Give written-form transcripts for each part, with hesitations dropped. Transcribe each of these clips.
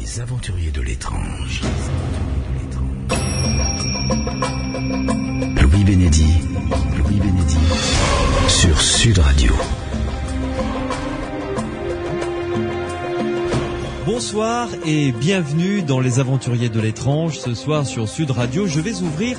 Les aventuriers de l'étrange. Louis Bénédy sur Sud Radio. Bonsoir et bienvenue dans Les Aventuriers de l'étrange. Ce soir sur Sud Radio, je vais ouvrir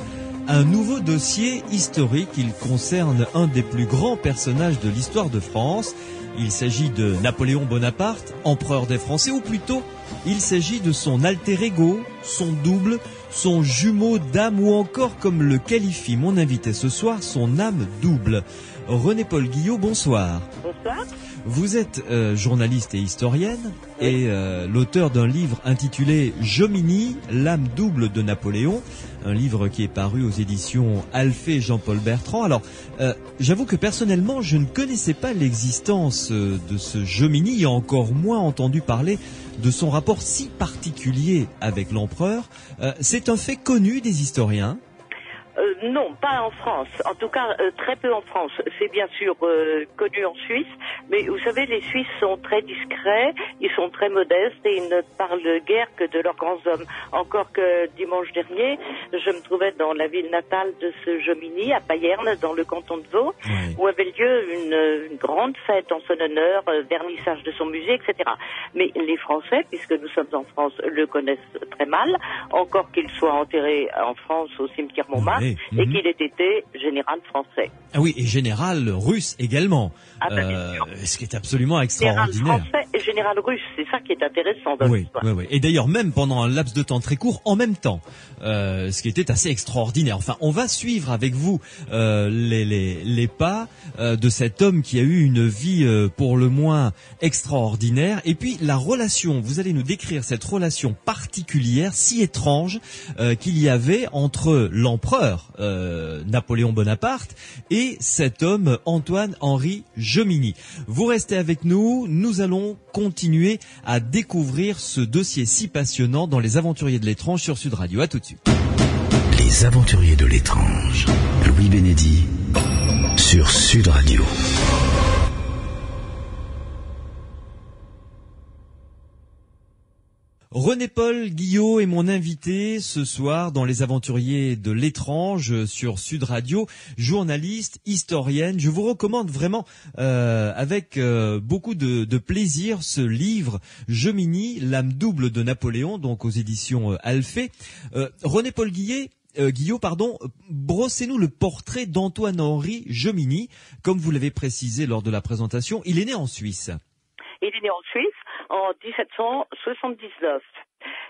un nouveau dossier historique. Il concerne un des plus grands personnages de l'histoire de France. Il s'agit de Napoléon Bonaparte, empereur des Français, ou plutôt, il s'agit de son alter ego, son double, son jumeau d'âme, ou encore, comme le qualifie mon invité ce soir, son âme double. René-Paul Guillot, bonsoir. Bonsoir. Vous êtes journaliste et historienne et l'auteur d'un livre intitulé Jomini, l'âme double de Napoléon, un livre qui est paru aux éditions Alphée Jean-Paul Bertrand. Alors, j'avoue que personnellement, je ne connaissais pas l'existence de ce Jomini et encore moins entendu parler de son rapport si particulier avec l'empereur. C'est un fait connu des historiens. Non, pas en France. En tout cas, très peu en France. C'est bien sûr connu en Suisse, mais vous savez, les Suisses sont très discrets, ils sont très modestes et ils ne parlent guère que de leurs grands hommes. Encore que dimanche dernier, je me trouvais dans la ville natale de ce Jomini, à Payerne, dans le canton de Vaud, où avait lieu une grande fête en son honneur, vernissage de son musée, etc. Mais les Français, puisque nous sommes en France, le connaissent très mal, encore qu'il soit enterré en France au cimetière Montmartre. Et qu'il ait été général français. Ah oui, et général russe également. Ce qui est absolument extraordinaire. Général français et général russe, c'est ça qui est intéressant dans l'histoire. Oui. Et d'ailleurs, même pendant un laps de temps très court, en même temps, ce qui était assez extraordinaire. Enfin, on va suivre avec vous les pas de cet homme qui a eu une vie pour le moins extraordinaire. Et puis, la relation, vous allez nous décrire cette relation particulière, si étrange, qu'il y avait entre l'empereur Napoléon Bonaparte et cet homme Antoine-Henri Jomini. Vous restez avec nous, nous allons continuer à découvrir ce dossier si passionnant dans Les Aventuriers de l'étrange sur Sud Radio. À tout de suite. Les Aventuriers de l'étrange. Louis Bénédy sur Sud Radio. René-Paul Guillot est mon invité ce soir dans Les Aventuriers de l'étrange sur Sud Radio, journaliste, historienne. Je vous recommande vraiment avec beaucoup de plaisir ce livre Jomini, l'âme double de Napoléon, donc aux éditions Alphée. René-Paul Guillot, brossez-nous le portrait d'Antoine-Henri Jomini. Comme vous l'avez précisé lors de la présentation, il est né en Suisse. Il est né en Suisse en 1779.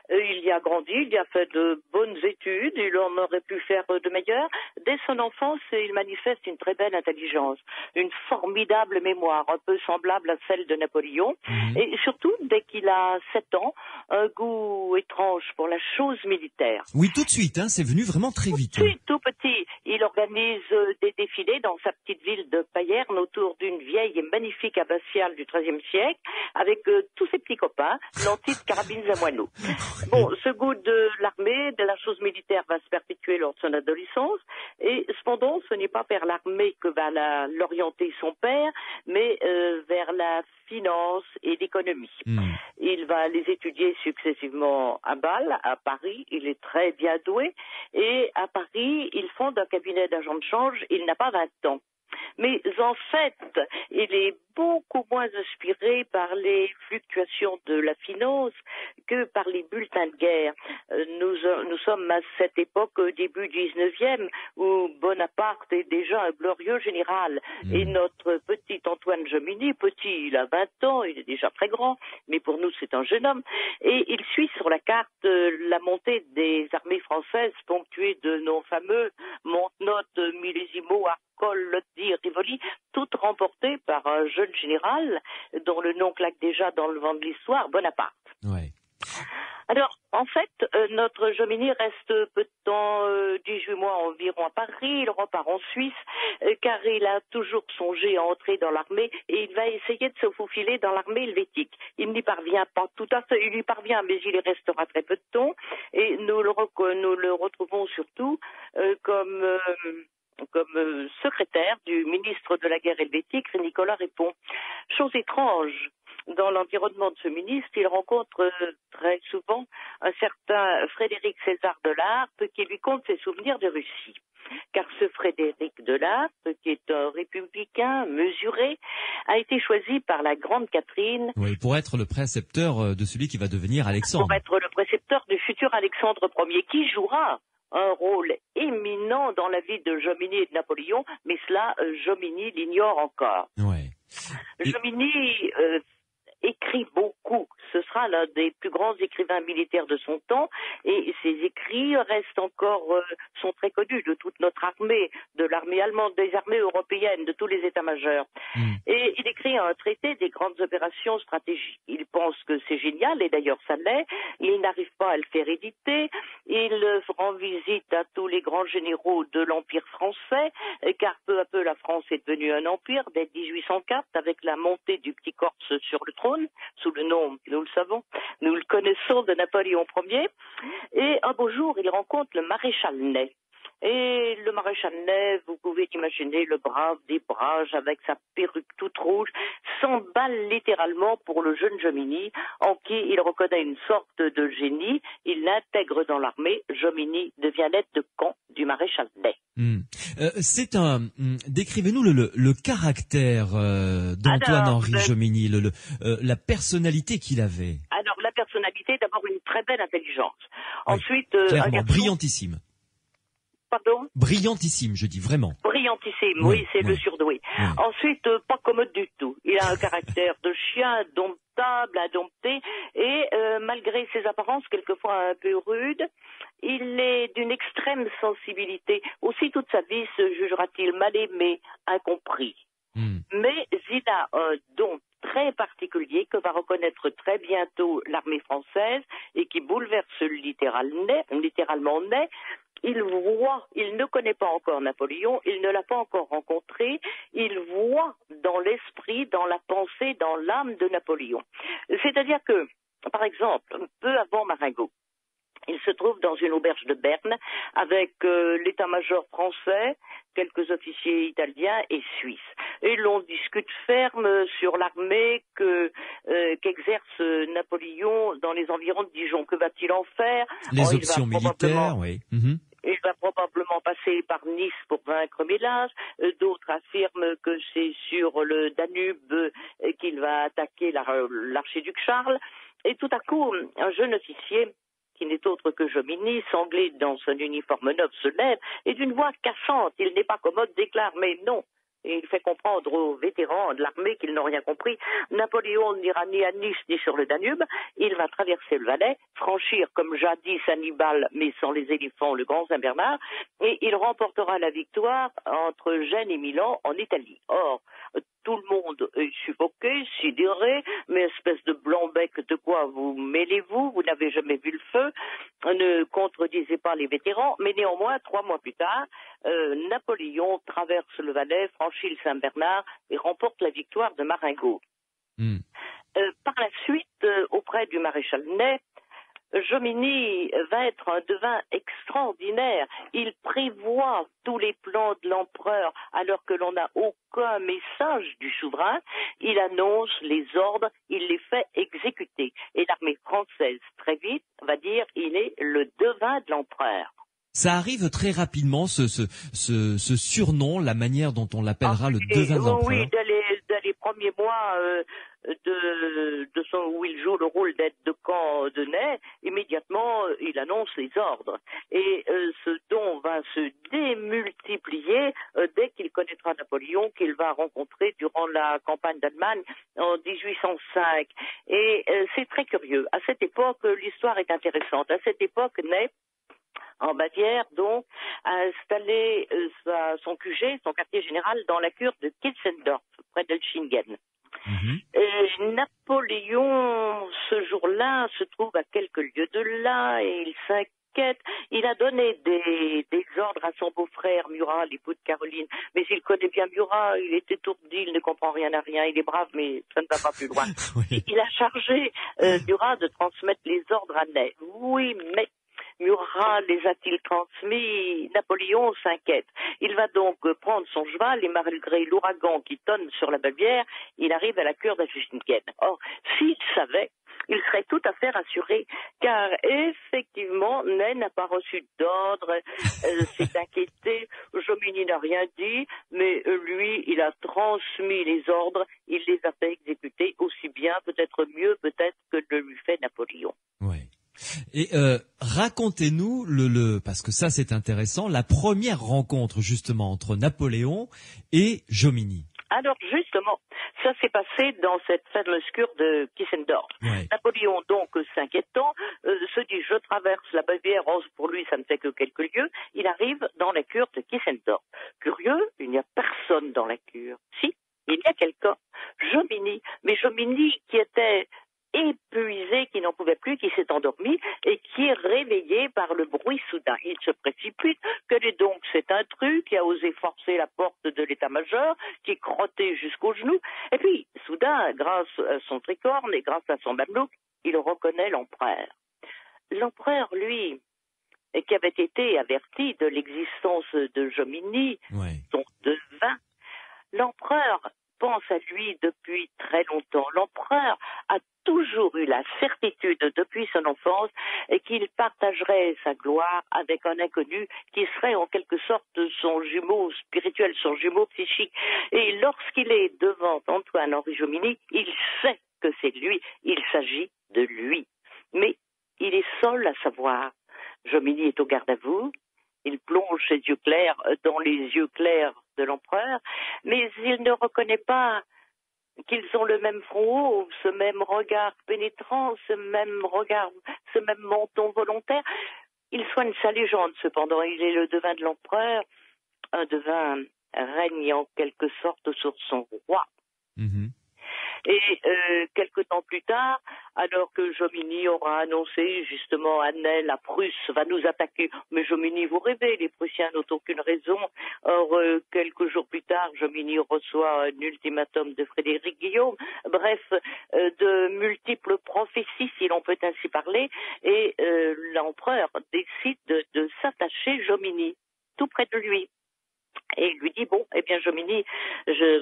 Il y a grandi, il y a fait de bonnes études, il en aurait pu faire de meilleures. Dès son enfance, il manifeste une très belle intelligence, une formidable mémoire, un peu semblable à celle de Napoléon. Et surtout, dès qu'il a 7 ans, un goût étrange pour la chose militaire. Oui, tout de suite, c'est venu vraiment très vite. Tout petit. Il organise des défilés dans sa petite ville de Payerne autour d'une vieille et magnifique abbatiale du XIIIe siècle, avec tous ses petits copains, nantis de carabines à moineaux. Bon, ce goût de l'armée, de la chose militaire va se perpétuer lors de son adolescence, et cependant, ce n'est pas vers l'armée que va l'orienter son père, mais vers la finance et l'économie. Il va les étudier successivement à Bâle, à Paris, il est très bien doué, et à Paris, il fonde un cabinet d'agents de change, il n'a pas 20 ans. Mais en fait, il est beaucoup moins inspiré par les fluctuations de la finance que par les bulletins de guerre. Nous sommes à cette époque, début 19e, où Bonaparte est déjà un glorieux général. Et notre petit Antoine Jomini, petit, il a 20 ans, il est déjà très grand, mais pour nous c'est un jeune homme. Et il suit sur la carte la montée des armées françaises, ponctuées de nos fameux monte-notes Millesimo, Arcole, Lodi, Rivoli, toutes remportées par un jeune général dont le nom claque déjà dans le vent de l'histoire, Bonaparte. Ouais. Alors, en fait, notre Jomini reste peu de temps, 18 mois environ à Paris, il repart en Suisse, car il a toujours songé à entrer dans l'armée et il va essayer de se faufiler dans l'armée helvétique. Il n'y parvient pas tout à fait, il y parvient, mais il y restera très peu de temps, et nous le retrouvons surtout comme secrétaire du ministre de la guerre helvétique, Nicolas Répond. Chose étrange, dans l'environnement de ce ministre, il rencontre très souvent un certain Frédéric César Delarpe qui lui conte ses souvenirs de Russie. Car ce Frédéric Delarpe, qui est un républicain mesuré, a été choisi par la grande Catherine. Oui, pour être le précepteur de celui qui va devenir Alexandre. Pour être le précepteur du futur Alexandre Ier, qui jouera un rôle éminent dans la vie de Jomini et de Napoléon, mais cela, Jomini l'ignore encore. Ouais. Jomini écrit beaucoup. Ce sera l'un des plus grands écrivains militaires de son temps et ses écrits restent encore, sont très connus de toute notre armée, de l'armée allemande, des armées européennes, de tous les états-majors. Et il écrit un traité des grandes opérations stratégiques. Il pense que c'est génial et d'ailleurs ça l'est. Il n'arrive pas à le faire éditer. Il rend visite à tous les grands généraux de l'Empire français car peu à peu la France est devenue un empire dès 1804 avec la montée du Petit Corse sur le trône sous le nom, nous le savons, nous le connaissons, de Napoléon Ier. Et un beau jour, il rencontre le maréchal Ney. Et le maréchal Ney, vous pouvez imaginer le brave des brages avec sa perruque toute rouge, s'emballe littéralement pour le jeune Jomini, en qui il reconnaît une sorte de génie. Il l'intègre dans l'armée. Jomini devient l'aide de camp du maréchal Ney. Décrivez-nous le caractère d'Antoine-Henri Jomini, la personnalité qu'il avait. Alors, la personnalité, d'abord une très belle intelligence. Oui, Ensuite, clairement, brillantissime. Pardon ? Brillantissime, je dis vraiment. Brillantissime, oui, c'est le surdoué. Oui. Ensuite, pas commode du tout. Il a un caractère de chien indomptable, indompté, et malgré ses apparences quelquefois un peu rudes, il est d'une extrême sensibilité. Aussi toute sa vie se jugera-t-il mal aimé, incompris. Mais il a un don très particulier que va reconnaître très bientôt l'armée française et qui bouleverse littéralement Ney. Il voit, il ne connaît pas encore Napoléon, il ne l'a pas encore rencontré, il voit dans l'esprit, dans la pensée, dans l'âme de Napoléon. C'est-à-dire que, par exemple, peu avant Marengo, il se trouve dans une auberge de Berne avec l'état-major français, quelques officiers italiens et suisses. Et l'on discute ferme sur l'armée qu'exerce Napoléon dans les environs de Dijon. Que va-t-il en faire ? Les options militaires, oui. Il va probablement passer par Nice pour vaincre Mélas. D'autres affirment que c'est sur le Danube qu'il va attaquer l'archiduc Charles. Et tout à coup, un jeune officier, qui n'est autre que Jomini, sanglé dans son uniforme neuf, se lève et d'une voix cassante, il n'est pas commode, déclare « mais non ». Et il fait comprendre aux vétérans de l'armée qu'ils n'ont rien compris. Napoléon n'ira ni à Nice ni sur le Danube. Il va traverser le Valais, franchir comme jadis Hannibal, mais sans les éléphants, le Grand Saint-Bernard, et il remportera la victoire entre Gênes et Milan en Italie. Or, tout le monde est suffoqué, sidéré, mais espèce de blanc-bec, de quoi vous mêlez-vous ? Vous n'avez jamais vu le feu. Ne contredisez pas les vétérans, mais néanmoins, 3 mois plus tard, Napoléon traverse le Valais, franchit le Saint-Bernard et remporte la victoire de Marengo. Par la suite, auprès du maréchal Ney, Jomini va être un devin extraordinaire. Il prévoit tous les plans de l'empereur alors que l'on n'a aucun message du souverain. Il annonce les ordres, il les fait exécuter. Et l'armée française, très vite, va dire il est le devin de l'empereur. Ça arrive très rapidement, ce surnom, la manière dont on l'appellera le devin de l'empereur. Oui, dès les premiers mois où il joue le rôle d'aide de camp de Ney, immédiatement il annonce les ordres. Et ce don va se démultiplier dès qu'il connaîtra Napoléon, qu'il va rencontrer durant la campagne d'Allemagne en 1805. Et c'est très curieux. À cette époque, l'histoire est intéressante. À cette époque, Ney, en Bavière, donc, a installé son QG, son quartier général, dans la cure de Kitzendorf, près d'Elchingen. Et Napoléon, ce jour-là, se trouve à quelques lieues de là, et il s'inquiète. Il a donné des ordres à son beau-frère, Murat, l'époux de Caroline. Mais il connaît bien Murat, il est étourdi, il ne comprend rien à rien, il est brave, mais ça ne va pas plus loin. Oui. Il a chargé Murat de transmettre les ordres à Ney. Oui, mais Murat les a-t-il transmis? Napoléon s'inquiète. Il va donc prendre son cheval et malgré l'ouragan qui tonne sur la Bavière, il arrive à la cure d'Affligem. Or, s'il savait, il serait tout à fait rassuré, car effectivement, Ney n'a pas reçu d'ordre, s'est inquiété, Jomini n'a rien dit, mais lui, il a transmis les ordres, il les a fait exécuter aussi bien, peut-être mieux, peut-être que le lui fait Napoléon. Ouais. Et racontez-nous parce que ça c'est intéressant, la première rencontre justement entre Napoléon et Jomini. Alors justement, ça s'est passé dans cette fameuse cure de Kissendorf. Ouais. Napoléon, donc s'inquiétant, se dit je traverse la Bavière, pour lui ça ne fait que quelques lieues, il arrive dans la cure de Kissendorf. Curieux, il n'y a personne dans la cure. Si, il y a quelqu'un, Jomini, mais Jomini qui était épuisé, qui n'en pouvait plus, qui s'est endormi et qui est réveillé par le bruit soudain. Il se précipite. Quel est donc cet intrus qui a osé forcer la porte de l'état-major, qui est crotté jusqu'aux genoux? Et puis, soudain, grâce à son tricorne et grâce à son mamelouk, il reconnaît l'empereur. L'empereur, lui, qui avait été averti de l'existence de Jomini, son devin, l'empereur pense à lui depuis très longtemps. L'empereur a toujours eu la certitude depuis son enfance qu'il partagerait sa gloire avec un inconnu qui serait en quelque sorte son jumeau spirituel, son jumeau psychique. Et lorsqu'il est devant Antoine-Henri Jomini, il sait que c'est lui, il s'agit de lui. Mais il est seul à savoir. Jomini est au garde à vous, il plonge ses yeux clairs dans les yeux clairs de l'empereur, mais il ne reconnaît pas qu'ils ont le même front haut, ce même regard pénétrant, ce même regard, ce même menton volontaire. Il soigne sa légende, cependant. Il est le devin de l'empereur. Un devin règne en quelque sorte sur son roi. Mm-hmm. Et quelque temps plus tard, alors que Jomini aura annoncé justement à Ney, la Prusse va nous attaquer. Mais Jomini, vous rêvez, les Prussiens n'ont aucune raison. Or, quelques jours plus tard, Jomini reçoit un ultimatum de Frédéric Guillaume. Bref, de multiples prophéties, si l'on peut ainsi parler. Et l'empereur décide de s'attacher Jomini, tout près de lui. Et il lui dit, bon, eh bien, Jomini,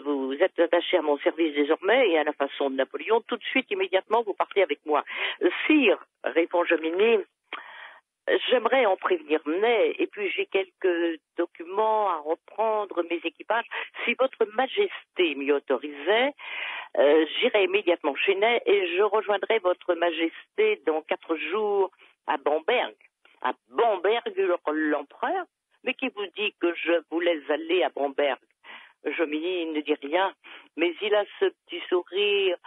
vous êtes attaché à mon service désormais, et à la façon de Napoléon, tout de suite, immédiatement, vous partez avec moi. Sire, répond Jomini, j'aimerais en prévenir Ney, et puis j'ai quelques documents à reprendre, mes équipages. Si votre majesté m'y autorisait, j'irai immédiatement chez Ney, et je rejoindrai votre majesté dans 4 jours à Bamberg. À Bamberg, l'empereur? Mais qui vous dit que je vous laisse aller à Bamberg? Jomini ne dit rien, mais il a ce petit sourire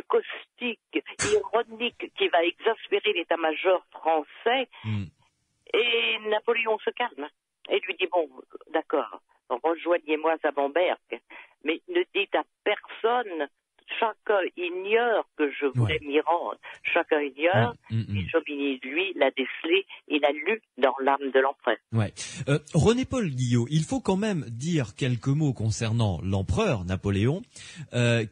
caustique, ironique, qui va exaspérer l'état-major français. Et Napoléon se calme et lui dit, bon, d'accord, rejoignez-moi à Bamberg, mais ne dites à personne. Chacun ignore que je voulais m'y rendre. Chacun ignore. Et Jomini, lui, l'a décelé, il a lu dans l'âme de l'empereur. Ouais. René-Paul Guillot, il faut quand même dire quelques mots concernant l'empereur Napoléon,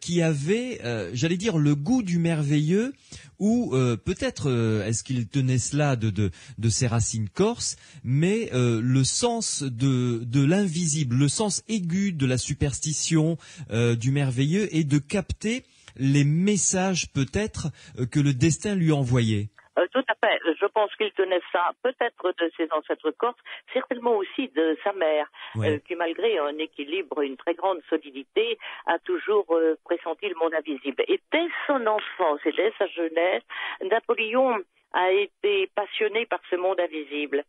qui avait, j'allais dire, le goût du merveilleux, ou peut-être est-ce qu'il tenait cela de ses racines corses, mais le sens de l'invisible, le sens aigu de la superstition, du merveilleux, et de capter les messages peut-être que le destin lui envoyait. Tout à fait. Je pense qu'il tenait ça peut-être de ses ancêtres corses, certainement aussi de sa mère, qui malgré un équilibre, une très grande solidité, a toujours pressenti le monde invisible. Et dès son enfance et dès sa jeunesse, Napoléon a été passionné par ce monde invisible.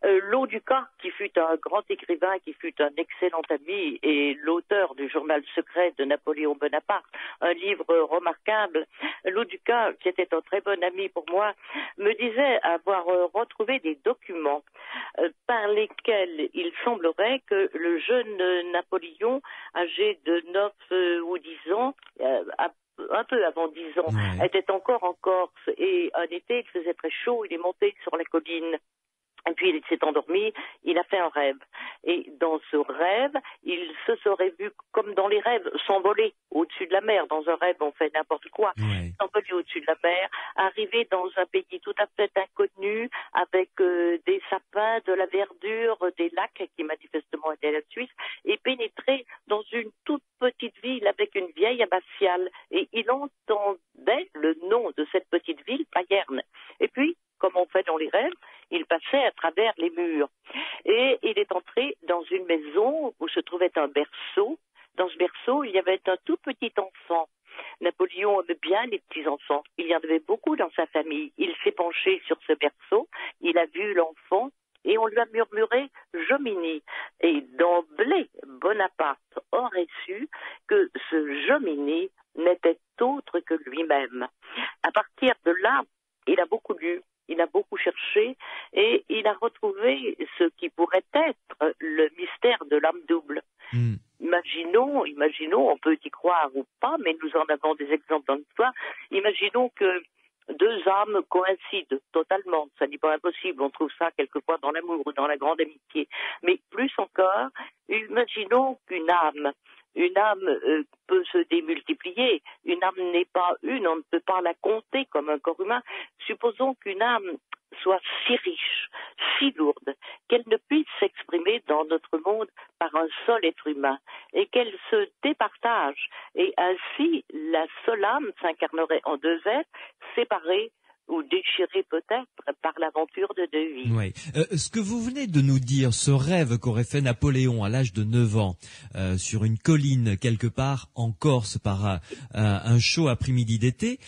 Lauduca, qui fut un grand écrivain, qui fut un excellent ami et l'auteur du journal secret de Napoléon Bonaparte, un livre remarquable, Lauduca, qui était un très bon ami pour moi, me disait avoir retrouvé des documents par lesquels il semblerait que le jeune Napoléon, âgé de 9 ou 10 ans, un peu avant 10 ans, était encore en Corse, et un été il faisait très chaud, il est monté sur la colline Et puis il s'est endormi, il a fait un rêve. Et dans ce rêve, il se serait vu, comme dans les rêves, s'envoler au-dessus de la mer. Dans un rêve, on fait n'importe quoi. Ouais. S'envoler au-dessus de la mer, arriver dans un pays tout à fait inconnu, avec des sapins, de la verdure, des lacs, qui manifestement étaient la Suisse, et pénétrer dans une toute petite ville avec une vieille abbatiale. Et il entendait le nom de cette petite ville, Payerne. Et puis, comme on fait dans les rêves, il passait à travers les murs. Et il est entré dans une maison où se trouvait un berceau. Dans ce berceau, il y avait un tout petit enfant. Napoléon aimait bien les petits-enfants. Il y en avait beaucoup dans sa famille. Il s'est penché sur ce berceau, il a vu l'enfant et on lui a murmuré « Jomini ». Et d'emblée, Bonaparte aurait su que ce Jomini n'était autre que lui-même. À partir de là, il a beaucoup lu. Il a beaucoup cherché et il a retrouvé ce qui pourrait être le mystère de l'âme double. Imaginons, on peut y croire ou pas, mais nous en avons des exemples dans l'histoire. Imaginons que deux âmes coïncident totalement. Ça n'est pas impossible. On trouve ça quelquefois dans l'amour ou dans la grande amitié. Mais plus encore, imaginons qu'une âme peut se démultiplier. Une âme n'est pas une, on ne peut pas la compter comme un corps humain. Supposons qu'une âme soit si riche, si lourde, qu'elle ne puisse s'exprimer dans notre monde par un seul être humain, et qu'elle se départage. Et ainsi, la seule âme s'incarnerait en deux êtres, séparés ou déchirés peut-être par l'aventure de deux vies. Oui. Ce que vous venez de nous dire, ce rêve qu'aurait fait Napoléon à l'âge de 9 ans, sur une colline quelque part en Corse par un chaud après-midi d'été,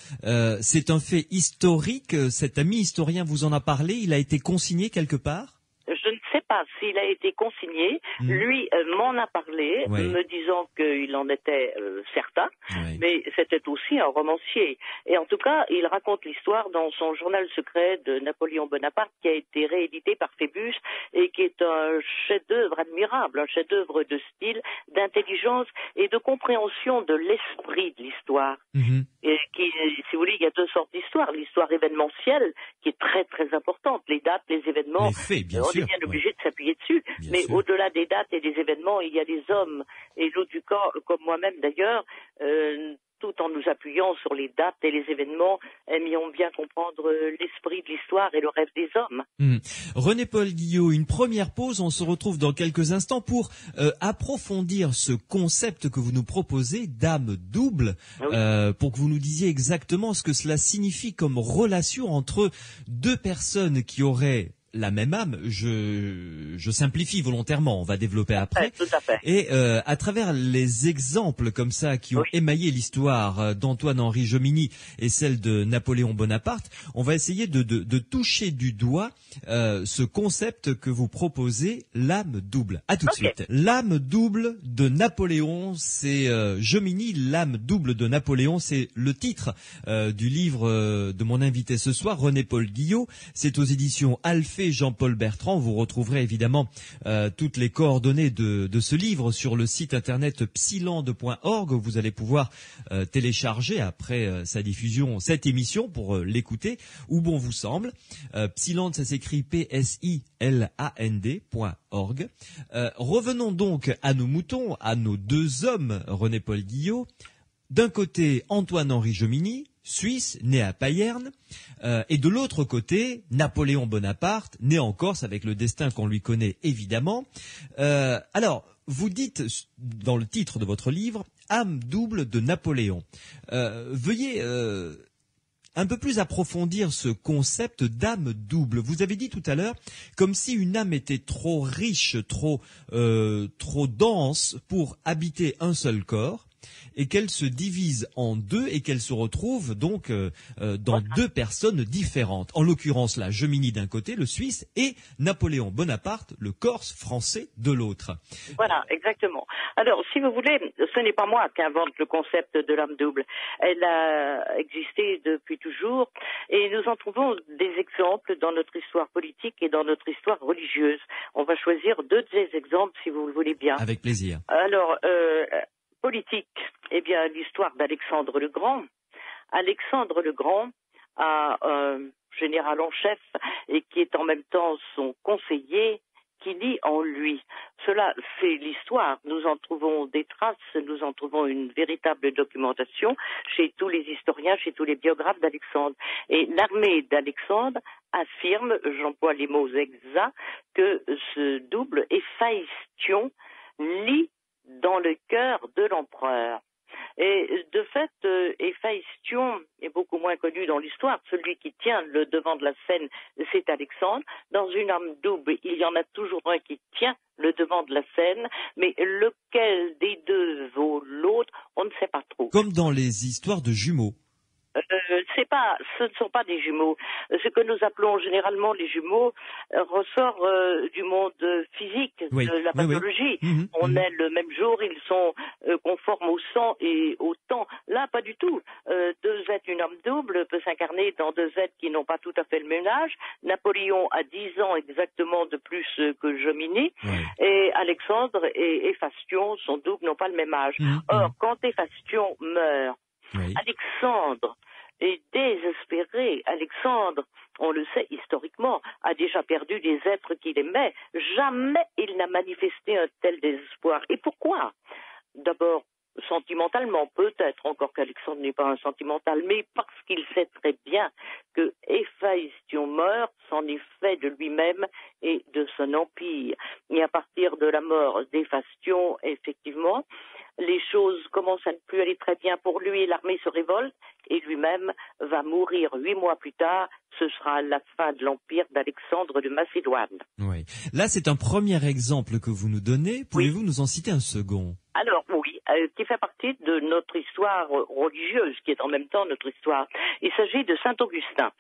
c'est un fait historique. Cet ami historien vous en a parlé, il a été consigné quelque part? Je ne sais pas s'il a été consigné. Lui m'en a parlé, me disant qu'il en était certain, mais c'était aussi un romancier. Et en tout cas, il raconte l'histoire dans son journal secret de Napoléon Bonaparte, qui a été réédité par Phébus et qui est un chef-d'œuvre admirable, un chef-d'œuvre de style, d'intelligence et de compréhension de l'esprit de l'histoire. Et qui, si vous voulez, il y a deux sortes d'histoires. L'histoire événementielle, qui est très très importante, les dates, les événements. Les faits, bien on sûr. est bien obligé de s'appuyer dessus. Bien mais sûr. au-delà des dates et des événements, il y a des hommes. Et l'autre du corps, comme moi-même d'ailleurs, tout en nous appuyant sur les dates et les événements, aimions bien comprendre l'esprit de l'histoire et le rêve des hommes. René-Paul Guillot, une première pause, on se retrouve dans quelques instants pour approfondir ce concept que vous nous proposez d'âme double, pour que vous nous disiez exactement ce que cela signifie comme relation entre deux personnes qui auraient la même âme. Je simplifie volontairement, on va développer après. Tout à fait. Et à travers les exemples comme ça qui ont émaillé l'histoire d'Antoine-Henri Jomini et celle de Napoléon Bonaparte, on va essayer de toucher du doigt ce concept que vous proposez, l'âme double. À tout de suite. L'âme double de Napoléon, c'est Jomini, l'âme double de Napoléon, c'est le titre du livre de mon invité ce soir, René-Paul Guillot. C'est aux éditions Alphée Jean-Paul Bertrand. Vous retrouverez évidemment toutes les coordonnées de ce livre sur le site internet psilande.org. Vous allez pouvoir télécharger après sa diffusion cette émission pour l'écouter où bon vous semble. Psilande, ça s'écrit psiland.org. Revenons donc à nos moutons, à nos deux hommes, René-Paul Guillot. D'un côté, Antoine-Henri Jomini, Suisse, né à Payerne, et de l'autre côté, Napoléon Bonaparte, né en Corse avec le destin qu'on lui connaît évidemment. Alors, vous dites dans le titre de votre livre, âme double de Napoléon. Veuillez un peu plus approfondir ce concept d'âme double. Vous avez dit tout à l'heure, comme si une âme était trop riche, trop dense pour habiter un seul corps, et qu'elle se divise en deux et qu'elle se retrouve donc dans deux personnes différentes. En l'occurrence là, Jomini d'un côté, le Suisse, et Napoléon Bonaparte, le Corse français de l'autre. Voilà, exactement. Alors, si vous voulez, ce n'est pas moi qui invente le concept de l'âme double. Elle a existé depuis toujours et nous en trouvons des exemples dans notre histoire politique et dans notre histoire religieuse. On va choisir deux de ces exemples si vous le voulez bien. Avec plaisir. Alors, politique, eh bien, l'histoire d'Alexandre le Grand. Alexandre le Grand a un général en chef et qui est en même temps son conseiller, qui lit en lui. Cela, c'est l'histoire. Nous en trouvons des traces, nous en trouvons une véritable documentation chez tous les historiens, chez tous les biographes d'Alexandre. Et l'armée d'Alexandre affirme, j'emploie les mots exacts, que ce double Héphaïstion lit dans le cœur de l'empereur. Et de fait, Héphaïstion est beaucoup moins connu dans l'histoire. Celui qui tient le devant de la scène, c'est Alexandre. Dans une âme double, il y en a toujours un qui tient le devant de la scène, mais lequel des deux vaut l'autre, on ne sait pas trop. Comme dans les histoires de jumeaux. Ce ne sont pas des jumeaux. Ce que nous appelons généralement les jumeaux ressort du monde physique, de la pathologie. Oui. On est le même jour, ils sont conformes au sang et au temps. Là, pas du tout. Deux êtres, une âme double, peut s'incarner dans deux êtres qui n'ont pas tout à fait le même âge. Napoléon a 10 ans exactement de plus que Jomini. Et Alexandre et Héphaïstion, son double, n'ont pas le même âge. Or, quand Héphaïstion meurt, Alexandre est désespéré. Alexandre, on le sait historiquement, a déjà perdu des êtres qu'il aimait. Jamais il n'a manifesté un tel désespoir. Et pourquoi? D'abord, sentimentalement, peut-être, encore qu'Alexandre n'est pas un sentimental, mais parce qu'il sait très bien que Héphaïstion meurt, s'en est fait de lui-même et de son empire. Et à partir de la mort d'Héphaïstion, effectivement, les choses commencent à ne plus aller très bien pour lui, l'armée se révolte et lui-même va mourir 8 mois plus tard. Ce sera la fin de l'empire d'Alexandre de Macédoine. Oui. Là, c'est un premier exemple que vous nous donnez. Pouvez-vous nous en citer un second? Alors, oui, qui fait partie de notre histoire religieuse, qui est en même temps notre histoire. Il s'agit de Saint-Augustin.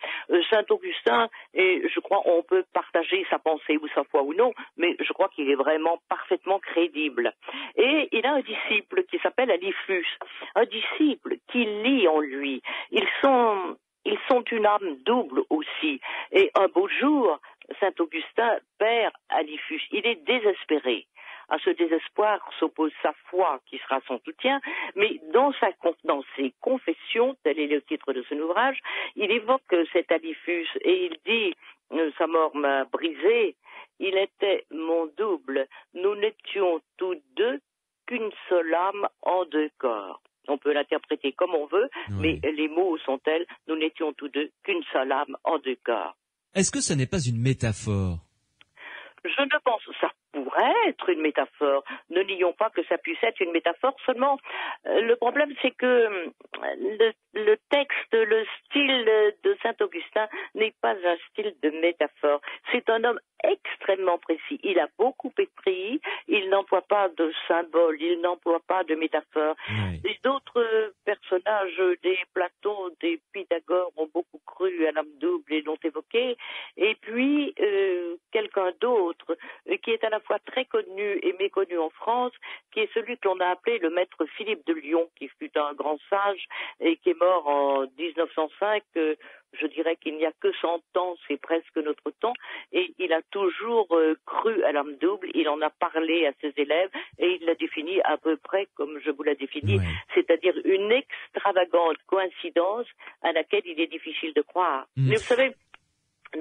Saint-Augustin, et je crois on peut partager sa pensée ou sa foi ou non, mais je crois qu'il est vraiment parfaitement crédible. Et il a un disciple qui s'appelle Aliphus, un disciple qui lit en lui. Ils sont une âme double aussi. Et un beau jour, Saint-Augustin perd Aliphus. Il est désespéré. À ce désespoir s'oppose sa foi, qui sera son soutien, mais dans ses confessions, tel est le titre de son ouvrage, il évoque cet Aliphus et il dit « Sa mort m'a brisé, il était mon double, nous n'étions tous deux qu'une seule âme en deux corps ». On peut l'interpréter comme on veut, mais les mots sont tels « Nous n'étions tous deux qu'une seule âme en deux corps ». Est-ce que ce n'est pas une métaphore? Je ne pense, ça pourrait être une métaphore. Ne nions pas que ça puisse être une métaphore. Seulement, le problème, c'est que le texte, le style de Saint-Augustin n'est pas un style de métaphore. C'est un homme extrêmement précis. Il a beaucoup écrit, il n'emploie pas de symboles, il n'emploie pas de métaphores. D'autres personnages, des Platon, des Pythagore, ont beaucoup cru à l'âme double et l'ont évoqué. Et puis, quelqu'un d'autre, qui est à la fois très connu et méconnu en France, qui est celui que l'on a appelé le maître Philippe de Lyon, qui fut un grand sage et qui est mort en 1905. Je dirais qu'il n'y a que 100 ans, c'est presque notre temps, et il a toujours cru à l'âme double, il en a parlé à ses élèves, et il l'a défini à peu près comme je vous l'ai défini, c'est-à-dire une extravagante coïncidence à laquelle il est difficile de croire. Mais vous savez,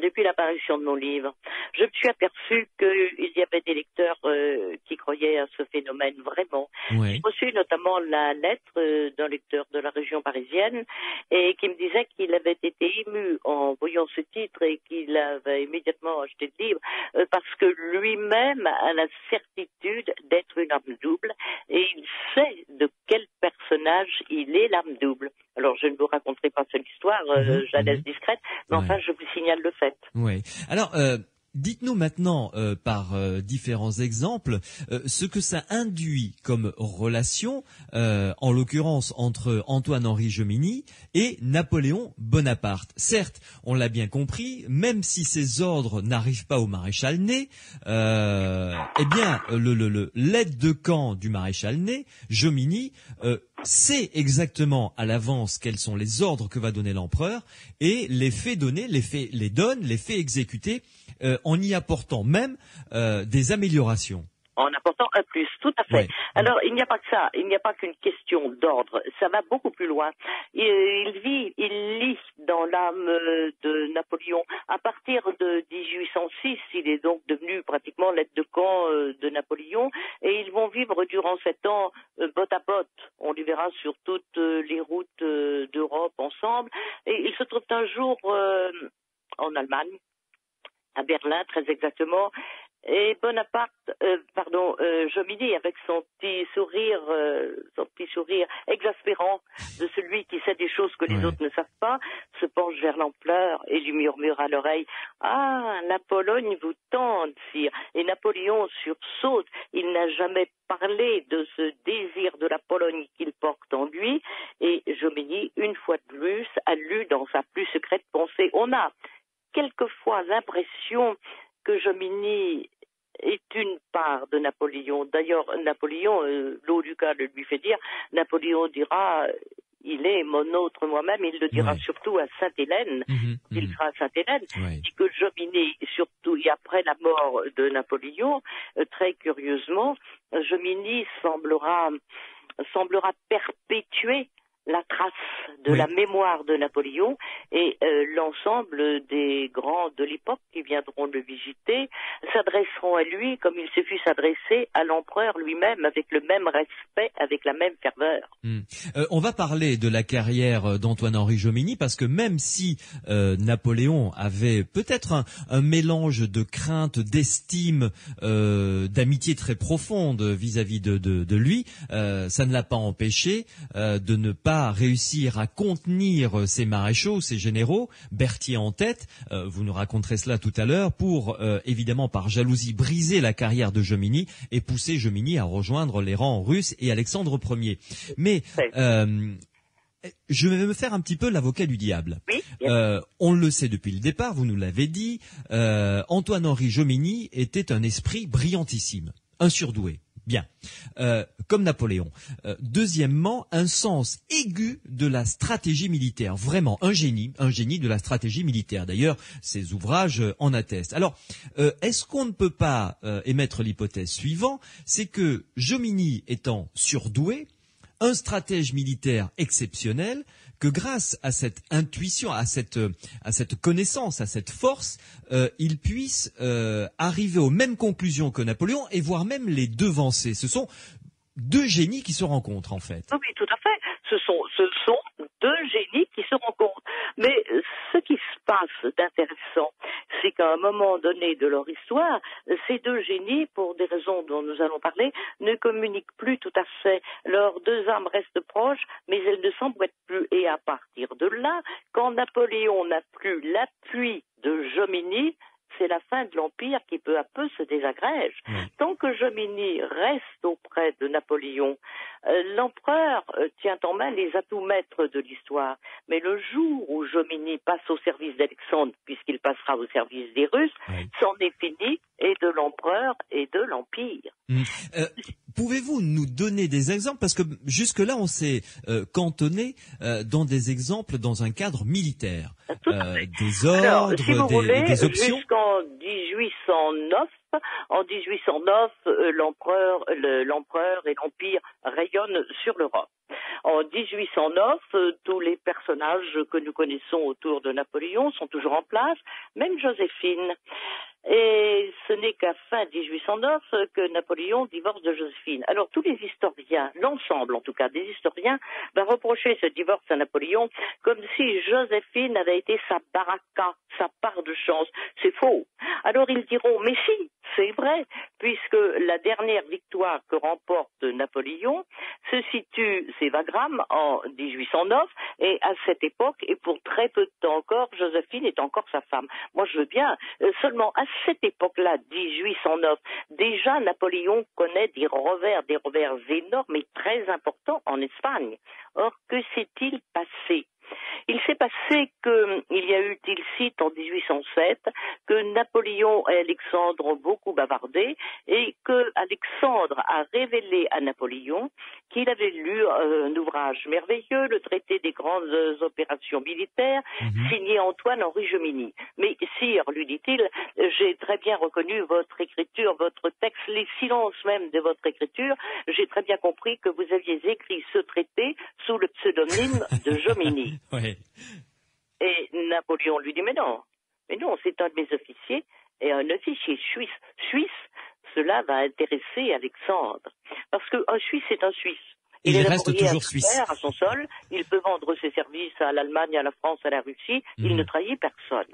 depuis l'apparition de mon livre, je me suis aperçu qu'il y avait des lecteurs qui croyaient à ce phénomène vraiment. J'ai reçu notamment la lettre d'un lecteur de la région parisienne et qui me disait qu'il avait été ému en voyant ce titre et qu'il avait immédiatement acheté le livre parce que lui-même a la certitude d'être une âme double et il sait de quel personnage il est l'âme double. Alors, je ne vous raconterai pas cette histoire, je la laisse discrète, mais enfin, je vous signale le fait. Oui. Alors, dites-nous maintenant, par différents exemples, ce que ça induit comme relation, en l'occurrence entre Antoine-Henri Jomini et Napoléon Bonaparte. Certes, on l'a bien compris, même si ces ordres n'arrivent pas au maréchal Ney, eh bien, l'aide de camp du maréchal Ney, Jomini, sait exactement à l'avance quels sont les ordres que va donner l'empereur et les fait donner, les fait exécuter, en y apportant même des améliorations. En apportant un plus, tout à fait. Alors, il n'y a pas que ça, il n'y a pas qu'une question d'ordre, ça va beaucoup plus loin. Il lit dans l'âme de Napoléon Napoléon. À partir de 1806, il est donc devenu pratiquement l'aide de camp de Napoléon, et ils vont vivre durant 7 ans botte à botte. On les verra sur toutes les routes d'Europe ensemble, et ils se trouvent un jour en Allemagne, à Berlin très exactement, et Jomini, avec son petit sourire exaspérant de celui qui sait des choses que les autres ne savent pas, se penche vers l'empereur et lui murmure à l'oreille: ah, la Pologne vous tente, sire. Et Napoléon sursaute. Il n'a jamais parlé de ce désir de la Pologne qu'il porte en lui, et Jomini, une fois de plus, a lu dans sa plus secrète pensée. On a quelquefois l'impression que Jomini est une part de Napoléon. D'ailleurs, Napoléon, l'eau du cas le lui fait dire, Napoléon dira: il est mon autre moi-même. Il le dira surtout à Sainte-Hélène, il sera à Sainte-Hélène, dit que Jomini, surtout et après la mort de Napoléon, très curieusement, Jomini semblera perpétuer la trace de la mémoire de Napoléon, et l'ensemble des grands de l'époque qui viendront le visiter s'adresseront à lui comme il se fut s'adresser à l'empereur lui-même, avec le même respect, avec la même ferveur. On va parler de la carrière d'Antoine-Henri Jomini, parce que même si Napoléon avait peut-être un mélange de crainte, d'estime, d'amitié très profonde vis-à-vis de lui, ça ne l'a pas empêché de ne pas réussir à contenir ses maréchaux, ses généraux, Berthier en tête. Vous nous raconterez cela tout à l'heure, pour évidemment par jalousie briser la carrière de Jomini et pousser Jomini à rejoindre les rangs russes et Alexandre Ier. Mais je vais me faire un petit peu l'avocat du diable. Oui. On le sait depuis le départ, vous nous l'avez dit, Antoine-Henri Jomini était un esprit brillantissime, un surdoué. Bien, comme Napoléon. Deuxièmement, un sens aigu de la stratégie militaire. Vraiment, un génie de la stratégie militaire. D'ailleurs, ses ouvrages en attestent. Alors, est-ce qu'on ne peut pas émettre l'hypothèse suivante, c'est que Jomini étant surdoué, un stratège militaire exceptionnel, que grâce à cette intuition, à cette connaissance, à cette force, il puisse arriver aux mêmes conclusions que Napoléon, et voire même les devancer. Ce sont deux génies qui se rencontrent, en fait. Oui, tout à fait. Ce sont deux génies qui se rencontrent. Mais ce qui se passe d'intéressant, c'est qu'à un moment donné de leur histoire, ces deux génies, pour des raisons dont nous allons parler, ne communiquent plus tout à fait. Leurs deux âmes restent proches, mais elles ne s'emboîtent plus. Et à partir de là, quand Napoléon n'a plus l'appui de Jomini, c'est la fin de l'Empire qui peu à peu se désagrège. Tant que Jomini reste auprès de Napoléon, l'empereur tient en main les atouts maîtres de l'histoire. Mais le jour où Jomini passe au service d'Alexandre, puisqu'il passera au service des Russes, c'en est fini, et de l'empereur et de l'Empire. Pouvez-vous nous donner des exemples? Parce que jusque-là, on s'est cantonné dans des exemples dans un cadre militaire. Des ordres, alors, si vous voulez, des options. Jusqu'en 1809, l'empereur et l'Empire rayonnent sur l'Europe. En 1809, tous les personnages que nous connaissons autour de Napoléon sont toujours en place, même Joséphine. Et ce n'est qu'à fin 1809 que Napoléon divorce de Joséphine. Alors tous les historiens, l'ensemble en tout cas des historiens, va reprocher ce divorce à Napoléon comme si Joséphine avait été sa baraka, sa part de chance. C'est faux. Alors ils diront, mais si, c'est vrai, puisque la dernière victoire que remporte Napoléon se situe, c'est Wagram, en 1809, et à cette époque, et pour très peu de temps encore, Joséphine est encore sa femme. Moi je veux bien, seulement à cette époque-là, 1809, déjà Napoléon connaît des revers énormes et très importants en Espagne. Or, que s'est-il passé ? Il s'est passé qu'il y a eu Tilsit en 1807, que Napoléon et Alexandre ont beaucoup bavardé, et que Alexandre a révélé à Napoléon qu'il avait lu un ouvrage merveilleux, le traité des grandes opérations militaires, signé Antoine-Henri Jomini. Mais sire, lui dit-il, j'ai très bien reconnu votre écriture, votre texte, les silences même de votre écriture, j'ai très bien compris que vous aviez écrit ce traité sous le pseudonyme de Jomini. Ouais. Et Napoléon lui dit, mais non, Mais non, c'est un de mes officiers et un officier suisse. Cela va intéresser Alexandre. Parce qu'un Suisse est un Suisse. Il est reste toujours suisse. À son sol, il peut vendre ses services à l'Allemagne, à la France, à la Russie, il ne trahit personne.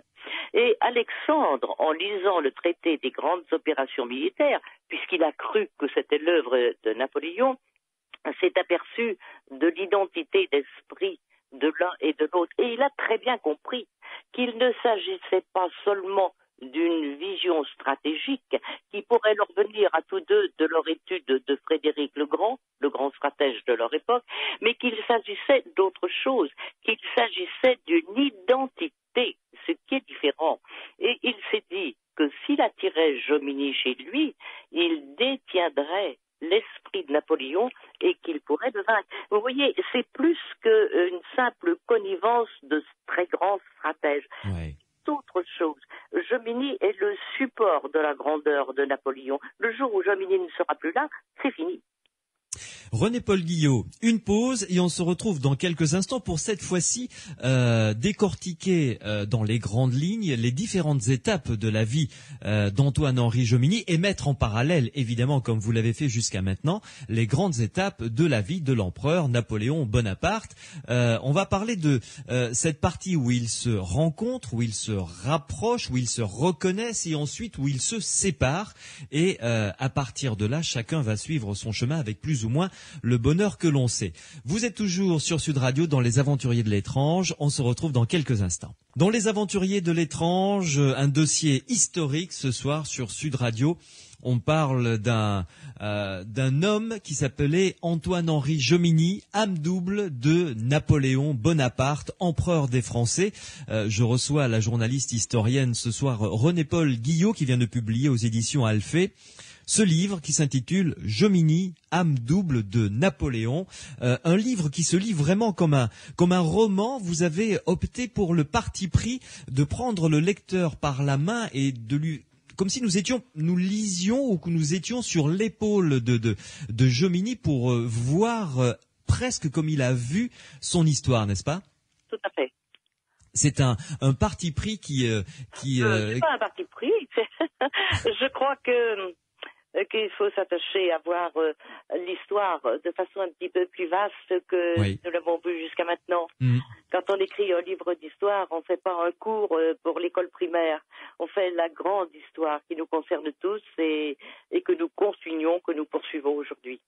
Et Alexandre, en lisant le traité des grandes opérations militaires, puisqu'il a cru que c'était l'œuvre de Napoléon, s'est aperçu de l'identité d'esprit de l'un et de l'autre. Et il a très bien compris qu'il ne s'agissait pas seulement d'une vision stratégique qui pourrait leur venir à tous deux de leur étude de Frédéric le grand stratège de leur époque, mais qu'il s'agissait d'autre chose, qu'il s'agissait d'une identité, ce qui est différent. Et il s'est dit que s'il attirait Jomini chez lui, il détiendrait l'esprit de Napoléon et qu'il pourrait le vaincre. Vous voyez, c'est plus qu'une simple connivence de très grands stratèges. Ouais. Autre chose. Jomini est le support de la grandeur de Napoléon. Le jour où Jomini ne sera plus là, c'est fini. René-Paul Guillot, une pause et on se retrouve dans quelques instants pour cette fois-ci décortiquer dans les grandes lignes les différentes étapes de la vie d'Antoine-Henri Jomini et mettre en parallèle, évidemment, comme vous l'avez fait jusqu'à maintenant, les grandes étapes de la vie de l'empereur Napoléon Bonaparte. On va parler de cette partie où ils se rencontrent, où ils se rapprochent, où ils se reconnaissent et ensuite où ils se séparent. Et à partir de là, chacun va suivre son chemin avec plus ou moins le bonheur que l'on sait. Vous êtes toujours sur Sud Radio dans Les Aventuriers de l'étrange. On se retrouve dans quelques instants. Dans Les Aventuriers de l'étrange, un dossier historique ce soir sur Sud Radio. On parle d'un homme qui s'appelait Antoine-Henri Jomini, âme double de Napoléon Bonaparte, empereur des Français. Je reçois la journaliste historienne ce soir, René-Paul Guillot, qui vient de publier aux éditions Alphée ce livre qui s'intitule Jomini, âme double de Napoléon, un livre qui se lit vraiment comme un roman. Vous avez opté pour le parti pris de prendre le lecteur par la main et de lui, comme si nous lisions ou que nous étions sur l'épaule de Jomini pour voir presque comme il a vu son histoire, n'est-ce pas? Tout à fait. C'est un parti pris qui c'est pas un parti pris. Je crois qu'il faut s'attacher à voir l'histoire de façon un petit peu plus vaste que nous l'avons vu jusqu'à maintenant. Quand on écrit un livre d'histoire, on ne fait pas un cours pour l'école primaire. On fait la grande histoire qui nous concerne tous et que nous continuons, que nous poursuivons aujourd'hui.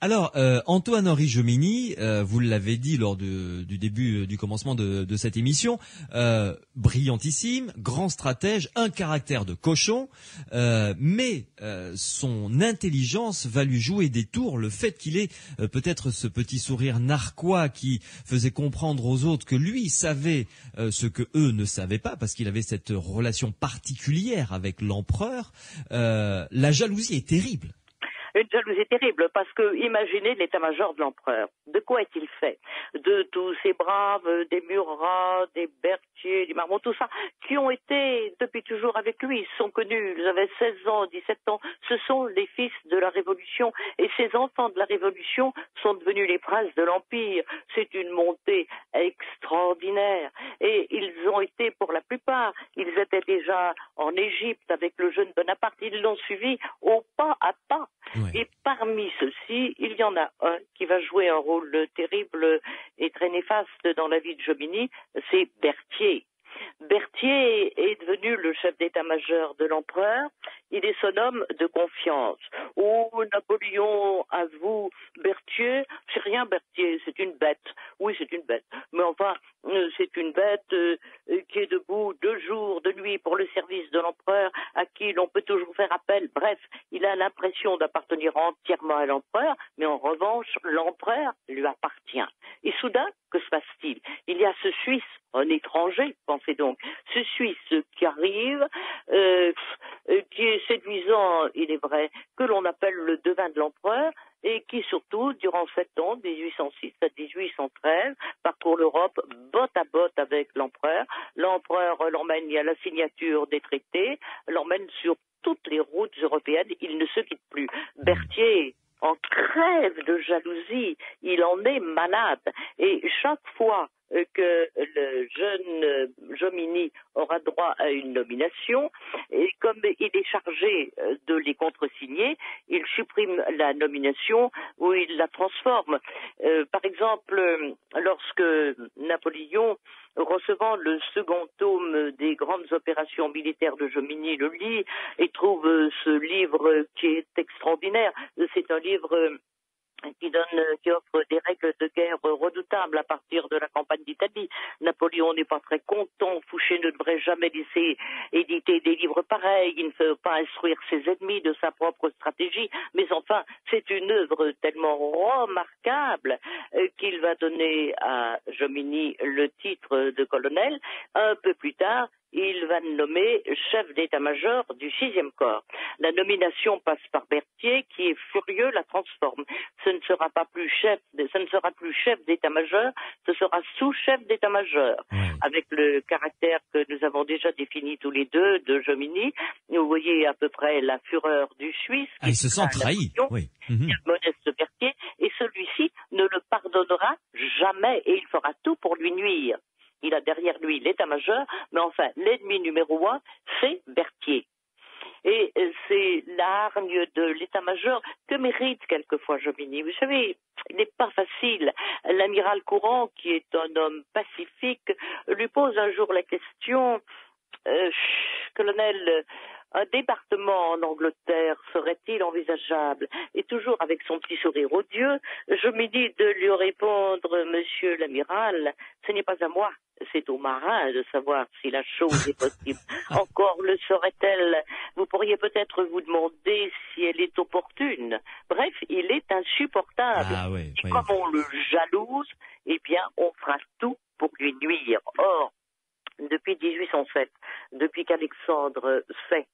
Alors, Antoine-Henri Jomini, vous l'avez dit lors du commencement de cette émission, brillantissime, grand stratège, un caractère de cochon, mais son intelligence va lui jouer des tours. Le fait qu'il ait peut-être ce petit sourire narquois qui faisait comprendre aux autres que lui savait ce que eux ne savaient pas, parce qu'il avait cette relation particulière avec l'empereur. La jalousie est terrible. Une jalousie terrible, parce que imaginez l'état-major de l'empereur. De quoi est-il fait? De tous ces braves, des Murat, des Berthier, des Marmont, tout ça, qui ont été depuis toujours avec lui. Ils sont connus, ils avaient 16 ans, 17 ans. Ce sont les fils de la Révolution. Et ces enfants de la Révolution sont devenus les princes de l'Empire. C'est une montée extraordinaire. Et ils ont été, pour la plupart, ils étaient déjà en Égypte avec le jeune Bonaparte. Ils l'ont suivi au pas à pas. Ouais. Et parmi ceux-ci, il y en a un qui va jouer un rôle terrible et très néfaste dans la vie de Jomini, c'est Berthier. Berthier est devenu le chef d'état-major de l'empereur. Il est son homme de confiance. Oh, Napoléon avoue Berthier, c'est rien Berthier, c'est une bête. Oui, c'est une bête. Mais enfin, c'est une bête qui est debout de jour, de nuit pour le service de l'empereur, à qui l'on peut toujours faire appel. Bref, il a l'impression d'appartenir entièrement à l'empereur, mais en revanche, l'empereur lui appartient. Et soudain, que se passe-t-il? Il y a ce Suisse, un étranger, pensez donc, ce Suisse qui arrive, qui est séduisant, il est vrai, que l'on appelle le devin de l'empereur, et qui surtout, durant 7 ans, 1806 à 1813, parcourt l'Europe botte à botte avec l'empereur. L'empereur l'emmène à la signature des traités, l'emmène sur toutes les routes européennes, il ne se quitte plus. Berthier en crève de jalousie, il en est malade. Et chaque fois que le jeune Jomini aura droit à une nomination, et comme il est chargé de les contresigner, il supprime la nomination ou il la transforme. Par exemple, lorsque Napoléon, recevant le second tome des grandes opérations militaires de Jomini, le lit et trouve ce livre qui est extraordinaire. C'est un livre qui offre des règles de guerre redoutables à partir de la campagne d'Italie. Napoléon n'est pas très content. Fouché ne devrait jamais laisser éditer des livres pareils. Il ne veut pas instruire ses ennemis de sa propre stratégie. Mais enfin, c'est une œuvre tellement remarquable qu'il va donner à Jomini le titre de colonel. Un peu plus tard, il va nommer chef d'état-major du 6e corps. La nomination passe par Berthier, qui est furieux, la transforme. Ce ne sera plus chef d'état-major, ce sera sous-chef d'état-major. Avec le caractère que nous avons déjà défini tous les deux de Jomini, vous voyez à peu près la fureur du Suisse. Il se sent trahi. Oui. Modeste Berthier, et celui-ci ne le pardonnera jamais et il fera tout pour lui nuire. Il a derrière lui l'état-major, mais enfin, l'ennemi numéro 1, c'est Berthier. Et c'est la hargne de l'état-major que mérite quelquefois Jomini. Vous savez, il n'est pas facile. L'amiral Courant, qui est un homme pacifique, lui pose un jour la question, colonel, un débarquement en Angleterre serait-il envisageable? Et toujours avec son petit sourire odieux, Jomini de lui répondre, monsieur l'amiral, ce n'est pas à moi, c'est aux marins de savoir si la chose est possible. Encore le serait-elle? Vous pourriez peut-être vous demander si elle est opportune. Bref, il est insupportable. Et comme on le jalouse, eh bien, on fera tout pour lui nuire. Or, depuis 1807, depuis qu'Alexandre sait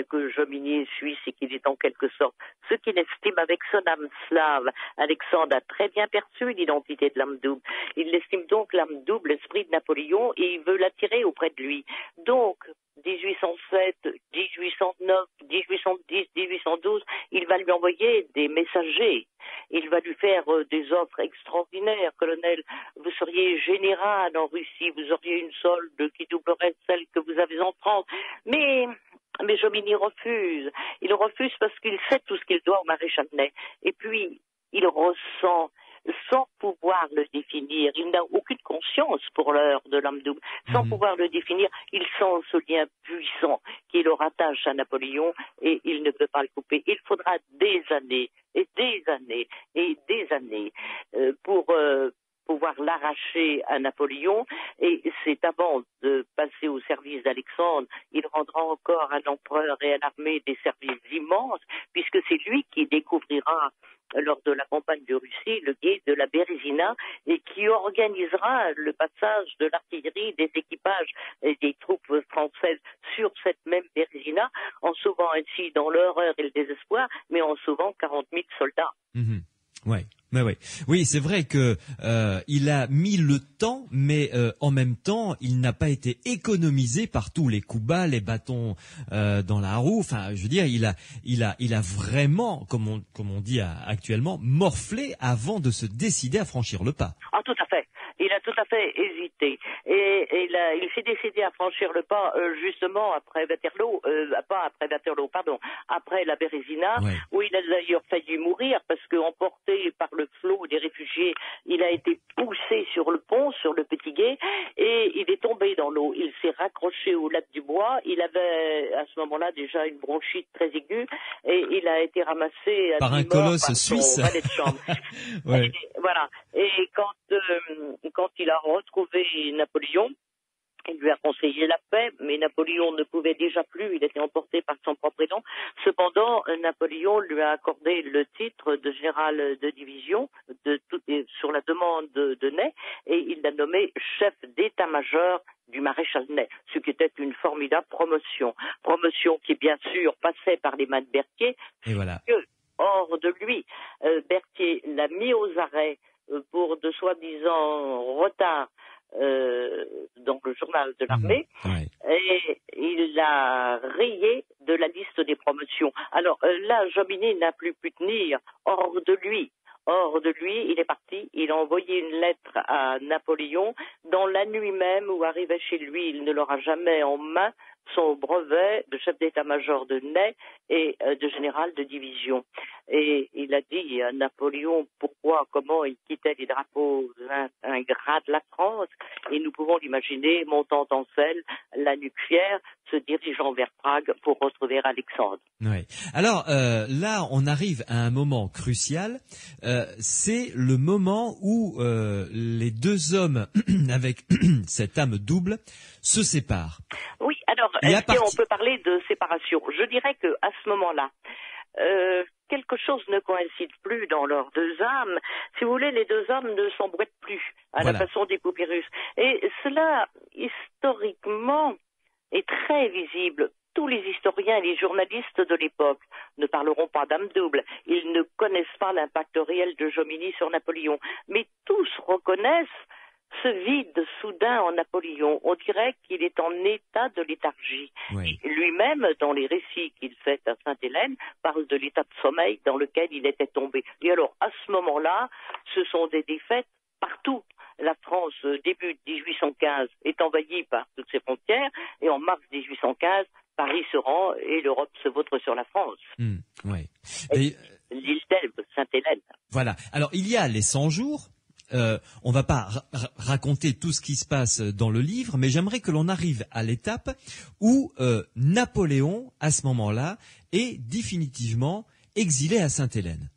que Jomini est suisse et qu'il est en quelque sorte ce qu'il estime avec son âme slave, Alexandre a très bien perçu l'identité de l'âme double. Il estime donc l'âme double, l'esprit de Napoléon, et il veut l'attirer auprès de lui. Donc, 1807, 1809, 1810, 1812, il va lui envoyer des messagers. Il va lui faire des offres extraordinaires. Colonel, vous seriez général en Russie, vous auriez une solde qui doublerait celle que vous avez en France. Mais Jomini refuse. Il refuse parce qu'il sait tout ce qu'il doit au maréchal Ney. Et puis, il ressent, sans pouvoir le définir, il n'a aucune conscience pour l'heure de l'âme double, sans pouvoir le définir, il sent ce lien puissant qui le rattache à Napoléon et il ne peut pas le couper. Il faudra des années et des années et des années pour pouvoir l'arracher à Napoléon, et c'est avant de passer au service d'Alexandre, il rendra encore à l'empereur et à l'armée des services immenses, puisque c'est lui qui découvrira lors de la campagne de Russie le gué de la Bérésina et qui organisera le passage de l'artillerie, des équipages et des troupes françaises sur cette même Bérésina, en sauvant ainsi dans l'horreur et le désespoir, mais en sauvant 40 000 soldats. Oui, c'est vrai que il a mis le temps, mais en même temps, il n'a pas été économisé par tous les coups bas, les bâtons dans la roue. Enfin, je veux dire, il a vraiment, comme on dit actuellement, morflé avant de se décider à franchir le pas. Ah, tout à fait. Il a tout à fait hésité. Et il s'est décidé à franchir le pas justement après Waterloo, après la Bérésina, où il a d'ailleurs failli mourir parce qu'emporté par le flot des réfugiés, il a été poussé sur le pont, sur le petit gué, et il est tombé dans l'eau. Il s'est raccroché au lac du Bois. Il avait à ce moment-là déjà une bronchite très aiguë et il a été ramassé par un colosse suisse. Valet de chambre. Ouais. Et, voilà. Et quand il a retrouvé Napoléon, il lui a conseillé la paix, mais Napoléon ne pouvait déjà plus, il était emporté par son propre élan. Cependant, Napoléon lui a accordé le titre de général de division sur la demande de Ney, et il l'a nommé chef d'état-major du maréchal Ney, ce qui était une formidable promotion. Promotion qui, bien sûr, passait par les mains de Berthier. Et voilà. Hors de lui, Berthier l'a mis aux arrêts pour de soi-disant retard dans le journal de l'armée, et il l'a rayé de la liste des promotions. Alors là, Jomini n'a plus pu tenir hors de lui. Hors de lui, il est parti, il a envoyé une lettre à Napoléon. Dans la nuit même où arrivait chez lui, il ne l'aura jamais en main, son brevet de chef d'état-major de Ney et de général de division. Et il a dit à Napoléon pourquoi, comment il quittait les drapeaux ingrats de la France. Et nous pouvons l'imaginer montant en selle, la nuque fière, se dirigeant vers Prague pour retrouver Alexandre. Oui. Alors là, on arrive à un moment crucial. C'est le moment où les deux hommes avec cette âme double se séparent. Oui, alors, est-ce qu'on peut parler de séparation? Je dirais que à ce moment-là, quelque chose ne coïncide plus dans leurs deux âmes. Si vous voulez, les deux âmes ne s'emboîtent plus à la façon des papyrus. Et cela, historiquement, est très visible. Tous les historiens et les journalistes de l'époque ne parleront pas d'âme double. Ils ne connaissent pas l'impact réel de Jomini sur Napoléon. Mais tous reconnaissent ce vide soudain en Napoléon. On dirait qu'il est en état de léthargie. Oui. Lui-même, dans les récits qu'il fait à Sainte-Hélène, parle de l'état de sommeil dans lequel il était tombé. Et alors, à ce moment-là, ce sont des défaites partout. La France, début 1815, est envahie par toutes ses frontières, et en mars 1815, Paris se rend et l'Europe se vautre sur la France. Oui. L'île d'Elbe, Sainte-Hélène. Voilà. Alors, il y a les 100 jours. On va pas raconter tout ce qui se passe dans le livre, mais j'aimerais que l'on arrive à l'étape où Napoléon, à ce moment-là, est définitivement exilé à Sainte-Hélène.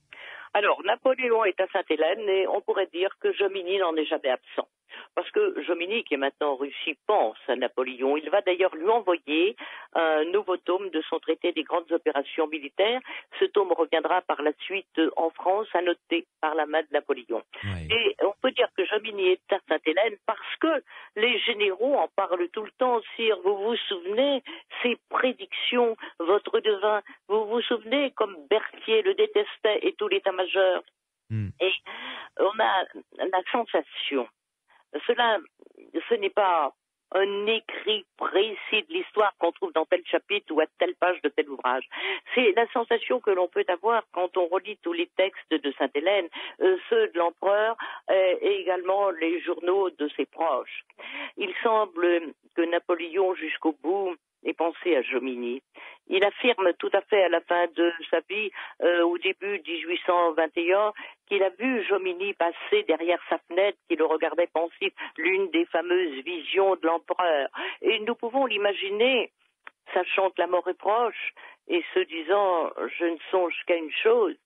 Alors, Napoléon est à Sainte-Hélène et on pourrait dire que Jomini n'en est jamais absent. Parce que Jomini, qui est maintenant en Russie, pense à Napoléon. Il va d'ailleurs lui envoyer un nouveau tome de son traité des grandes opérations militaires. Ce tome reviendra par la suite en France, annoté par la main de Napoléon. Oui. Et on peut dire que Jomini est à Sainte-Hélène parce que les généraux en parlent tout le temps. Sire, vous vous souvenez, ces prédictions, votre devin, vous vous souvenez comme Berthier le détestait et tout l'état-major. Et on a la sensation. Ce n'est pas un écrit précis de l'histoire qu'on trouve dans tel chapitre ou à telle page de tel ouvrage. C'est la sensation que l'on peut avoir quand on relit tous les textes de Sainte-Hélène, ceux de l'empereur et également les journaux de ses proches. Il semble que Napoléon, jusqu'au bout, ait pensé à Jomini. Il affirme tout à fait à la fin de sa vie, au début 1821, qu'il a vu Jomini passer derrière sa fenêtre, qu'il le regardait pensif, l'une des fameuses visions de l'empereur. Et nous pouvons l'imaginer, sachant que la mort est proche, et se disant « je ne songe qu'à une chose »,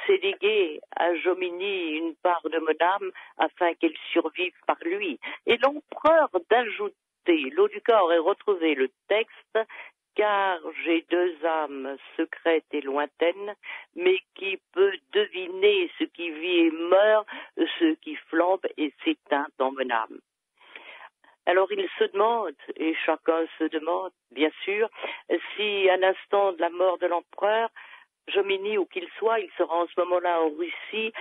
c'est léguer à Jomini une part de mon âme afin qu'elle survive par lui. Et l'empereur d'ajouter l'eau du corps et retrouver le texte « car j'ai deux âmes secrètes et lointaines, mais qui peut deviner ce qui vit et meurt, ce qui flambe et s'éteint dans mon âme ». Alors il se demande, et chacun se demande, bien sûr, si à l'instant de la mort de l'empereur, Jomini, où qu'il soit, il sera en ce moment-là en Russie,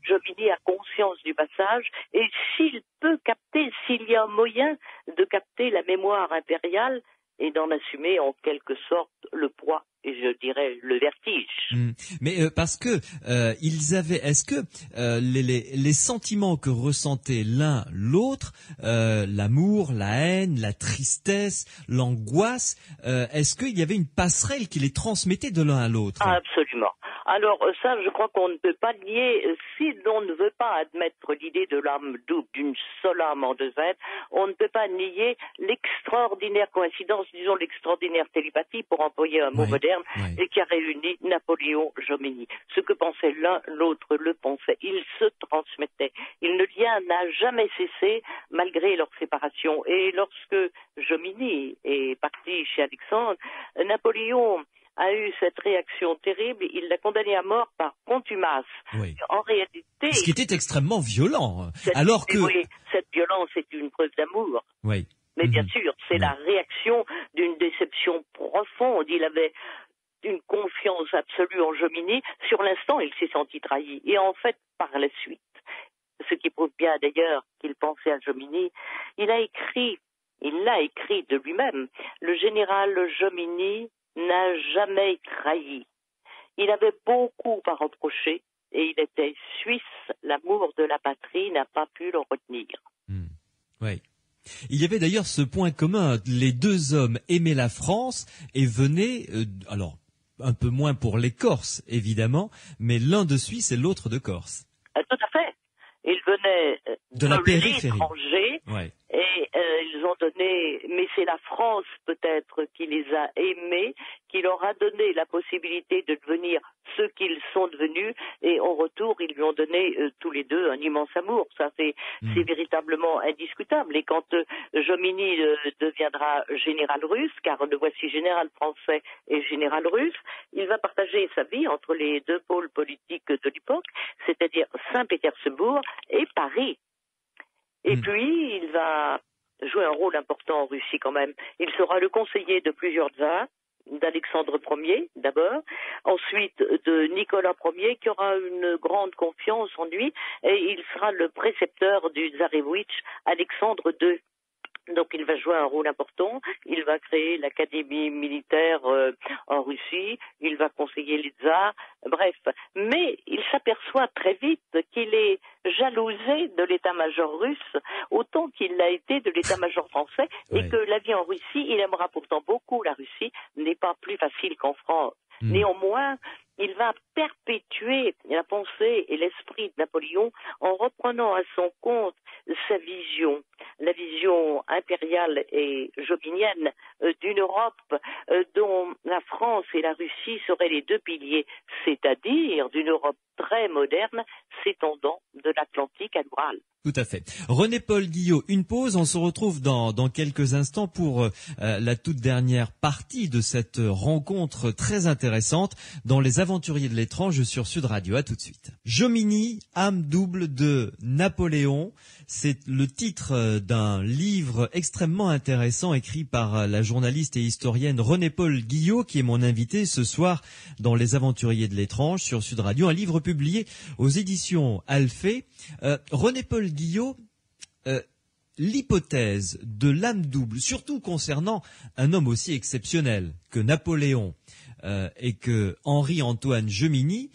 Jomini a conscience du passage, et s'il peut capter, s'il y a un moyen de capter la mémoire impériale et d'en assumer en quelque sorte le poids et je dirais le vertige. Mais parce que ils avaient, est-ce que les sentiments que ressentaient l'un l'autre, l'amour, la haine, la tristesse, l'angoisse, est-ce qu'il y avait une passerelle qui les transmettait de l'un à l'autre? Absolument. Alors ça, je crois qu'on ne peut pas nier, si l'on ne veut pas admettre l'idée de l'âme double, d'une seule âme en deux êtres, on ne peut pas nier l'extraordinaire coïncidence, disons l'extraordinaire télépathie, pour employer un mot moderne, et qui a réuni Napoléon, Jomini. Ce que pensait l'un, l'autre le pensait. Ils se transmettaient. Le lien n'a jamais cessé, malgré leur séparation. Et lorsque Jomini est parti chez Alexandre, Napoléon a eu cette réaction terrible, il l'a condamné à mort par contumace. Oui. En réalité... Ce qui était extrêmement violent. Oui, cette violence est une preuve d'amour. Oui. Mais bien sûr, c'est la réaction d'une déception profonde. Il avait une confiance absolue en Jomini. Sur l'instant, il s'est senti trahi. Et en fait, par la suite, ce qui prouve bien d'ailleurs qu'il pensait à Jomini, il l'a écrit de lui-même. Le général Jomini n'a jamais trahi. Il avait beaucoup à reprocher, et il était suisse. L'amour de la patrie n'a pas pu le retenir. Oui. Il y avait d'ailleurs ce point commun, les deux hommes aimaient la France et venaient, alors un peu moins pour les Corses évidemment, mais l'un de Suisse et l'autre de Corse. Tout à fait. Ils venaient de la périphérie. L'étranger, ouais. Et ils ont donné, mais c'est la France peut-être qui les a aimés, qui leur a donné la possibilité de devenir ce qu'ils sont devenus, et en retour ils lui ont donné tous les deux un immense amour. Ça c'est véritablement indiscutable. Et quand Jomini deviendra général russe, car le voici général français et général russe, il va partager sa vie entre les deux pôles politiques de l'époque, c'est-à-dire Saint-Pétersbourg et Paris. Et puis, il va jouer un rôle important en Russie quand même. Il sera le conseiller de plusieurs tsars, d'Alexandre Ier d'abord, ensuite de Nicolas Ier qui aura une grande confiance en lui, et il sera le précepteur du tsarevitch Alexandre II. Donc il va jouer un rôle important, il va créer l'académie militaire en Russie, il va conseiller les tsars, bref. Mais il s'aperçoit très vite qu'il est jalousé de l'état-major russe autant qu'il l'a été de l'état-major français, et que la vie en Russie, il aimera pourtant beaucoup la Russie, n'est pas plus facile qu'en France. Néanmoins, il va perpétuer la pensée et l'esprit de Napoléon en reprenant à son compte sa vision, la vision impériale et jobinienne d'une Europe dont la France et la Russie seraient les deux piliers, c'est-à-dire d'une Europe très moderne s'étendant de l'Atlantique à l'Oural. Tout à fait. René-Paul Guillot, une pause, on se retrouve dans quelques instants pour la toute dernière partie de cette rencontre très intéressante dans Les Aventuriers de l'étrange sur Sud Radio. À tout de suite. Jomini, âme double de Napoléon, c'est le titre d'un livre extrêmement intéressant écrit par la journaliste et historienne René-Paul Guillot, qui est mon invité ce soir dans Les Aventuriers de l'étrange sur Sud Radio, un livre publié aux éditions Alphée. René-Paul Guillot, l'hypothèse de l'âme double, surtout concernant un homme aussi exceptionnel que Napoléon et que Henri-Antoine Jomini,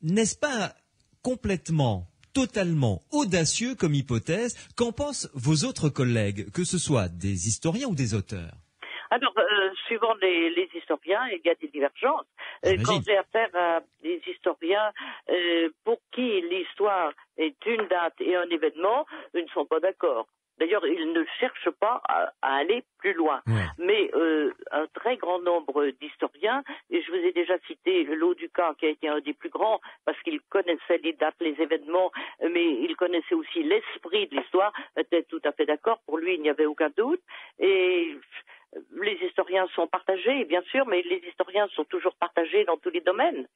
n'est-ce pas complètement, totalement audacieux comme hypothèse? Qu'en pensent vos autres collègues, que ce soit des historiens ou des auteurs? Alors, suivant les historiens, il y a des divergences. Quand j'ai affaire à des historiens pour qui l'histoire est une date et un événement, ils ne sont pas d'accord. D'ailleurs, ils ne cherchent pas à aller plus loin. Ouais. Mais un très grand nombre d'historiens, et je vous ai déjà cité Lauduca, qui a été un des plus grands, parce qu'il connaissait les dates, les événements, mais il connaissait aussi l'esprit de l'histoire, était tout à fait d'accord. Pour lui, il n'y avait aucun doute. Et les historiens sont partagés, bien sûr, mais les historiens sont toujours partagés dans tous les domaines.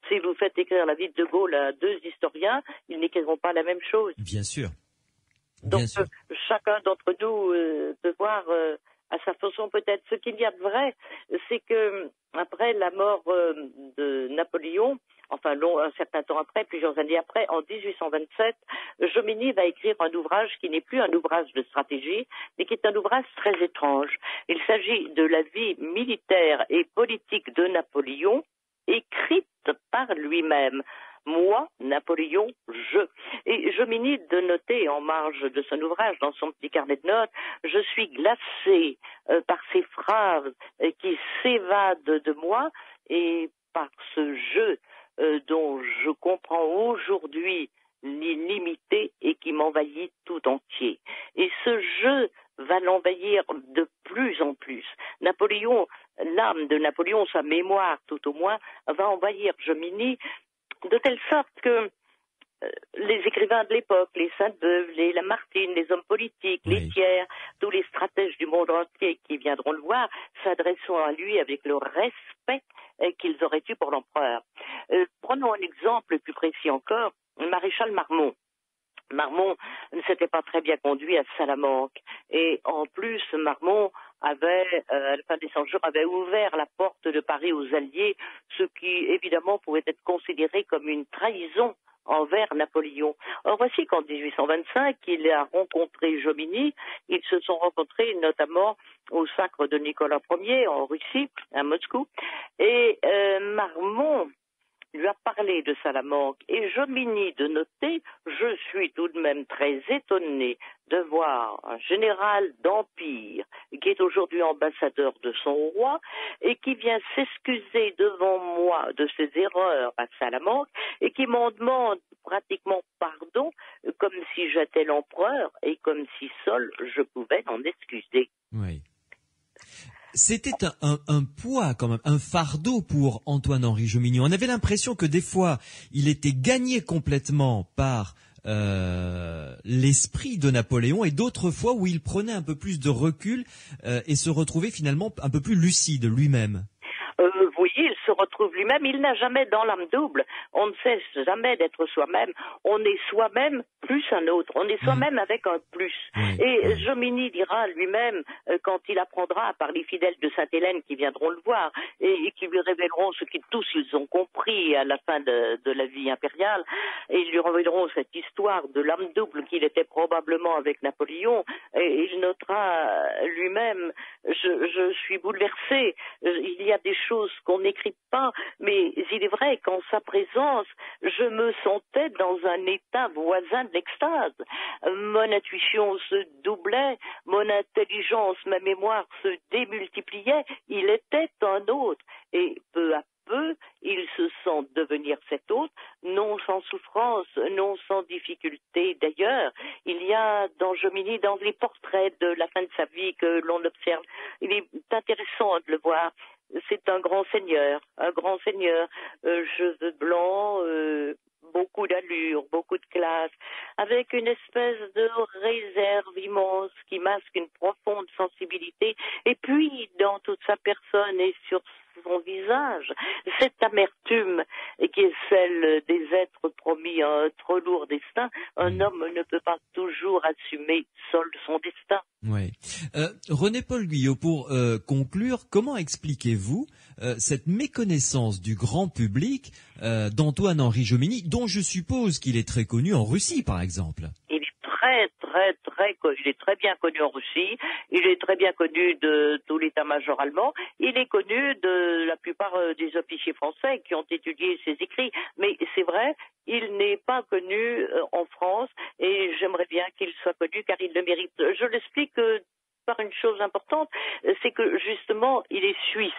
Si vous faites écrire la vie de Gaulle à deux historiens, ils n'écriront pas la même chose. Bien sûr. Donc, chacun d'entre nous peut voir à sa façon peut-être. Ce qu'il y a de vrai, c'est que après la mort de Napoléon, enfin un certain temps après, plusieurs années après, en 1827, Jomini va écrire un ouvrage qui n'est plus un ouvrage de stratégie, mais qui est un ouvrage très étrange. Il s'agit de la vie militaire et politique de Napoléon, écrite par lui-même. Moi, Napoléon, je. Et Jomini de noter en marge de son ouvrage, dans son petit carnet de notes, je suis glacé par ces phrases qui s'évadent de moi et par ce jeu dont je comprends aujourd'hui l'illimité et qui m'envahit tout entier. Et ce jeu va l'envahir de plus en plus. Napoléon, l'âme de Napoléon, sa mémoire tout au moins, va envahir Jomini de telle sorte que les écrivains de l'époque, les Sainte-Beuve, les Lamartine, les hommes politiques, les Thiers, tous les stratèges du monde entier qui viendront le voir, s'adresseront à lui avec le respect qu'ils auraient eu pour l'empereur. Prenons un exemple plus précis encore, le maréchal Marmont. Marmont ne s'était pas très bien conduit à Salamanque. Et en plus, Marmont avait, à la fin des 100 jours, avait ouvert la porte de Paris aux Alliés, ce qui, évidemment, pouvait être considéré comme une trahison envers Napoléon. Or, voici qu'en 1825, il a rencontré Jomini. Ils se sont rencontrés notamment au sacre de Nicolas Ier en Russie, à Moscou. Et Marmont lui a parlé de Salamanque. Et Jomini de noter, je suis tout de même très étonné de voir un général d'Empire qui est aujourd'hui ambassadeur de son roi et qui vient s'excuser devant moi de ses erreurs à Salamanque et qui m'en demande pratiquement pardon comme si j'étais l'empereur et comme si seul je pouvais m'en excuser. Oui. C'était un poids quand même, un fardeau pour Antoine-Henri Jomini. On avait l'impression que des fois, il était gagné complètement par l'esprit de Napoléon et d'autres fois où il prenait un peu plus de recul et se retrouvait finalement un peu plus lucide lui-même. Oui, il se retrouve lui-même, il n'a jamais dans l'âme double, on ne cesse jamais d'être soi-même, on est soi-même plus un autre, on est soi-même avec un plus. Et Jomini dira lui-même, quand il apprendra par les fidèles de Sainte-Hélène qui viendront le voir et qui lui révéleront ce qu'ils tous ils ont compris à la fin de la vie impériale, et ils lui révéleront cette histoire de l'âme double qu'il était probablement avec Napoléon, et il notera lui-même, je suis bouleversé, il y a des choses qu'on n'écrit pas, mais il est vrai qu'en sa présence, je me sentais dans un état voisin de l'extase. Mon intuition se doublait, mon intelligence, ma mémoire se démultipliait, il était un autre. Et peu à peu, il se sent devenir cet autre, non sans souffrance, non sans difficulté. D'ailleurs, il y a dans Jomini, dans les portraits de la fin de sa vie que l'on observe, il est intéressant de le voir. C'est un grand seigneur, cheveux blancs, beaucoup d'allure, beaucoup de classe, avec une espèce de réserve immense qui masque une profonde sensibilité, et puis dans toute sa personne et sur son visage, cette amertume qui est celle des êtres promis à un trop lourd destin. Un homme ne peut pas toujours assumer seul son destin. Oui. René-Paul Guyot, pour conclure, comment expliquez-vous cette méconnaissance du grand public d'Antoine-Henri Jomini, dont je suppose qu'il est très connu en Russie, par exemple? Il est il est très bien connu en Russie, il est très bien connu de tout l'état-major allemand, il est connu de la plupart des officiers français qui ont étudié ses écrits, mais c'est vrai, il n'est pas connu en France et j'aimerais bien qu'il soit connu car il le mérite. Je l'explique par une chose importante, c'est que justement il est suisse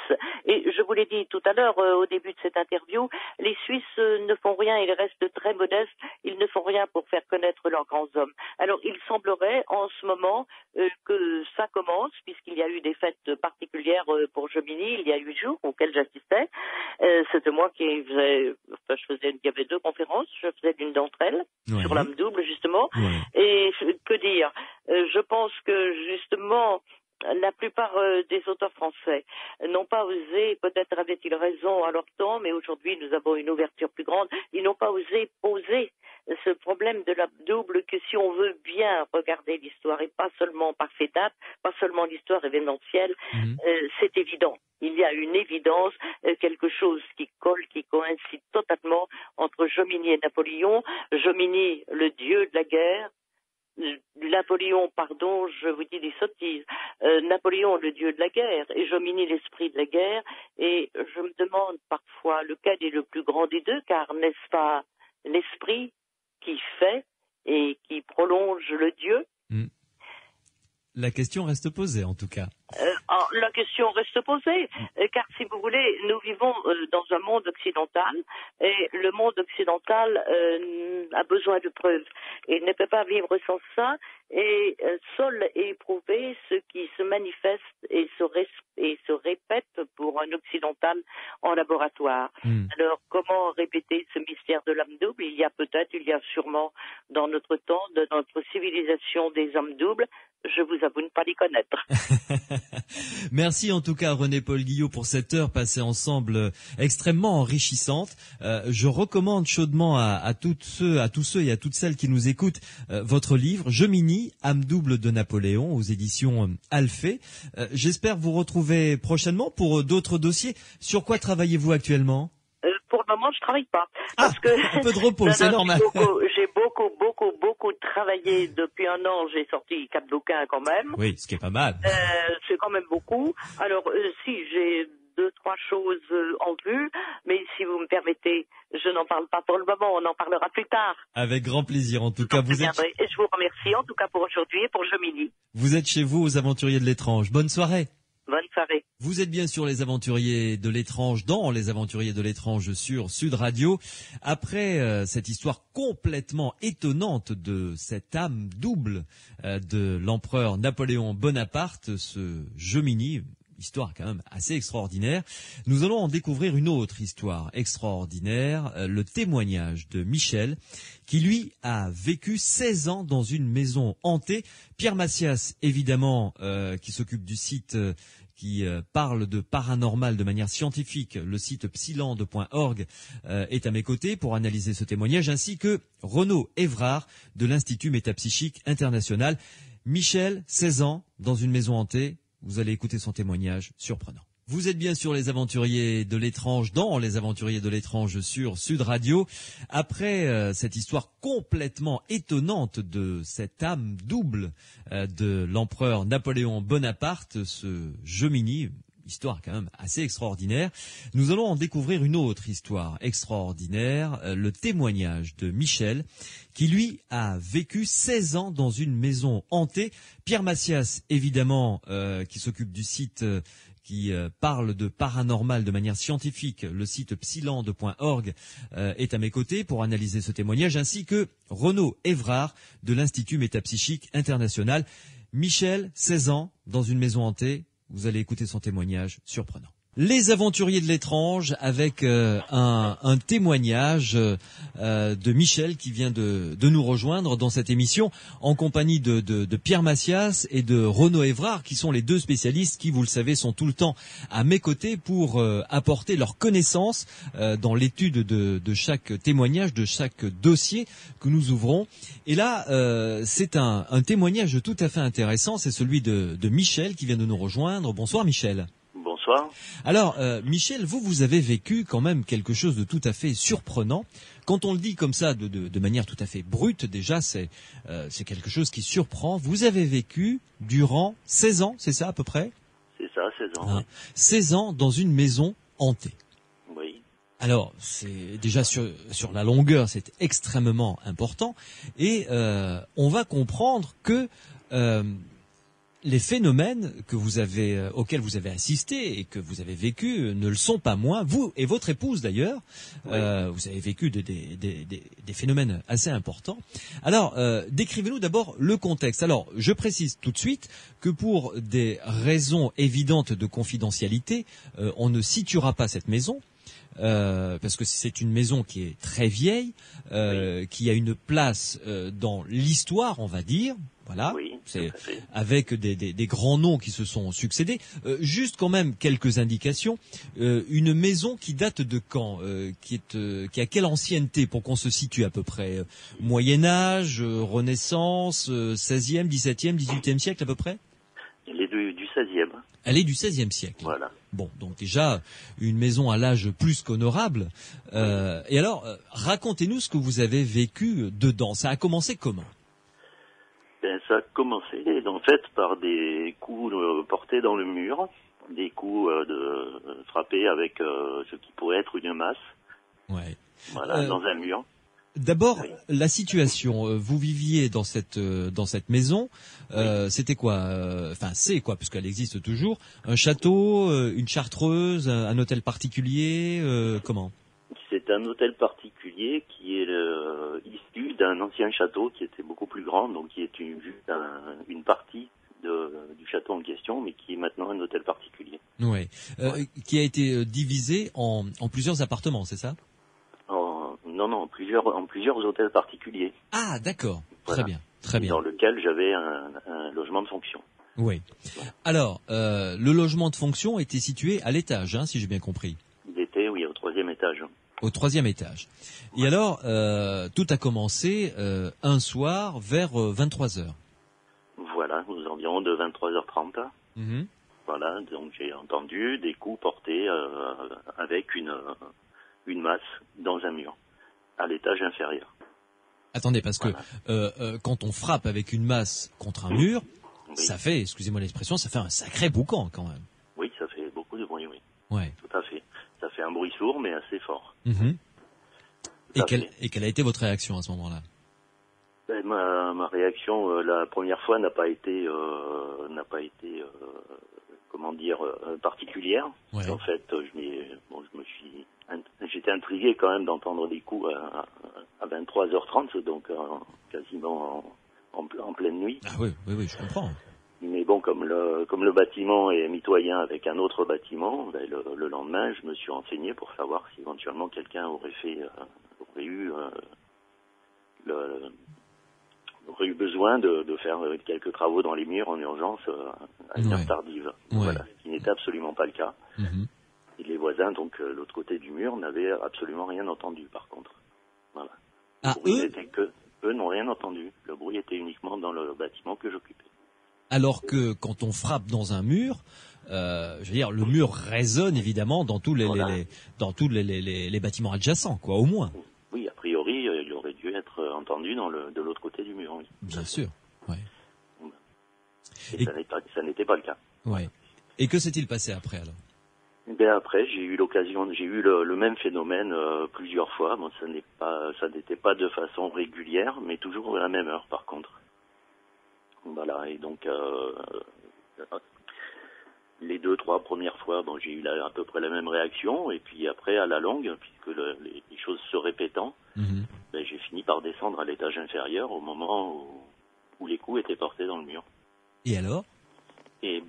et je vous l'ai dit tout à l'heure au début de cette interview, les Suisses ne font rien, ils restent très modestes, ils ne font rien pour faire connaître leurs grands hommes. Alors il semblerait en ce moment que ça commence, puisqu'il y a eu des fêtes particulières pour Jomini il y a 8 jours auxquelles j'assistais. C'était moi qui faisais, il y avait 2 conférences, je faisais l'une d'entre elles sur l'âme double justement. Et que dire, je pense que justement la plupart des auteurs français n'ont pas osé, peut-être avaient-ils raison à leur temps, mais aujourd'hui nous avons une ouverture plus grande, ils n'ont pas osé poser ce problème de la double, que si on veut bien regarder l'histoire et pas seulement par ses dates, pas seulement l'histoire événementielle, c'est évident. Il y a une évidence, quelque chose qui colle, qui coïncide totalement entre Jomini et Napoléon. Jomini, le dieu de la guerre, Napoléon, pardon, je vous dis des sottises, Napoléon, le dieu de la guerre, et Jomini, l'esprit de la guerre, et je me demande parfois lequel est le plus grand des deux, car n'est-ce pas l'esprit qui fait et qui prolonge le dieu? La question reste posée, en tout cas. La question reste posée, car si vous voulez, nous vivons dans un monde occidental, et le monde occidental a besoin de preuves. Il ne peut pas vivre sans ça, et seul est éprouvé ce qui se manifeste et se répète pour un occidental en laboratoire. Alors, comment répéter ce mystère de l'âme double? Il y a sûrement dans notre temps, dans notre civilisation, des âmes doubles. Je vous avoue ne pas les connaître. Merci en tout cas René-Paul Guyot pour cette heure passée ensemble extrêmement enrichissante. Je recommande chaudement à tous ceux et à toutes celles qui nous écoutent votre livre Jomini, âme double de Napoléon aux éditions Alphée. J'espère vous retrouver prochainement pour d'autres dossiers. Sur quoi travaillez-vous actuellement? Pour le moment, je travaille pas. Parce que un peu de repos, c'est normal. J'ai beaucoup travaillé depuis un an. J'ai sorti 4 bouquins quand même. Oui, ce qui est pas mal. C'est quand même beaucoup. Alors, si j'ai deux, trois choses en vue, mais si vous me permettez, je n'en parle pas pour le moment, on en parlera plus tard. Avec grand plaisir. En tout cas, Et je vous remercie en tout cas pour aujourd'hui et pour Jomini. Vous êtes chez vous aux Aventuriers de l'étrange. Bonne soirée. Bonne soirée. Vous êtes bien sur les Aventuriers de l'étrange, dans les Aventuriers de l'étrange sur Sud Radio. Après cette histoire complètement étonnante de cette âme double de l'empereur Napoléon Bonaparte, ce Jomini, histoire quand même assez extraordinaire, nous allons en découvrir une autre histoire extraordinaire, le témoignage de Michel, qui lui a vécu 16 ans dans une maison hantée. Pierre Macias, évidemment, qui s'occupe du site qui parle de paranormal de manière scientifique, le site psylande.org, est à mes côtés pour analyser ce témoignage, ainsi que Renaud Évrard de l'Institut Métapsychique International. Michel, 16 ans, dans une maison hantée, vous allez écouter son témoignage surprenant. Vous êtes bien sur les Aventuriers de l'étrange, dans les Aventuriers de l'étrange sur Sud Radio. Après cette histoire complètement étonnante de cette âme double de l'empereur Napoléon Bonaparte, ce Jomini, histoire quand même assez extraordinaire, nous allons en découvrir une autre histoire extraordinaire, le témoignage de Michel, qui lui a vécu 16 ans dans une maison hantée. Pierre Macias, évidemment, qui s'occupe du site qui parle de paranormal de manière scientifique, le site psylande.org, est à mes côtés pour analyser ce témoignage, ainsi que Renaud Évrard de l'Institut Métapsychique International. Michel, 16 ans, dans une maison hantée, vous allez écouter son témoignage surprenant. Les Aventuriers de l'étrange, avec un témoignage de Michel qui vient de nous rejoindre dans cette émission, en compagnie de Pierre Macias et de Renaud Évrard, qui sont les deux spécialistes qui, vous le savez, sont tout le temps à mes côtés pour apporter leur connaissance dans l'étude de chaque témoignage, de chaque dossier que nous ouvrons. Et là, c'est un témoignage tout à fait intéressant, c'est celui de Michel qui vient de nous rejoindre. Bonsoir Michel. Bonsoir. Alors, Michel, vous avez vécu quand même quelque chose de tout à fait surprenant. Quand on le dit comme ça, de manière tout à fait brute, déjà, c'est quelque chose qui surprend. Vous avez vécu durant 16 ans, c'est ça à peu près ? C'est ça, 16 ans. Hein, 16 ans dans une maison hantée. Oui. Alors, c'est déjà sur la longueur, c'est extrêmement important. Et on va comprendre que les phénomènes auxquels vous avez assisté et que vous avez vécu ne le sont pas moins. Vous et votre épouse d'ailleurs, oui. Vous avez vécu des phénomènes assez importants. Alors, décrivez-nous d'abord le contexte. Alors, je précise tout de suite que pour des raisons évidentes de confidentialité, on ne situera pas cette maison. Parce que c'est une maison qui est très vieille, oui. Qui a une place dans l'histoire, on va dire. Voilà, oui, c'est avec des grands noms qui se sont succédés. Juste quand même quelques indications. Une maison qui date de quand, qui a quelle ancienneté pour qu'on se situe à peu près, Moyen Âge, Renaissance, 16e, 17e, 18e siècle à peu près. Elle est du 16e. Elle est du 16e siècle. Voilà. Bon, donc déjà, une maison à l'âge plus qu'honorable. Et alors, racontez-nous ce que vous avez vécu dedans. Ça a commencé comment ? Ben, ça a commencé, en fait, par des coups portés dans le mur, des coups frappés avec ce qui pourrait être une masse. Ouais. Voilà, dans un mur. D'abord, oui. La situation. Vous viviez dans cette maison. Oui. C'était quoi ? Enfin, c'est quoi, puisqu'elle existe toujours. Un château, une chartreuse, un hôtel particulier. Comment ? C'est un hôtel particulier qui est issu d'un ancien château qui était beaucoup plus grand, donc qui est une partie du château en question, mais qui est maintenant un hôtel particulier. Ouais. Qui a été divisé en plusieurs appartements, c'est ça ? Non, en plusieurs hôtels particuliers. Ah, d'accord. Voilà. Très bien. Dans lequel j'avais un logement de fonction. Oui. Voilà. Alors, le logement de fonction était situé à l'étage, si j'ai bien compris. Il était, oui, au 3e étage. Au 3e étage. Ouais. Et alors, tout a commencé un soir vers 23h. Voilà, aux environs de 23h30. Mm-hmm. Voilà, donc j'ai entendu des coups portés avec une masse dans un mur, à l'étage inférieur. Attendez, parce que quand on frappe avec une masse contre un mur, oui. Ça fait, excusez-moi l'expression, ça fait un sacré boucan quand même. Oui, ça fait beaucoup de bruit, oui. Ouais. sourd, mais assez fort. Et quelle a été votre réaction à ce moment-là? Ben, ma réaction, la première fois n'a pas été particulière. Ouais. En fait, j'étais intrigué quand même d'entendre des coups à 23h30, donc quasiment en pleine nuit. Ah oui, je comprends. Mais bon, comme le bâtiment est mitoyen avec un autre bâtiment, ben, le lendemain, je me suis renseigné pour savoir si éventuellement quelqu'un aurait eu besoin de faire quelques travaux dans les murs en urgence à une heure tardive. Ouais. Voilà, ce qui n'était absolument pas le cas. Et les voisins, donc l'autre côté du mur, n'avaient absolument rien entendu par contre. Voilà. Eux n'ont rien entendu. Le bruit était uniquement dans le bâtiment que j'occupais. Alors que quand on frappe dans un mur, je veux dire, le mur résonne évidemment dans tous les bâtiments adjacents, quoi, au moins. Oui, a priori, il aurait dû être entendu de l'autre côté du mur. Oui. Bien sûr. Ouais. Et ça n'était pas le cas. Ouais. Et que s'est-il passé après alors? Ben après, j'ai eu le même phénomène plusieurs fois. Bon, ça n'était pas de façon régulière, mais toujours à la même heure par contre. Voilà, et donc les 2-3 premières fois, bon, j'ai eu à peu près la même réaction, et puis après, à la longue, puisque les choses se répétant, ben, j'ai fini par descendre à l'étage inférieur au moment où les coups étaient portés dans le mur. Et alors? Et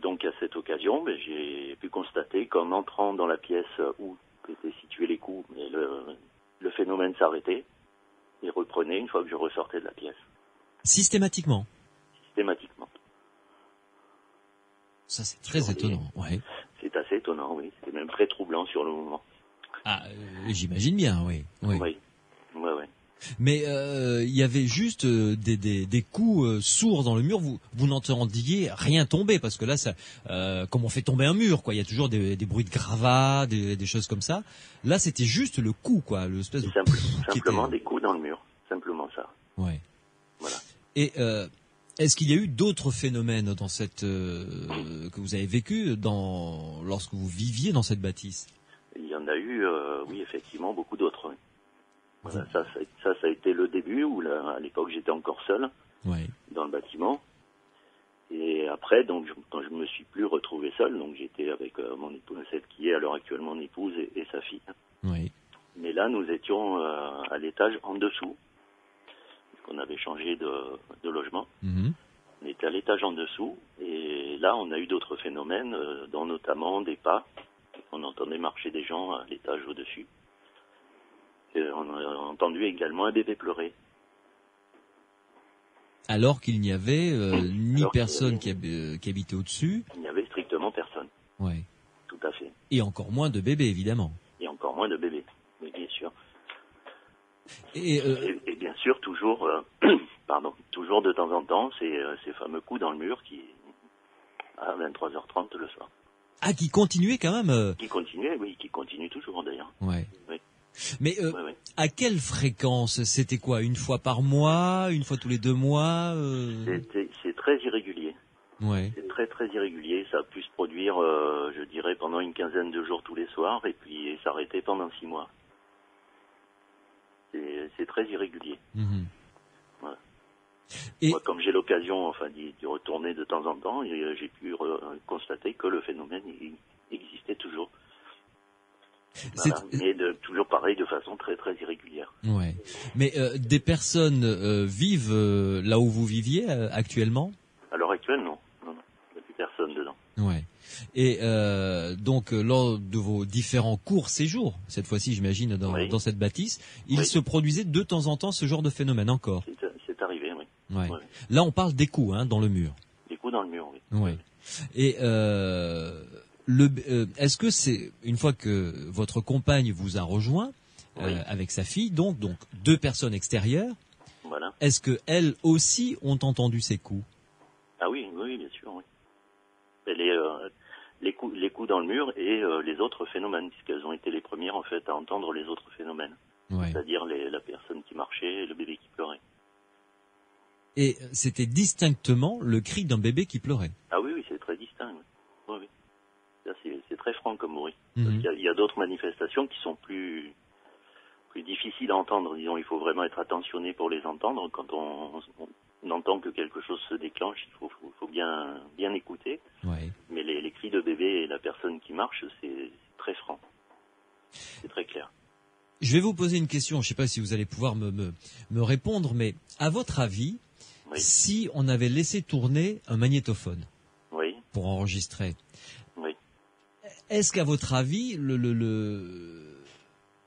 donc à cette occasion, ben, j'ai pu constater qu'en entrant dans la pièce où étaient situés les coups, mais le phénomène s'arrêtait et reprenait une fois que je ressortais de la pièce. Systématiquement? Systématiquement. Ça, c'est très étonnant, ouais. C'est assez étonnant, oui. C'est même très troublant sur le moment. Ah, j'imagine bien, oui. Oui. Mais il y avait juste des coups sourds dans le mur. Vous n'entendiez rien tomber parce que là, ça, comme on fait tomber un mur, quoi. Il y a toujours des bruits de gravats, des choses comme ça. Là, c'était juste le coup, quoi, l'espèce de simplement des coups dans le mur, simplement ça. Ouais. Voilà. Et est-ce qu'il y a eu d'autres phénomènes dans cette que vous avez vécu lorsque vous viviez dans cette bâtisse? Il y en a eu, oui, effectivement, beaucoup d'autres. Oui. Voilà, ça a été le début où à l'époque j'étais encore seul dans le bâtiment. Et après, donc, quand je me suis plus retrouvé seul, donc j'étais avec mon épouse, celle qui est à l'heure actuelle mon épouse et sa fille. Oui. Mais là, nous étions à l'étage en dessous. On avait changé de logement. On était à l'étage en dessous. Et là, on a eu d'autres phénomènes, dont notamment des pas. On entendait marcher des gens à l'étage au-dessus. Et on a entendu également un bébé pleurer. Alors qu'il n'y avait ni personne qui habitait au-dessus. Il n'y avait strictement personne. Oui. Tout à fait. Et encore moins de bébés, évidemment. Et encore moins de bébés, oui, bien sûr. Et bien sûr, toujours, toujours de temps en temps, ces fameux coups dans le mur à 23h30 le soir. Ah, qui continuait quand même Qui continuait, oui, qui continue toujours d'ailleurs. Ouais. Oui. Mais à quelle fréquence? C'était quoi? Une fois par mois? Une fois tous les 2 mois C'est très irrégulier. Ouais. C'est très très irrégulier. Ça a pu se produire, je dirais, pendant une quinzaine de jours tous les soirs et puis s'arrêter pendant 6 mois. C'est très irrégulier. Voilà. Et moi, comme j'ai l'occasion, d'y retourner de temps en temps, j'ai pu constater que le phénomène existait toujours. Voilà. Mais toujours pareil, de façon très très irrégulière. Ouais. Mais des personnes vivent là où vous viviez actuellement? À l'heure actuelle, non. Il n'y a plus personne dedans. Ouais. Et donc lors de vos différents courts séjours, cette fois-ci j'imagine dans cette bâtisse, il se produisait de temps en temps ce genre de phénomène encore. C'est arrivé, oui. Ouais. Là on parle des coups dans le mur. Des coups dans le mur, oui. Ouais. Et est-ce que c'est une fois que votre compagne vous a rejoint avec sa fille, donc 2 personnes extérieures, voilà. Est-ce que elles aussi ont entendu ces coups? Ah oui, bien sûr, oui. Les coups dans le mur et les autres phénomènes, puisqu'elles ont été les premières en fait à entendre les autres phénomènes, c'est-à-dire la personne qui marchait et le bébé qui pleurait. Et c'était distinctement le cri d'un bébé qui pleurait? Ah oui, c'est très distinct. Oui. C'est c'est très franc comme bruit. Parce qu'il y a d'autres manifestations qui sont plus difficiles à entendre. Disons, il faut vraiment être attentionné pour les entendre. Quand on entend que quelque chose se déclenche, il faut bien écouter. Ouais. Mais les cris de bébé et la personne qui marche, c'est très franc. C'est très clair. Je vais vous poser une question, je ne sais pas si vous allez pouvoir me répondre, mais à votre avis, Oui. si on avait laissé tourner un magnétophone Oui, pour enregistrer, oui. est-ce qu'à votre avis,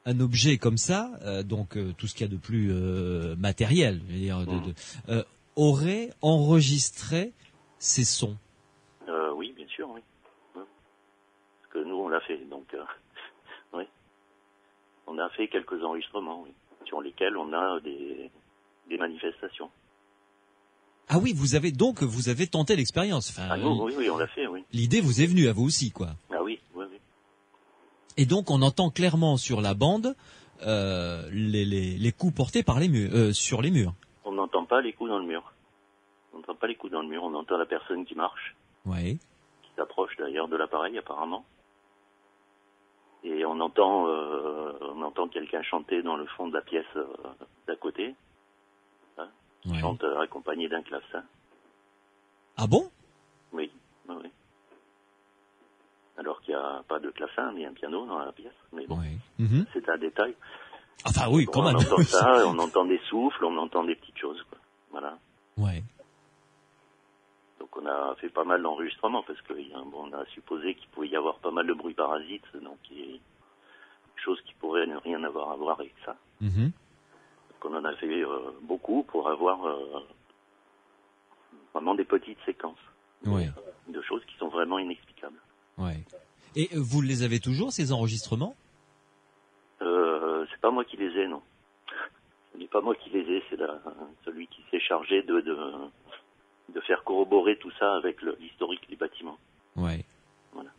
un objet comme ça, donc tout ce qu'il y a de plus matériel, je veux dire, aurait enregistré ces sons? Oui, bien sûr, oui. Parce que nous, on l'a fait, donc oui. On a fait quelques enregistrements, oui, sur lesquels on a des manifestations. Ah oui, vous avez tenté l'expérience. Enfin, Ah non, oui, on l'a fait, oui. L'idée vous est venue à vous aussi, quoi. Ah oui, oui. Et donc on entend clairement sur la bande les coups portés par les murs, sur les murs. On n'entend pas les coups dans le mur. On entend la personne qui marche, Ouais. qui s'approche d'ailleurs de l'appareil apparemment. Et on entend quelqu'un chanter dans le fond de la pièce d'à côté. Hein, qui chante accompagné d'un clavecin. Ah bon? Oui. Alors qu'il n'y a pas de clavecin, mais un piano dans la pièce. Mais bon, c'est un détail. Enfin oui, quand même. On entend ça, on entend des souffles, on entend des petites choses, quoi. Voilà. Ouais. Donc on a fait pas mal d'enregistrements parce que on a supposé qu'il pouvait y avoir pas mal de bruit parasite, donc il y a des choses qui pourraient ne rien avoir à voir avec ça. Donc on en a fait beaucoup pour avoir vraiment des petites séquences de choses qui sont vraiment inexplicables. Ouais. Et vous les avez toujours, ces enregistrements? C'est pas moi qui les ai, non. Ce n'est pas moi qui les ai, c'est celui qui s'est chargé de faire corroborer tout ça avec l'historique des bâtiments. Ouais. Voilà.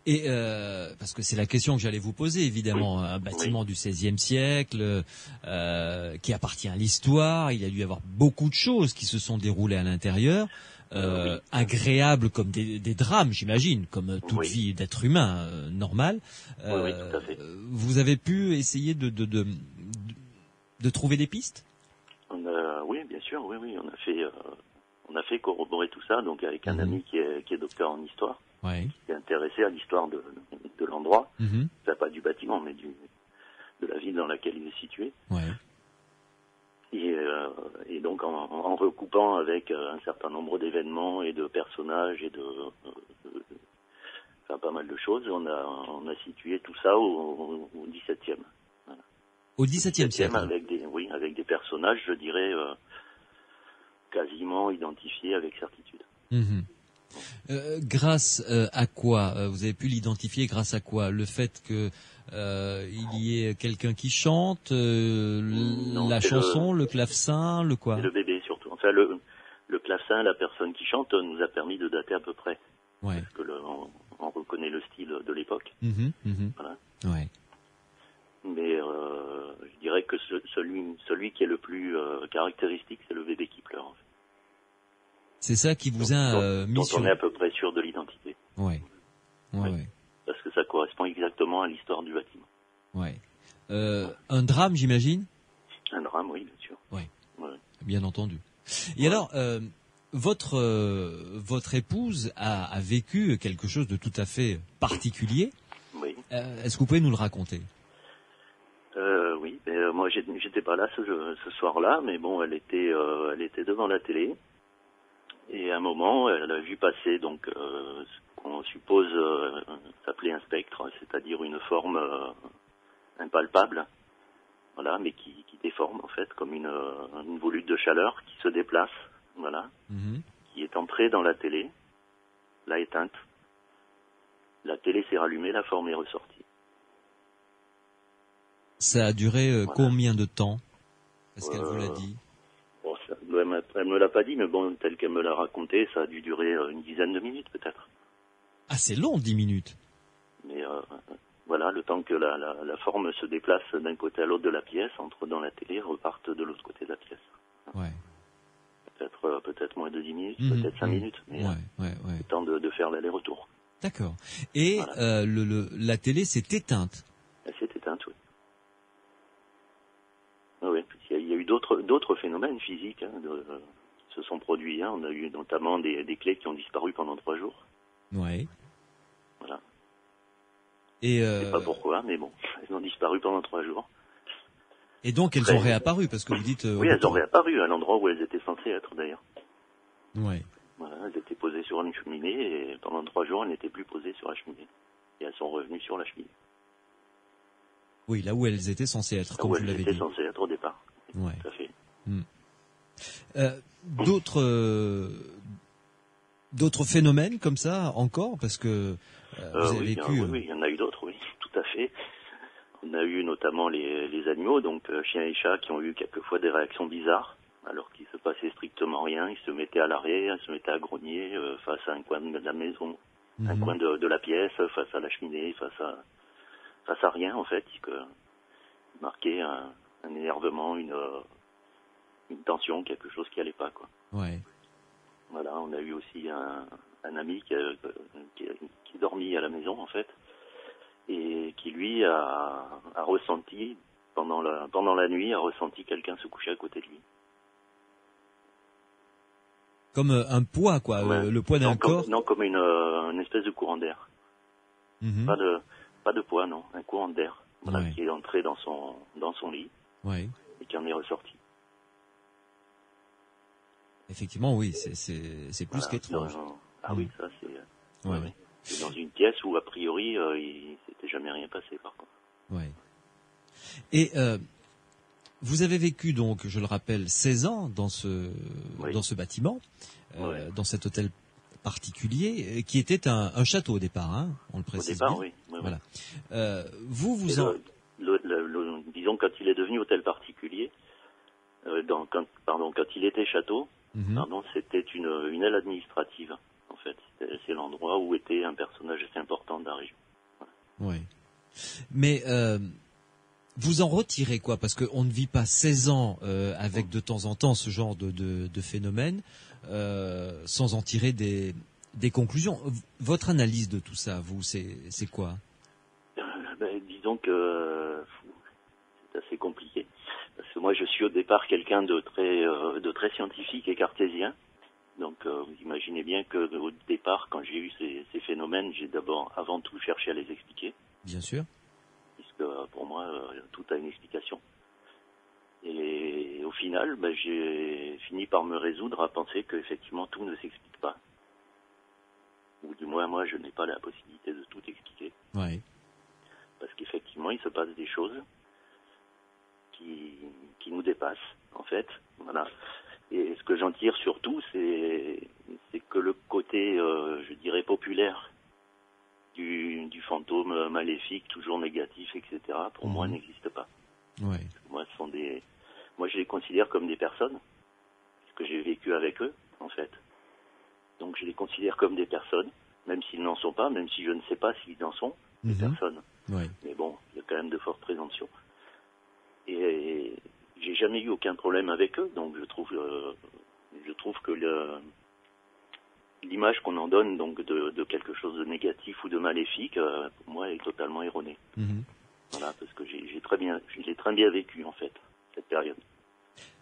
Et parce que c'est la question que j'allais vous poser, évidemment, un bâtiment du XVIe siècle qui appartient à l'histoire. Il a dû y avoir beaucoup de choses qui se sont déroulées à l'intérieur, agréables comme des drames, j'imagine, comme toute vie d'être humain normal. Oui, tout à fait. Vous avez pu essayer de trouver des pistes? Oui, bien sûr, oui. On a fait corroborer tout ça, donc avec un ami qui est docteur en histoire, qui est intéressé à l'histoire de l'endroit, enfin, pas du bâtiment, mais de la ville dans laquelle il est situé. Ouais. Et donc en recoupant avec un certain nombre d'événements et de personnages et enfin, pas mal de choses, on a situé tout ça au XVIIe. Voilà. Au XVIIe siècle. Avec des personnages, je dirais, quasiment identifiés avec certitude. Grâce à quoi vous avez pu l'identifier? Grâce à quoi? Le fait que il y ait quelqu'un qui chante, la chanson, le clavecin, le quoi? C'est le bébé surtout. Enfin, le clavecin, la personne qui chante, nous a permis de dater à peu près. Ouais. Parce que on reconnaît le style de l'époque. Voilà. Ouais. Mais je dirais que celui qui est le plus caractéristique, c'est le bébé qui pleure. En fait. C'est ça qui vous a mis sur... on est à peu près sûr de l'identité. Ouais. Parce que ça correspond exactement à l'histoire du bâtiment. Ouais. Un drame, j'imagine? Un drame, oui, bien sûr. Ouais. Bien entendu. Et alors, votre épouse a vécu quelque chose de tout à fait particulier. Oui. Est-ce que vous pouvez nous le raconter? Oui. Moi, j'étais pas là ce soir-là, mais bon, elle était devant la télé. Et à un moment, elle a vu passer donc ce qu'on suppose s'appeler un spectre, c'est-à-dire une forme impalpable, voilà, mais qui déforme en fait comme une volute de chaleur qui se déplace, voilà, qui est entrée dans la télé, l'a éteinte. La télé s'est rallumée, la forme est ressortie. Ça a duré combien de temps? Est-ce qu'elle vous l'a dit? Bon, elle me l'a pas dit, mais bon, tel qu'elle me l'a raconté, ça a dû durer une dizaine de minutes peut-être. Ah, c'est long, 10 minutes. Mais voilà, le temps que la forme se déplace d'un côté à l'autre de la pièce, entre dans la télé, reparte de l'autre côté de la pièce. Ouais. Peut-être moins de 10 minutes, peut-être 5 minutes, mais le temps de faire l'aller-retour. D'accord. Et voilà. La télé s'est éteinte. Elle s'est éteinte, oui. Oui, il y a eu d'autres phénomènes physiques qui se sont produits. On a eu notamment des clés qui ont disparu pendant 3 jours. Ouais. Voilà. Et je sais pas pourquoi, mais bon, elles ont disparu pendant 3 jours. Et donc elles ont réapparu, parce que vous dites... oui, elles ont réapparu à l'endroit où elles étaient censées être d'ailleurs. Ouais. Voilà, elles étaient posées sur une cheminée et pendant 3 jours, elles n'étaient plus posées sur la cheminée. Et elles sont revenues sur la cheminée. Oui, là où elles étaient censées être, comme vous l'avez dit. Elles étaient censées être au départ. Ouais. Tout à fait. D'autres phénomènes comme ça encore, parce que vous avez vécu... Oui, il y en a eu d'autres, oui, tout à fait. On a eu notamment les animaux, donc chiens et chats, qui ont eu quelquefois des réactions bizarres, alors qu'il se passait strictement rien. Ils se mettaient à l'arrêt, ils se mettaient à grogner face à un coin de la maison, un coin de la pièce, face à la cheminée, face à rien en fait, qui marquait un énervement, une tension, quelque chose qui allait pas, quoi. Ouais. Voilà, on a eu aussi un ami qui dormit à la maison en fait, et qui lui a ressenti pendant la nuit, a ressenti quelqu'un se coucher à côté de lui. Comme un poids, quoi, le poids d'un corps. Non, comme une espèce de courant d'air. Pas de poids, non, un courant d'air, voilà, qui est entré dans son lit, et qui en est ressorti. Effectivement, oui, c'est plus qu'étrange. Oui, ça c'est... C'est dans une pièce où, a priori, il s'était jamais rien passé, par contre. Ouais. Et vous avez vécu, donc, je le rappelle, 16 ans dans ce bâtiment, dans cet hôtel particulier, qui était un château au départ, hein, on le précise. Au départ, bien. oui. Voilà. Disons, quand il est devenu hôtel particulier, quand il était château, c'était une aile administrative, en fait. C'est l'endroit où était un personnage assez important de la région. Voilà. Oui. Mais vous en retirez quoi? Parce qu'on ne vit pas 16 ans avec de temps en temps ce genre de phénomène sans en tirer des conclusions. Votre analyse de tout ça, vous, c'est quoi? Disons que c'est assez compliqué. Parce que moi, je suis au départ quelqu'un de très scientifique et cartésien. Donc, vous imaginez bien que au départ, quand j'ai eu ces phénomènes, j'ai avant tout cherché à les expliquer. Bien sûr. Puisque pour moi, tout a une explication. Et au final, j'ai fini par me résoudre à penser qu'effectivement, tout ne s'explique pas. Ou du moins, moi, je n'ai pas la possibilité de tout expliquer. Ouais. Parce qu'effectivement, il se passe des choses qui nous dépassent, en fait. Voilà. Et ce que j'en tire surtout, c'est que le côté, je dirais, populaire du fantôme maléfique, toujours négatif, etc., pour moi, n'existe pas. Ouais. Moi, je les considère comme des personnes, parce que j'ai vécu avec eux, en fait. Donc, je les considère comme des personnes, même s'ils n'en sont pas, même si je ne sais pas s'ils en sont, des personnes. Ouais. Mais bon, il y a quand même de fortes présomptions. Et j'ai jamais eu aucun problème avec eux, donc je trouve que l'image qu'on en donne donc de quelque chose de négatif ou de maléfique, pour moi, est totalement erronée. Voilà, parce que je l'ai très bien vécu en fait cette période.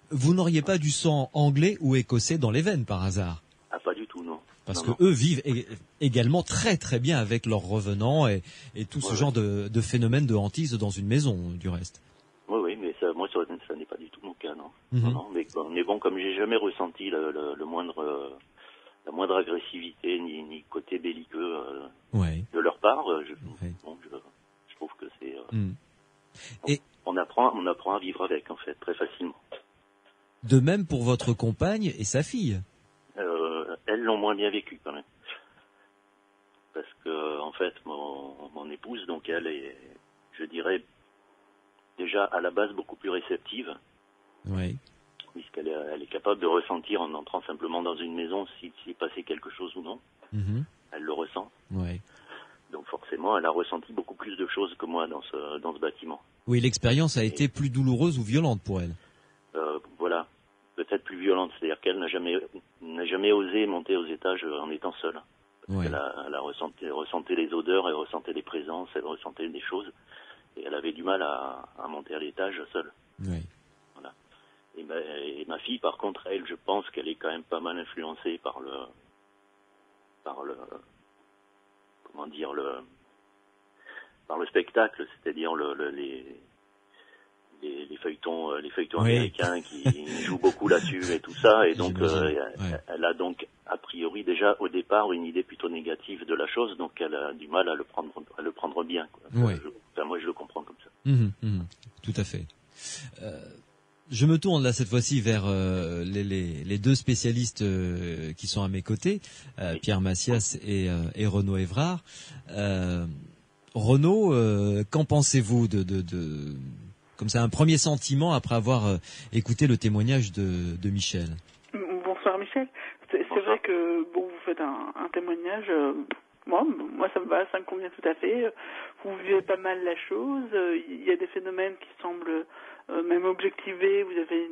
Vous n'auriez pas du sang anglais ou écossais dans les veines par hasard? Ah, pas du tout, non. Parce que eux vivent également très très bien avec leurs revenants et tout ce genre de phénomène de hantise dans une maison, du reste. Oui, mais ça n'est pas du tout mon cas, non. Non, mais bon, comme j'ai jamais ressenti la moindre agressivité ni côté belliqueux de leur part, je trouve que c'est. Et on apprend à vivre avec, en fait, très facilement. De même pour votre compagne et sa fille. Elles l'ont moins bien vécu quand même, parce que en fait mon épouse, donc elle est, je dirais, déjà à la base beaucoup plus réceptive, puisqu'elle est capable de ressentir en entrant simplement dans une maison s'il passait quelque chose ou non. Elle le ressent. Donc forcément, elle a ressenti beaucoup plus de choses que moi dans ce bâtiment. Oui, l'expérience a été plus douloureuse ou violente pour elle. Voilà, peut-être plus violente, c'est-à-dire qu'elle n'a jamais osé monter aux étages en étant seule. Ouais. Elle ressentait les odeurs, elle ressentait les présences, elle ressentait des choses. Et elle avait du mal à monter à l'étage seule. Ouais. Voilà. Et ma fille, par contre, elle, je pense qu'elle est quand même pas mal influencée par le spectacle, c'est-à-dire les feuilletons américains qui jouent beaucoup là-dessus et tout ça. Et donc, elle a donc a priori déjà au départ une idée plutôt négative de la chose, donc elle a du mal à le prendre bien, quoi. Ouais. Moi, je le comprends comme ça. Tout à fait. Je me tourne là cette fois-ci vers les deux spécialistes qui sont à mes côtés, Pierre Massias et Renaud Évrard. Renaud, qu'en pensez-vous de comme ça un premier sentiment après avoir écouté le témoignage de Michel? Bonsoir Michel. C'est vrai que vous faites un témoignage. Moi ça me va, ça me convient tout à fait. Vous vivez pas mal la chose. Il y a des phénomènes qui semblent même objectivés. Vous avez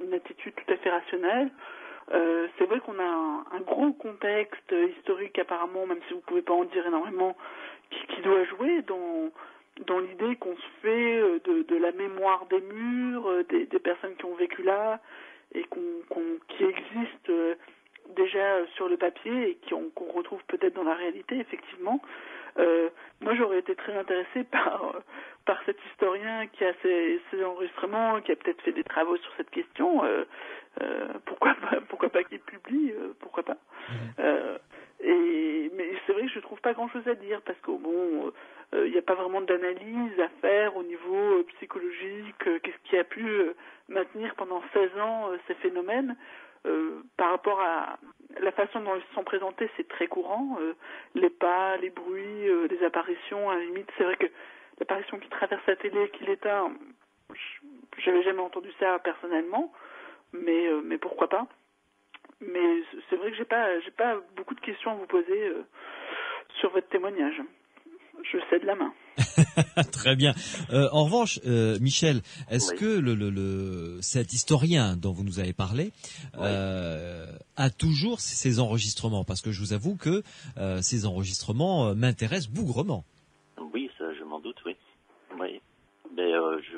une attitude tout à fait rationnelle. C'est vrai qu'on a un gros contexte historique apparemment, même si vous pouvez pas en dire énormément, qui doit jouer dans l'idée qu'on se fait de la mémoire des murs, des personnes qui ont vécu là et qui existent déjà sur le papier et qu'on retrouve peut-être dans la réalité, effectivement. Moi, j'aurais été très intéressée par cet historien qui a ses enregistrements, qui a peut-être fait des travaux sur cette question. Pourquoi pas qu'il publie, pourquoi pas. Mais c'est vrai que je trouve pas grand-chose à dire parce que il n'y a pas vraiment d'analyse à faire au niveau psychologique. Qu'est-ce qui a pu maintenir pendant 16 ans ces phénomènes par rapport à la façon dont ils se sont présentés, c'est très courant. Les pas, les bruits, les apparitions, à la limite, c'est vrai que l'apparition qui traverse la télé, qui l'éteint, j'avais jamais entendu ça personnellement, mais pourquoi pas. Mais c'est vrai que j'ai pas beaucoup de questions à vous poser sur votre témoignage. Je cède la main. Très bien. En revanche, Michel, est-ce que cet historien dont vous nous avez parlé a toujours ces enregistrements? Parce que je vous avoue que ces enregistrements m'intéressent bougrement. Oui, ça, je m'en doute, oui. Mais je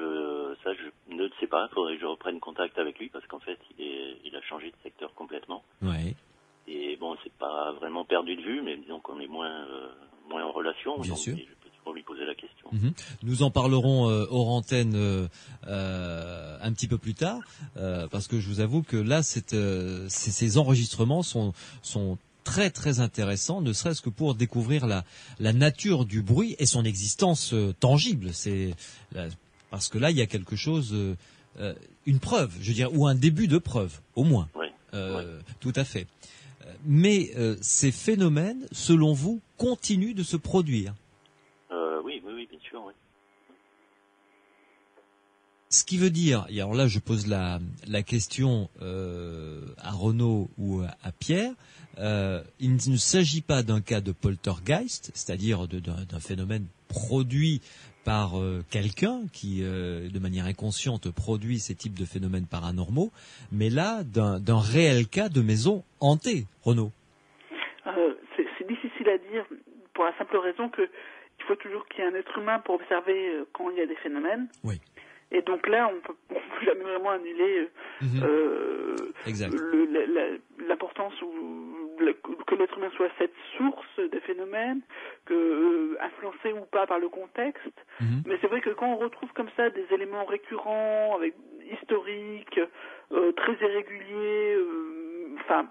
ne sais pas. Il faudrait que je reprenne contact avec lui parce qu'en fait, il a changé de secteur complètement. Ouais. Et c'est pas vraiment perdu de vue, mais disons qu'on est moins en relation. Bien sûr. Je peux toujours lui poser la question. Nous en parlerons hors antenne un petit peu plus tard, parce que je vous avoue que là, ces enregistrements sont très très intéressants, ne serait-ce que pour découvrir la nature du bruit et son existence tangible. Parce que là, il y a quelque chose, une preuve, je veux dire, ou un début de preuve, au moins. Oui. Tout à fait. Mais ces phénomènes, selon vous, continuent de se produire? Oui, bien sûr, oui. Ce qui veut dire, et alors là je pose la question à Renaud ou à Pierre, il ne s'agit pas d'un cas de poltergeist, c'est-à-dire d'un phénomène produit par quelqu'un qui, de manière inconsciente, produit ces types de phénomènes paranormaux, mais là d'un réel cas de maison hantée, Renaud. C'est difficile à dire pour la simple raison que il faut toujours qu'il y ait un être humain pour observer quand il y a des phénomènes. Oui. Et donc là, on peut jamais vraiment annuler l'importance que l'être humain soit cette source des phénomènes, influencé ou pas par le contexte. Mais c'est vrai que quand on retrouve comme ça des éléments récurrents, historiques, très irréguliers,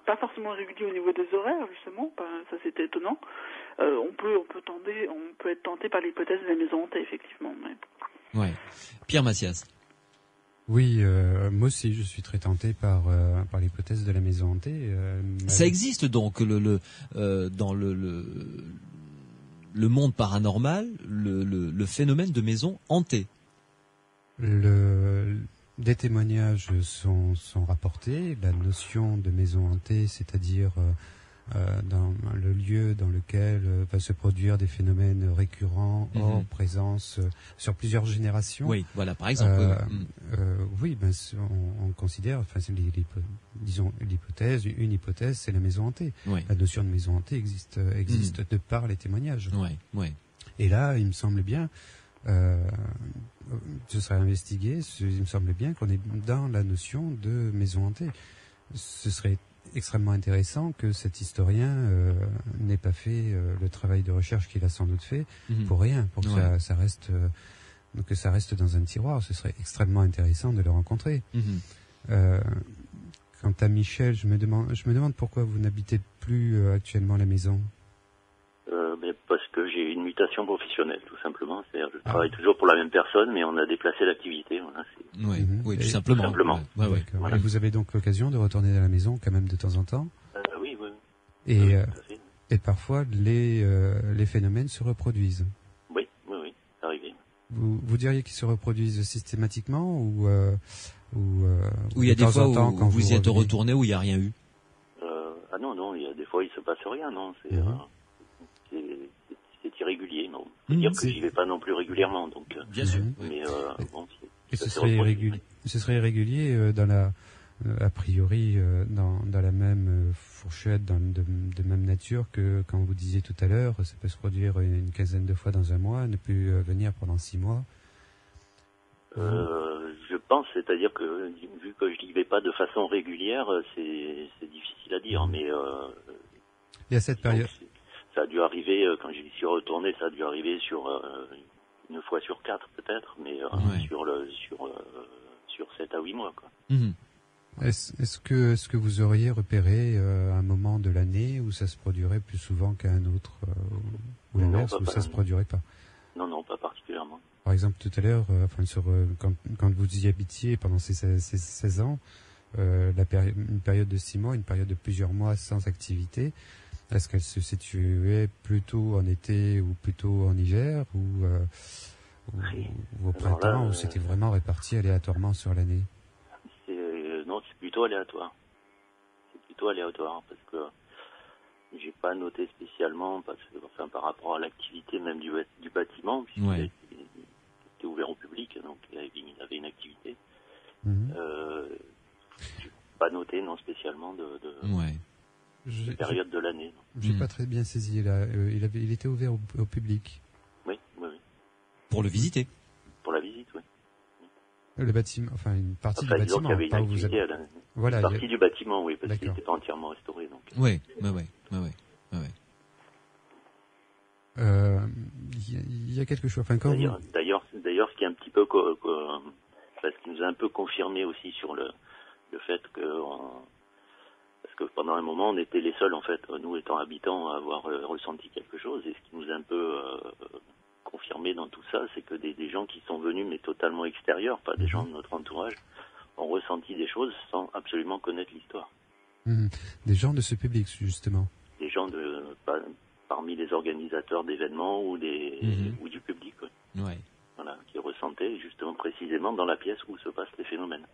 pas forcément irréguliers au niveau des horaires justement, ça c'était étonnant. On peut être tenté par l'hypothèse de la maison hantée, effectivement. Mais... Ouais. Pierre Massias. Oui, moi aussi, je suis très tenté par l'hypothèse de la maison hantée. Ça existe donc dans le monde paranormal, le phénomène de maison hantée. Des témoignages sont rapportés. La notion de maison hantée, c'est-à-dire dans le lieu dans lequel va se produire des phénomènes récurrents, hors présence, sur plusieurs générations. Oui, voilà, par exemple. Oui, on considère, enfin, disons l'hypothèse, une hypothèse, c'est la maison hantée. Oui. La notion de maison hantée existe de par les témoignages. Oui, oui. Et là, il me semble bien, ce serait investigué, il me semble bien qu'on est dans la notion de maison hantée. Ce serait extrêmement intéressant que cet historien n'ait pas fait le travail de recherche qu'il a sans doute fait pour rien, pour que ça reste que ça reste dans un tiroir. Ce serait extrêmement intéressant de le rencontrer. Quant à Michel, je me demande pourquoi vous n'habitez plus actuellement la maison. Mais parce que j'ai une mutation professionnelle, tout simplement. C'est-à-dire, je travaille toujours pour la même personne, mais on a déplacé l'activité. Voilà, oui, tout simplement. Ouais. Voilà. Et vous avez donc l'occasion de retourner à la maison quand même de temps en temps. Oui. Et parfois les phénomènes se reproduisent. Oui, c'est arrivé. Vous diriez qu'ils se reproduisent systématiquement ou il y a des fois où vous y êtes retourné où il n'y a rien eu? Non, il y a des fois il se passe rien, non. C'est irrégulier, non. C'est-à-dire que j'y vais pas non plus régulièrement, donc. Bien sûr. Mais et ce serait irrégulier a priori dans la même fourchette, de même nature que quand vous disiez tout à l'heure, ça peut se produire une quinzaine de fois dans un mois, ne plus venir pendant 6 mois. Je pense, c'est-à-dire que vu que je n'y vais pas de façon régulière, c'est difficile à dire, mais il y a cette période. Ça a dû arriver quand j'y suis retourné, ça a dû arriver sur une fois sur 4 peut-être, mais sur 7 à 8 mois, quoi. Est-ce que vous auriez repéré un moment de l'année où ça se produirait plus souvent qu'à un autre, ou l'inverse, où ça se produirait pas? Non, pas particulièrement. Par exemple, tout à l'heure, quand vous y habitiez pendant ces 16 ans, une période de 6 mois, une période de plusieurs mois sans activité, est-ce qu'elle se situait plutôt en été ou plutôt en hiver ou au printemps, ou c'était vraiment réparti aléatoirement sur l'année? Non, c'est plutôt aléatoire. Parce que j'ai pas noté spécialement, par rapport à l'activité même du bâtiment, puisqu'il était ouvert au public, donc il avait une activité. J'ai pas noté non spécialement de période de l'année. J'ai pas très bien saisi là. Il était ouvert au public. Oui. Pour le visiter. Pour la visite, oui. Le bâtiment, enfin une partie du bâtiment. Il y avait une activité voilà, une partie du bâtiment, oui, parce qu'il n'était pas entièrement restauré. Donc. Oui. Il y a quelque chose. Enfin, D'ailleurs, ce qui est un petit peu, parce qu'il nous a un peu confirmé aussi sur le fait que, parce que pendant un moment, on était les seuls, en fait, nous étant habitants, à avoir ressenti quelque chose. Et ce qui nous a un peu confirmé dans tout ça, c'est que des gens qui sont venus, mais totalement extérieurs, pas des gens de notre entourage, ont ressenti des choses sans absolument connaître l'histoire. Des gens de ce public, justement. Des gens parmi les organisateurs d'événements ou du public, voilà, qui ressentaient justement précisément dans la pièce où se passent les phénomènes.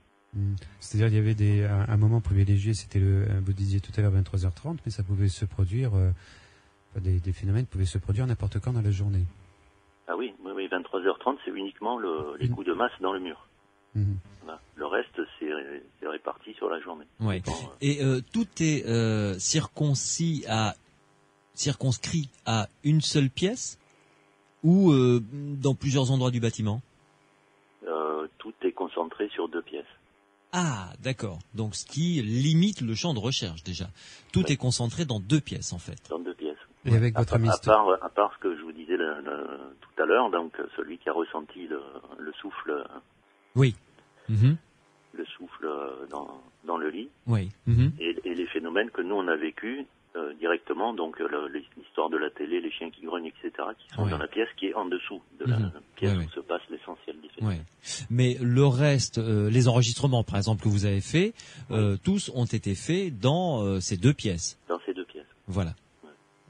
C'est-à-dire, il y avait un moment privilégié, c'était vous disiez tout à l'heure 23h30, mais ça pouvait se produire, des phénomènes pouvaient se produire n'importe quand dans la journée. Ah oui, 23h30, c'est uniquement les coups de masse dans le mur. Voilà. Le reste, c'est réparti sur la journée. Ouais. Et tout est circonscrit à une seule pièce ou dans plusieurs endroits du bâtiment? Tout est concentré sur 2 pièces. Ah, d'accord. Donc, ce qui limite le champ de recherche, déjà. Tout est concentré dans 2 pièces, en fait. Dans 2 pièces. Et avec votre ami à part ce que je vous disais tout à l'heure, donc celui qui a ressenti le souffle. Oui. Le souffle dans le lit. Oui. Et les phénomènes que nous on a vécu directement, donc l'histoire de la télé, les chiens qui grognent, etc., qui sont dans la pièce qui est en dessous de la pièce où se passe l'essentiel des phénomènes. Mais le reste, les enregistrements, par exemple, que vous avez faits, tous ont été faits dans ces 2 pièces. Dans ces 2 pièces. Voilà.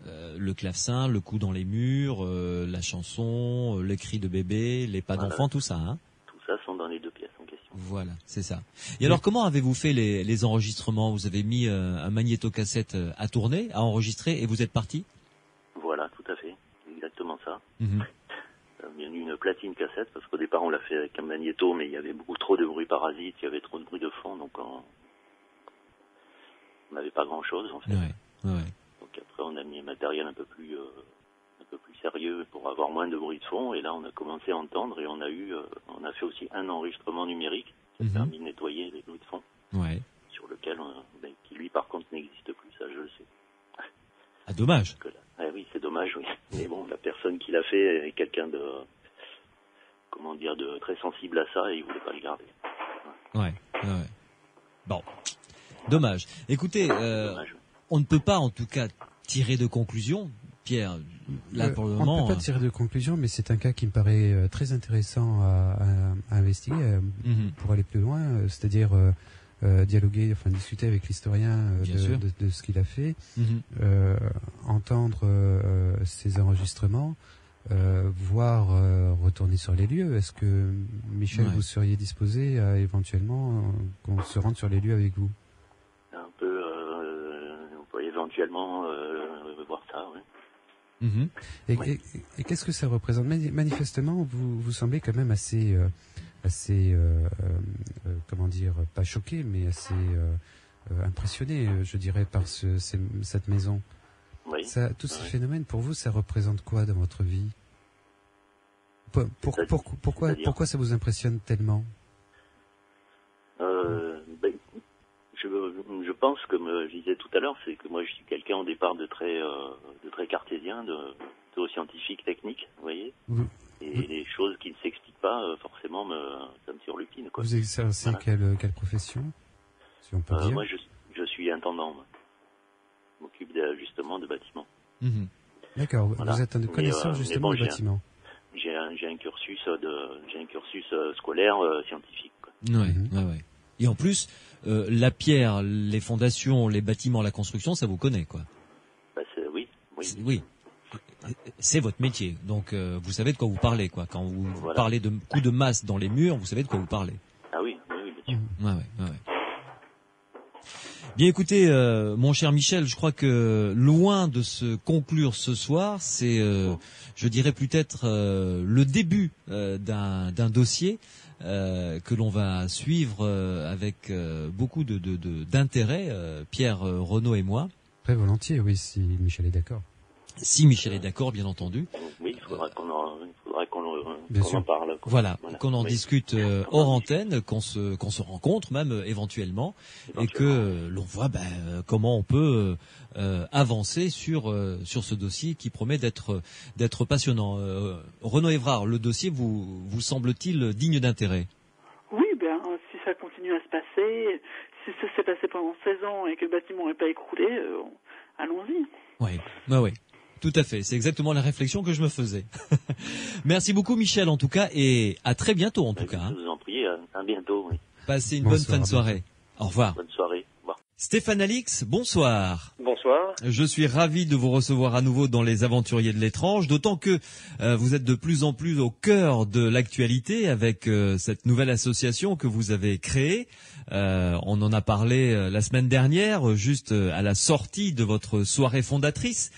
Le clavecin, le coup dans les murs, la chanson, les cris de bébé, les pas d'enfant, tout ça. Hein. Tout ça sont dans les 2 pièces en question. Voilà, c'est ça. Et alors, comment avez-vous fait les enregistrements? Vous avez mis un magnétocassette à tourner, à enregistrer, et vous êtes parti? Voilà, tout à fait, exactement ça. Mhm. Il y a eu une platine cassette, parce qu'au départ on l'a fait avec un magnéto, mais il y avait beaucoup trop de bruit parasite, il y avait trop de bruit de fond, donc on n'avait pas grand-chose en fait. Ouais. Donc après on a mis un matériel un peu plus sérieux pour avoir moins de bruit de fond, et là on a commencé à entendre, et on a fait aussi un enregistrement numérique qui a permis de nettoyer les bruits de fond, sur lequel qui lui par contre n'existe plus, ça je le sais. Ah, dommage. Oui, c'est dommage, oui. Mais bon, la personne qui l'a fait est quelqu'un de très sensible à ça, et il voulait pas le garder. Ouais. Bon, dommage. Écoutez, Dommage. On ne peut pas en tout cas tirer de conclusion, Pierre. Là pour le moment, on ne peut pas tirer de conclusion, mais c'est un cas qui me paraît très intéressant à investiguer pour aller plus loin, c'est-à-dire dialoguer, enfin discuter avec l'historien de ce qu'il a fait, entendre ses enregistrements, voire retourner sur les lieux. Est-ce que, Michel, vous seriez disposé à éventuellement qu'on se rende sur les lieux avec vous? Un peu, on peut éventuellement voir ça, oui. Et qu'est-ce que ça représente? Manifestement, vous semblez quand même assez comment dire, pas choqué, mais assez impressionné, je dirais, par cette maison. Oui. Tous ces phénomènes, pour vous, ça représente quoi dans votre vie? Pourquoi ça vous impressionne tellement? Je pense, comme je disais tout à l'heure, c'est que moi je suis quelqu'un au départ de très cartésien, de scientifique, technique, vous voyez. Et les choses qui ne s'expliquent pas, forcément, ça me surlupine, quoi. Vous exercez quelle profession, si on peut dire? Moi, je suis intendant. Moi. Je m'occupe justement de bâtiments. D'accord. Voilà. Vous êtes un connaisseur justement de bâtiments. J'ai un cursus scolaire scientifique. Quoi. Ouais. Et en plus, la pierre, les fondations, les bâtiments, la construction, ça vous connaît, quoi. Oui. C'est votre métier, donc vous savez de quoi vous parlez, quoi. Quand vous parlez de coups de masse dans les murs, vous savez de quoi vous parlez. Ah oui, bien sûr. Ouais. Bien, écoutez, mon cher Michel, je crois que loin de se conclure ce soir, c'est, je dirais peut-être le début d'un dossier que l'on va suivre avec beaucoup d'intérêt, Pierre, Renaud et moi. Très volontiers, oui, si Michel est d'accord. Si Michel est d'accord, bien entendu. Oui, il faudra qu'on en parle. Voilà, qu'on en discute hors antenne, qu'on se rencontre même éventuellement, et que l'on voit comment on peut avancer sur ce dossier qui promet d'être passionnant. Renaud Évrard, le dossier vous semble-t-il digne d'intérêt? Oui, si ça continue à se passer, si ça s'est passé pendant 16 ans et que le bâtiment n'est pas écroulé, allons-y. Oui. Tout à fait, c'est exactement la réflexion que je me faisais. Merci beaucoup Michel en tout cas, et à très bientôt en tout cas. Je vous en prie, à bientôt. Oui. Passez une bonne fin de soirée. Au revoir. Bonne soirée. Au revoir. Stéphane Alix, bonsoir. Bonsoir. Je suis ravi de vous recevoir à nouveau dans les Aventuriers de l'étrange, d'autant que vous êtes de plus en plus au cœur de l'actualité avec cette nouvelle association que vous avez créée. On en a parlé la semaine dernière, juste à la sortie de votre soirée fondatrice.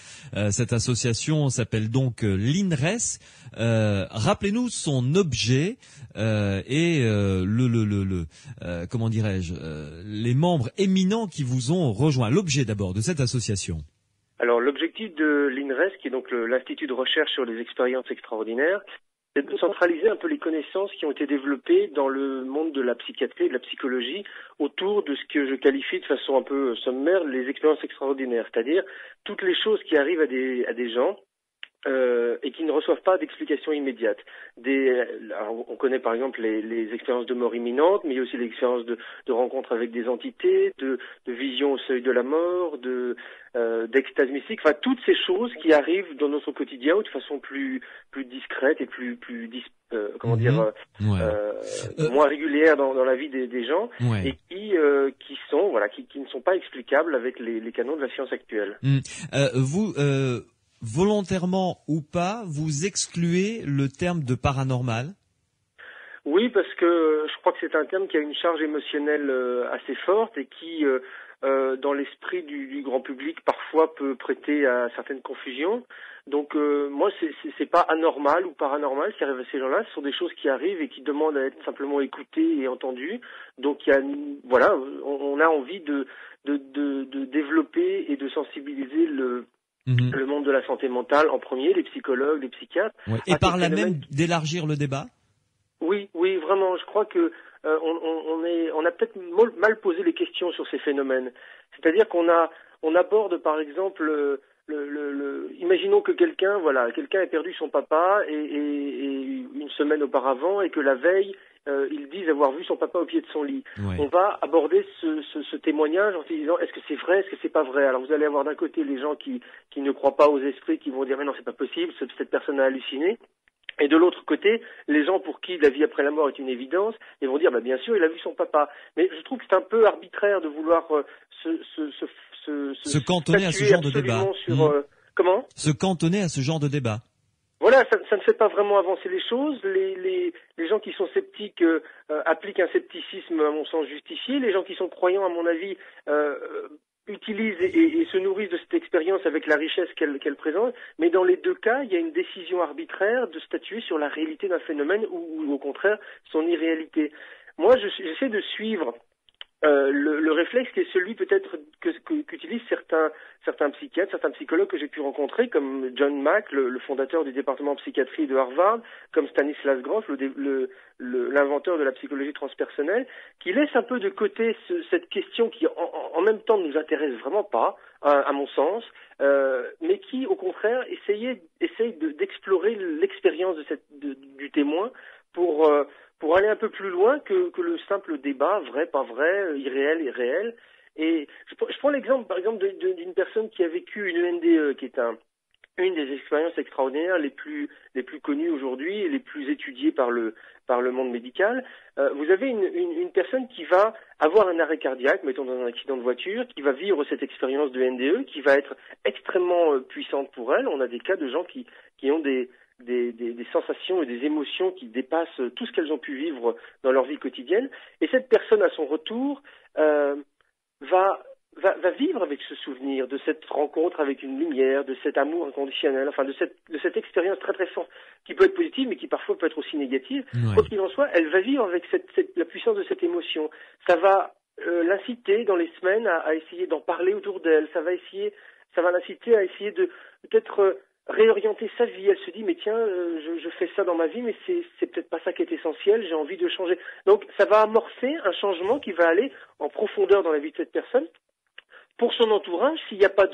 Cette association s'appelle donc l'INRES. Rappelez-nous son objet et comment dirais-je, les membres éminents qui vous ont rejoint. L'objet d'abord de cette association. Alors l'objectif de l'INRES, qui est donc l'Institut de recherche sur les expériences extraordinaires, c'est de centraliser un peu les connaissances qui ont été développées dans le monde de la psychiatrie et de la psychologie autour de ce que je qualifie de façon un peu sommaire les expériences extraordinaires, c'est-à-dire toutes les choses qui arrivent à des gens et qui ne reçoivent pas d'explication immédiate. Alors on connaît par exemple les expériences de mort imminente, mais il y a aussi les expériences de rencontres avec des entités, de vision au seuil de la mort, d'extase mystique, enfin toutes ces choses qui arrivent dans notre quotidien ou de façon plus discrète et moins régulière dans la vie des gens, et qui ne sont pas explicables avec les canons de la science actuelle. Vous volontairement ou pas, vous excluez le terme de paranormal? Oui, parce que je crois que c'est un terme qui a une charge émotionnelle assez forte et qui, dans l'esprit du grand public, parfois peut prêter à certaines confusions. Donc moi, c'est pas anormal ou paranormal ce qui arrive à ces gens-là. Ce sont des choses qui arrivent et qui demandent à être simplement écoutées et entendues. Donc voilà, on a envie de développer et de sensibiliser le monde de la santé mentale en premier, les psychologues, les psychiatres. Ouais. Et par là même d'élargir le débat. Oui, vraiment. Je crois que on a peut-être mal posé les questions sur ces phénomènes. C'est-à-dire on aborde par exemple imaginons que quelqu'un ait perdu son papa et une semaine auparavant et que la veille ils disent avoir vu son papa au pied de son lit. Ouais. On va aborder ce témoignage en se disant est-ce que c'est vrai, est-ce que c'est pas vrai. Alors vous allez avoir d'un côté les gens qui ne croient pas aux esprits, qui vont dire mais non c'est pas possible, cette personne a halluciné. Et de l'autre côté, les gens pour qui la vie après la mort est une évidence, ils vont dire bien sûr il a vu son papa. Mais je trouve que c'est un peu arbitraire de vouloir se cantonner à ce genre de débat. Comment ? Se cantonner à ce genre de débat. Voilà, ça ne fait pas vraiment avancer les choses. Les gens qui sont sceptiques appliquent un scepticisme à mon sens justifié. Les gens qui sont croyants, à mon avis, utilisent et se nourrissent de cette expérience avec la richesse qu'elle présente. Mais dans les deux cas, il y a une décision arbitraire de statuer sur la réalité d'un phénomène ou au contraire son irréalité. Moi, j'essaie de suivre le réflexe qui est celui peut-être qu'utilisent certains psychiatres, certains psychologues que j'ai pu rencontrer, comme John Mack, le fondateur du département de psychiatrie de Harvard, comme Stanislas Grof, l'inventeur de la psychologie transpersonnelle, qui laisse un peu de côté cette question qui en même temps ne nous intéresse vraiment pas, à mon sens, mais qui au contraire essaye d'explorer l'expérience du témoin pour aller un peu plus loin que le simple débat vrai, pas vrai, irréel et réel. Et je prends l'exemple, par exemple, d'une personne qui a vécu une ENDE, qui est une des expériences extraordinaires les plus connues aujourd'hui et les plus étudiées par le monde médical. Vous avez une personne qui va avoir un arrêt cardiaque, mettons dans un accident de voiture, qui va vivre cette expérience de NDE, qui va être extrêmement puissante pour elle. On a des cas de gens qui ont des sensations et des émotions qui dépassent tout ce qu'elles ont pu vivre dans leur vie quotidienne. Et cette personne, à son retour, va vivre avec ce souvenir de cette rencontre avec une lumière, de cet amour inconditionnel, enfin de cette expérience très très forte qui peut être positive mais qui parfois peut être aussi négative. Ouais. Quoi qu'il en soit, elle va vivre avec la puissance de cette émotion. Ça va l'inciter dans les semaines à essayer d'en parler autour d'elle. Ça va l'inciter à essayer de peut-être réorienter sa vie. Elle se dit mais tiens, je fais ça dans ma vie, mais c'est peut-être pas ça qui est essentiel. J'ai envie de changer. Donc ça va amorcer un changement qui va aller en profondeur dans la vie de cette personne. Pour son entourage, s'il n'y a pas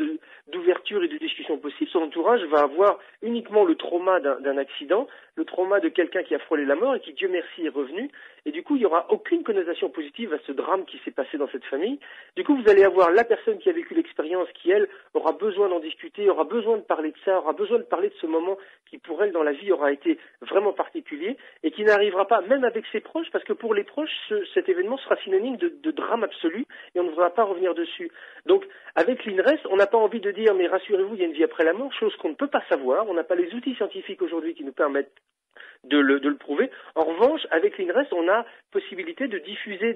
d'ouverture et de discussion possible, son entourage va avoir uniquement le trauma d'un accident, le trauma de quelqu'un qui a frôlé la mort et qui, Dieu merci, est revenu. Et du coup, il n'y aura aucune connotation positive à ce drame qui s'est passé dans cette famille. Du coup, vous allez avoir la personne qui a vécu l'expérience qui, elle, aura besoin d'en discuter, aura besoin de parler de ça, aura besoin de parler de ce moment qui, pour elle, dans la vie, aura été vraiment particulier et qui n'arrivera pas, même avec ses proches, parce que pour les proches, cet événement sera synonyme de drame absolu et on ne voudra pas revenir dessus. Donc, avec l'INRES, on n'a pas envie de dire, mais rassurez-vous, il y a une vie après la mort, chose qu'on ne peut pas savoir. On n'a pas les outils scientifiques aujourd'hui qui nous permettent de le prouver. En revanche, avec l'INRES, on a possibilité de diffuser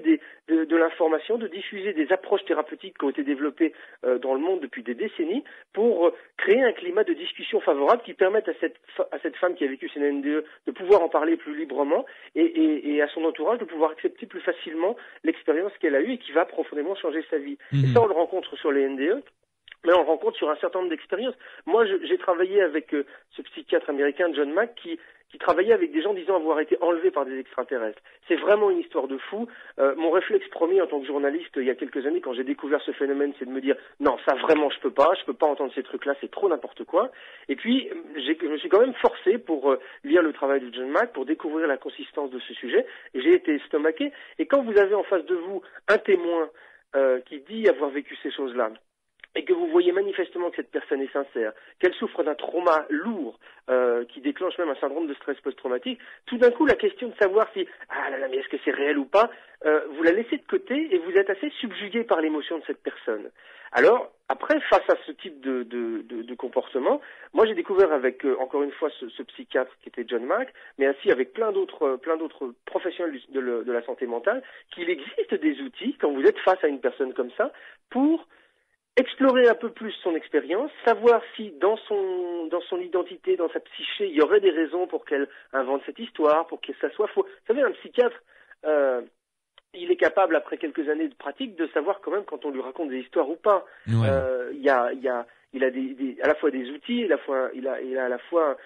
de l'information, de diffuser des approches thérapeutiques qui ont été développées dans le monde depuis des décennies pour créer un climat de discussion favorable qui permette à cette femme qui a vécu cette NDE de pouvoir en parler plus librement et à son entourage de pouvoir accepter plus facilement l'expérience qu'elle a eue et qui va profondément changer sa vie. Et ça, on le rencontre sur les NDE. Mais on le rencontre sur un certain nombre d'expériences. Moi, j'ai travaillé avec ce psychiatre américain John Mack qui travaillait avec des gens disant avoir été enlevés par des extraterrestres. C'est vraiment une histoire de fou. Mon réflexe premier en tant que journaliste il y a quelques années quand j'ai découvert ce phénomène, c'est de me dire non, ça vraiment je peux pas entendre ces trucs-là, c'est trop n'importe quoi. Et puis je me suis quand même forcé pour lire le travail de John Mack, pour découvrir la consistance de ce sujet, et j'ai été estomaqué. Et quand vous avez en face de vous un témoin qui dit avoir vécu ces choses-là, et que vous voyez manifestement que cette personne est sincère, qu'elle souffre d'un trauma lourd qui déclenche même un syndrome de stress post-traumatique, tout d'un coup la question de savoir si mais est-ce que c'est réel ou pas, vous la laissez de côté et vous êtes assez subjugué par l'émotion de cette personne. Alors après, face à ce type de comportement, moi j'ai découvert avec encore une fois ce psychiatre qui était John Mack, mais ainsi avec plein d'autres professionnels de la santé mentale, qu'il existe des outils quand vous êtes face à une personne comme ça pour explorer un peu plus son expérience, savoir si dans son identité, dans sa psyché, il y aurait des raisons pour qu'elle invente cette histoire, pour que ça soit faux. Vous savez, un psychiatre, il est capable, après quelques années de pratique, de savoir quand même quand on lui raconte des histoires ou pas. Ouais. Il a à la fois des outils, il a à la fois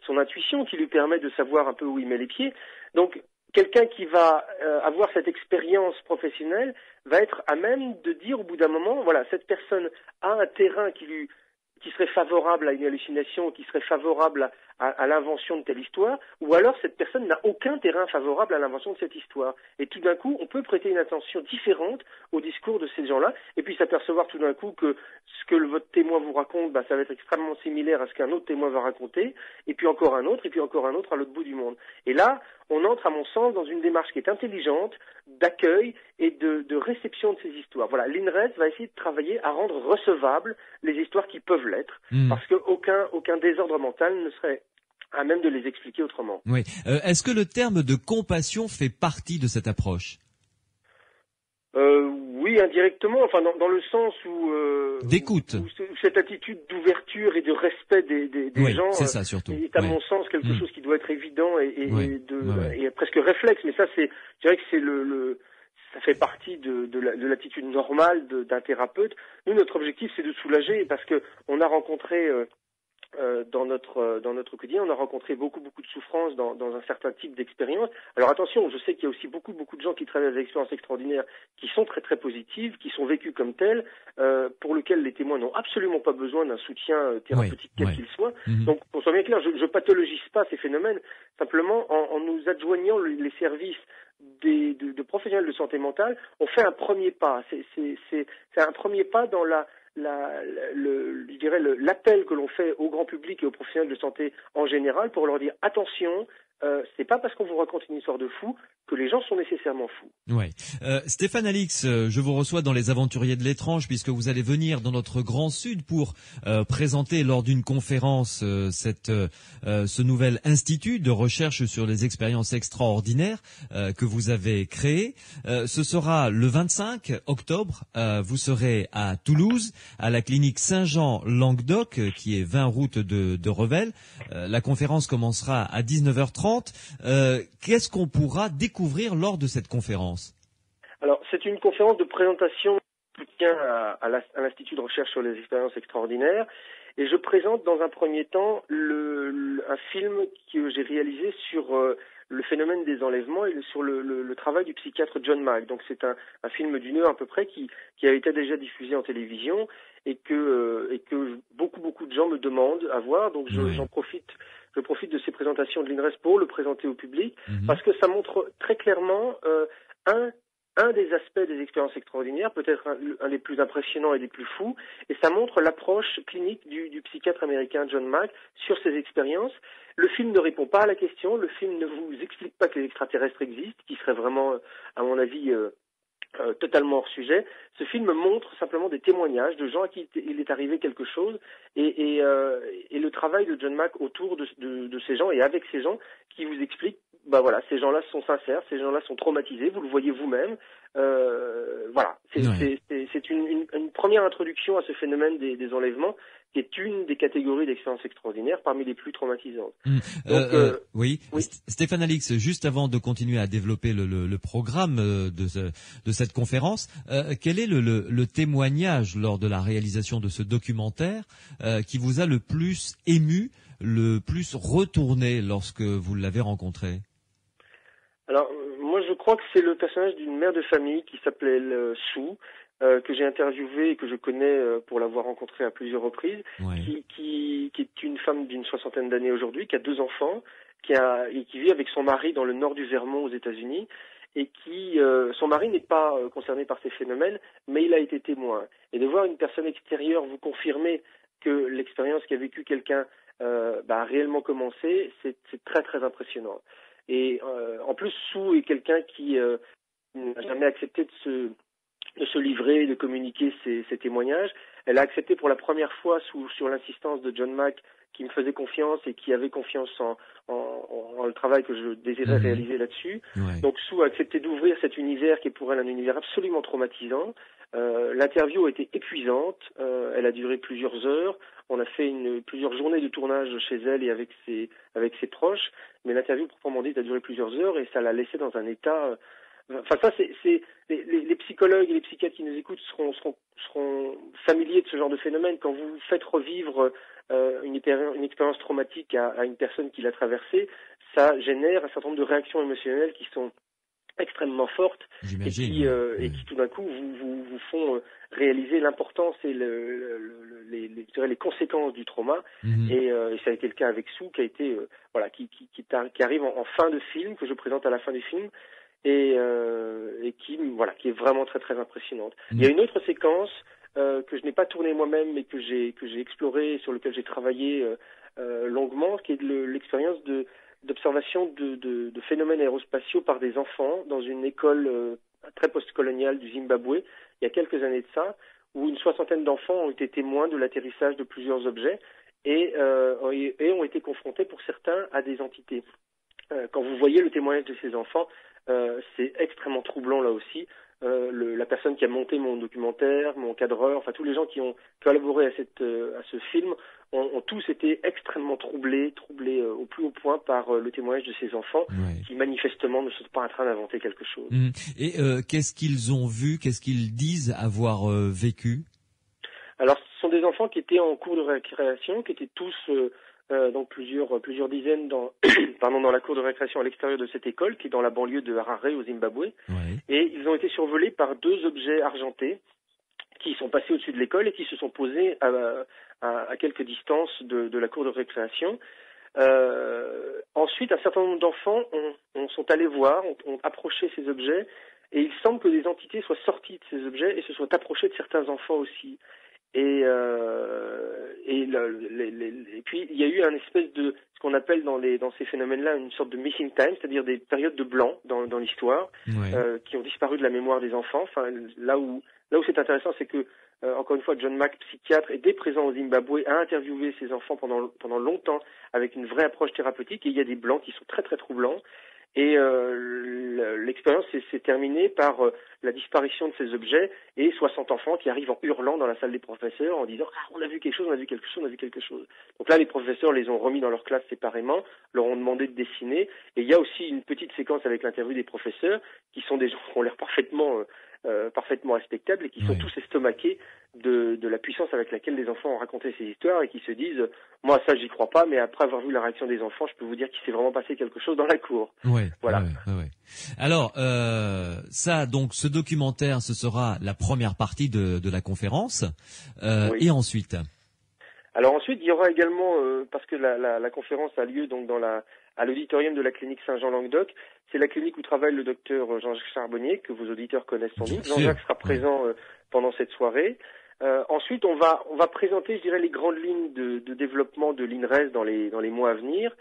son intuition qui lui permet de savoir un peu où il met les pieds. Donc, quelqu'un qui va avoir cette expérience professionnelle va être à même de dire au bout d'un moment, voilà, cette personne a un terrain qui serait favorable à une hallucination, qui serait favorable à l'invention de telle histoire, ou alors cette personne n'a aucun terrain favorable à l'invention de cette histoire. Et tout d'un coup, on peut prêter une attention différente au discours de ces gens-là, et puis s'apercevoir tout d'un coup que ce que votre témoin vous raconte, ça va être extrêmement similaire à ce qu'un autre témoin va raconter, et puis encore un autre, et puis encore un autre à l'autre bout du monde. Et là, on entre, à mon sens, dans une démarche qui est intelligente, d'accueil et de réception de ces histoires. Voilà, l'INRES va essayer de travailler à rendre recevables les histoires qui peuvent l'être, parce qu'aucun désordre mental ne serait à même de les expliquer autrement. Oui. Est-ce que le terme de compassion fait partie de cette approche ? Oui, indirectement, enfin dans le sens où d'écoute, où cette attitude d'ouverture et de respect des gens c'est ça, surtout. Est à mon sens quelque chose qui doit être évident et presque réflexe. Mais ça, je dirais que c'est ça fait partie de l'attitude normale d'un thérapeute. Nous, notre objectif, c'est de soulager, parce que on a rencontré dans notre quotidien, on a rencontré beaucoup de souffrances dans un certain type d'expérience. Alors attention, je sais qu'il y a aussi beaucoup de gens qui traversent des expériences extraordinaires qui sont très très positives, qui sont vécues comme telles, pour lesquelles les témoins n'ont absolument pas besoin d'un soutien thérapeutique quel qu'il soit. Donc, qu'on soit bien clair, je pathologise pas ces phénomènes, simplement en nous adjoignant les services de professionnels de santé mentale, on fait un premier pas. C'est un premier pas dans je dirais l'appel que l'on fait au grand public et aux professionnels de santé en général pour leur dire attention, c'est pas parce qu'on vous raconte une histoire de fou que les gens sont nécessairement fous. Ouais. Stéphane Alix, je vous reçois dans les Aventuriers de l'étrange puisque vous allez venir dans notre Grand Sud pour présenter lors d'une conférence ce nouvel institut de recherche sur les expériences extraordinaires que vous avez créé. Ce sera le 25 octobre. Vous serez à Toulouse, à la clinique Saint-Jean Languedoc, qui est 20 route de Revel. La conférence commencera à 19h30. Qu'est-ce qu'on pourra découvrir lors de cette conférence ? Alors, c'est une conférence de présentation de soutien à l'Institut de recherche sur les expériences extraordinaires, et je présente dans un premier temps un film que j'ai réalisé sur le phénomène des enlèvements et sur le travail du psychiatre John Mack. Donc c'est un film d'une heure à peu près qui a été déjà diffusé en télévision et que beaucoup de gens me demandent à voir. Donc je profite de ces présentations de l'INRES pour le présenter au public, parce que ça montre très clairement un des aspects des expériences extraordinaires, peut-être un des plus impressionnants et des plus fous, et ça montre l'approche clinique du psychiatre américain John Mack sur ces expériences. Le film ne répond pas à la question, le film ne vous explique pas que les extraterrestres existent, qui serait vraiment, à mon avis, totalement hors sujet. Ce film montre simplement des témoignages de gens à qui il est arrivé quelque chose et le travail de John Mack autour de ces gens et avec ces gens qui vous explique, ces gens-là sont sincères, ces gens-là sont traumatisés, vous le voyez vous-même. C'est une première introduction à ce phénomène des enlèvements, qui est une des catégories d'expériences extraordinaires parmi les plus traumatisantes. Oui. Stéphane Alix, juste avant de continuer à développer le programme de cette conférence, quel est le témoignage lors de la réalisation de ce documentaire qui vous a le plus ému, le plus retourné lorsque vous l'avez rencontré ? Alors, moi je crois que c'est le personnage d'une mère de famille qui s'appelait Sue, que j'ai interviewé et que je connais pour l'avoir rencontrée à plusieurs reprises, qui est une femme d'une 60aine d'années aujourd'hui, qui a 2 enfants, et qui vit avec son mari dans le nord du Vermont aux États-Unis, et qui, son mari n'est pas concerné par ces phénomènes, mais il a été témoin. Et de voir une personne extérieure vous confirmer que l'expérience qu'a vécue quelqu'un a réellement commencé, c'est très très impressionnant. Et en plus, Sue est quelqu'un qui n'a jamais accepté de se livrer, de communiquer ses témoignages. Elle a accepté pour la première fois sur l'insistance de John Mack, qui me faisait confiance et qui avait confiance en le travail que je désirais réaliser là-dessus. Ouais. Donc Sue a accepté d'ouvrir cet univers qui est pour elle un univers absolument traumatisant. L'interview a été épuisante, elle a duré plusieurs heures. On a fait plusieurs journées de tournage chez elle et avec ses proches, mais l'interview proprement dite a duré plusieurs heures et ça l'a laissé dans un état... Enfin ça, c'est les psychologues et les psychiatres qui nous écoutent seront familiers de ce genre de phénomène. Quand vous faites revivre une expérience traumatique à une personne qui l'a traversée, ça génère un certain nombre de réactions émotionnelles qui sont extrêmement fortes et qui tout d'un coup vous font réaliser l'importance et les conséquences du trauma. Et ça a été le cas avec Sue, qui a été qui arrive en fin de film, que je présente à la fin du film. Et qui est vraiment très très impressionnante. Il y a une autre séquence que je n'ai pas tournée moi-même, mais que j'ai explorée, sur lequel j'ai travaillé longuement, qui est l'expérience d'observation de phénomènes aérospatiaux par des enfants dans une école très postcoloniale du Zimbabwe, il y a quelques années de ça, où une soixantaine d'enfants ont été témoins de l'atterrissage de plusieurs objets et ont été confrontés pour certains à des entités. Quand vous voyez le témoignage de ces enfants, c'est extrêmement troublant là aussi. La personne qui a monté mon documentaire, mon cadreur, enfin tous les gens qui ont collaboré à ce film ont tous été extrêmement troublés au plus haut point par le témoignage de ces enfants qui manifestement ne sont pas en train d'inventer quelque chose. Et qu'est-ce qu'ils ont vu, qu'est-ce qu'ils disent avoir vécu? Alors ce sont des enfants qui étaient en cours de récréation, qui étaient tous donc plusieurs dizaines dans la cour de récréation à l'extérieur de cette école qui est dans la banlieue de Harare au Zimbabwe. Et ils ont été survolés par deux objets argentés qui sont passés au-dessus de l'école et qui se sont posés à quelques distances de la cour de récréation. Ensuite, un certain nombre d'enfants sont allés voir, ont approché ces objets et il semble que des entités soient sorties de ces objets et se soient approchées de certains enfants aussi. Et puis il y a eu un espèce de ce qu'on appelle dans ces phénomènes-là une sorte de missing time, c'est-à-dire des périodes de blanc dans l'histoire qui ont disparu de la mémoire des enfants. Enfin là où c'est intéressant, c'est que encore une fois John Mack, psychiatre, était présent au Zimbabwe, a interviewé ces enfants pendant longtemps avec une vraie approche thérapeutique et il y a des blancs qui sont très très troublants. Et l'expérience s'est terminée par la disparition de ces objets et 60 enfants qui arrivent en hurlant dans la salle des professeurs en disant « Ah, on a vu quelque chose, on a vu quelque chose, on a vu quelque chose ». Donc là, les professeurs les ont remis dans leur classe séparément, leur ont demandé de dessiner. Et il y a aussi une petite séquence avec l'interview des professeurs qui sont des gens qui ont l'air parfaitement respectables et qui sont tous estomaqués de la puissance avec laquelle les enfants ont raconté ces histoires et qui se disent moi ça j'y crois pas, mais après avoir vu la réaction des enfants je peux vous dire qu'il s'est vraiment passé quelque chose dans la cour. Voilà. Alors ça donc ce documentaire ce sera la première partie de la conférence et ensuite il y aura également parce que la conférence a lieu donc à l'auditorium de la clinique Saint-Jean-Languedoc. C'est la clinique où travaille le docteur Jean-Jacques Charbonnier, que vos auditeurs connaissent sans doute. Jean-Jacques sera présent pendant cette soirée. Ensuite, on va présenter, je dirais, les grandes lignes de développement de l'INRES dans les mois à venir.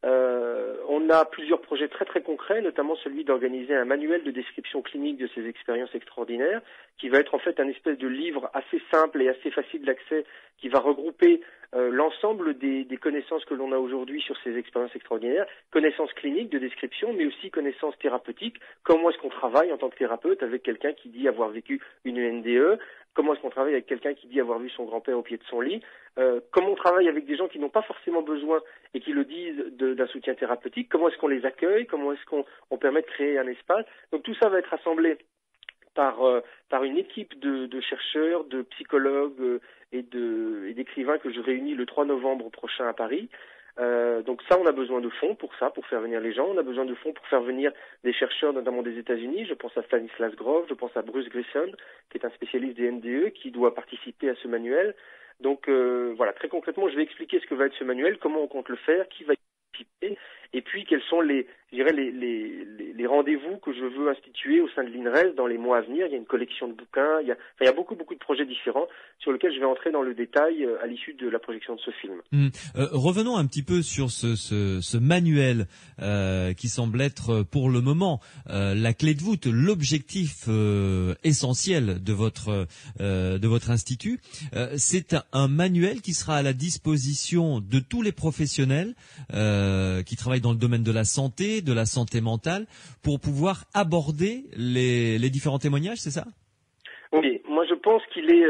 On a plusieurs projets très très concrets, notamment celui d'organiser un manuel de description clinique de ces expériences extraordinaires, qui va être en fait un espèce de livre assez simple et assez facile d'accès, qui va regrouper l'ensemble des connaissances que l'on a aujourd'hui sur ces expériences extraordinaires, connaissances cliniques de description, mais aussi connaissances thérapeutiques. Comment est-ce qu'on travaille en tant que thérapeute avec quelqu'un qui dit avoir vécu une NDE? Comment est-ce qu'on travaille avec quelqu'un qui dit avoir vu son grand-père au pied de son lit? Comment on travaille avec des gens qui n'ont pas forcément besoin et qui le disent d'un soutien thérapeutique? Comment est-ce qu'on les accueille? Comment est-ce qu'on permet de créer un espace? Donc tout ça va être assemblé par une équipe de chercheurs, de psychologues et d'écrivains que je réunis le 3 novembre prochain à Paris. Donc ça, on a besoin de fonds pour faire venir les gens. On a besoin de fonds pour faire venir des chercheurs, notamment des États-Unis. Je pense à Stanislas Grof, je pense à Bruce Grison, qui est un spécialiste des NDE, qui doit participer à ce manuel. Donc voilà, très concrètement, je vais expliquer ce que va être ce manuel, comment on compte le faire, qui va y participer, et puis quels sont les rendez-vous que je veux instituer au sein de l'INRES dans les mois à venir. Il y a une collection de bouquins, il y a beaucoup de projets différents sur lesquels je vais entrer dans le détail à l'issue de la projection de ce film. Revenons un petit peu sur ce manuel qui semble être pour le moment la clé de voûte, l'objectif essentiel de votre institut. C'est un manuel qui sera à la disposition de tous les professionnels qui travaillent dans le domaine de la santé mentale, pour pouvoir aborder les différents témoignages, c'est ça? Oui, moi je pense qu'il est,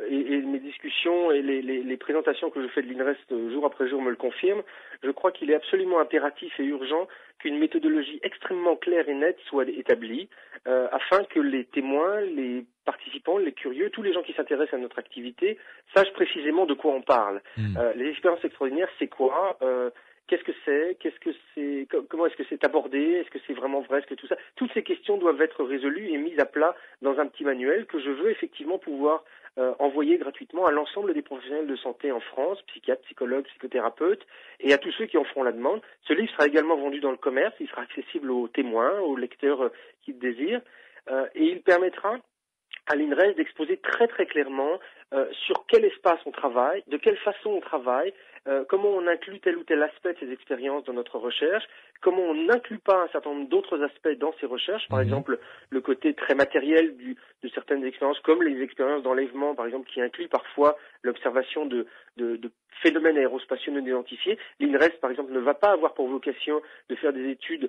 et mes discussions et les présentations que je fais de l'INRES jour après jour me le confirment, je crois qu'il est absolument impératif et urgent qu'une méthodologie extrêmement claire et nette soit établie, afin que les témoins, les participants, les curieux, tous les gens qui s'intéressent à notre activité sachent précisément de quoi on parle. Les expériences extraordinaires, c'est quoi? Qu'est-ce que c'est? Comment est-ce que c'est abordé? Est-ce que c'est vraiment vrai? Est-ce que tout ça? Toutes ces questions doivent être résolues et mises à plat dans un petit manuel que je veux effectivement pouvoir envoyer gratuitement à l'ensemble des professionnels de santé en France, psychiatres, psychologues, psychothérapeutes, et à tous ceux qui en feront la demande. Ce livre sera également vendu dans le commerce, il sera accessible aux témoins, aux lecteurs qui le désirent, et il permettra à l'INRES d'exposer très très clairement sur quel espace on travaille, de quelle façon on travaille, comment on inclut tel ou tel aspect de ces expériences dans notre recherche, comment on n'inclut pas un certain nombre d'autres aspects dans ces recherches, par exemple le côté très matériel de certaines expériences, comme les expériences d'enlèvement, par exemple, qui incluent parfois l'observation de phénomènes aérospatiaux non identifiés. L'INRES, par exemple, ne va pas avoir pour vocation de faire des études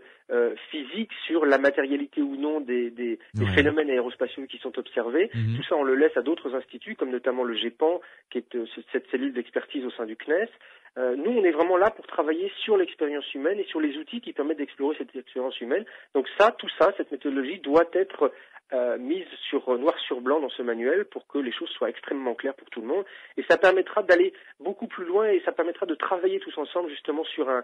physiques sur la matérialité ou non des phénomènes aérospatiaux qui sont observés. Tout ça, on le laisse à d'autres instituts, comme notamment le GEPAN, qui est cette cellule d'expertise au sein du CNES. Nous, on est vraiment là pour travailler sur l'expérience humaine et sur les outils qui permettent d'explorer cette expérience humaine. Donc tout ça, cette méthodologie doit être mise noir sur blanc dans ce manuel pour que les choses soient extrêmement claires pour tout le monde. Et ça permettra d'aller beaucoup plus loin et ça permettra de travailler tous ensemble justement sur un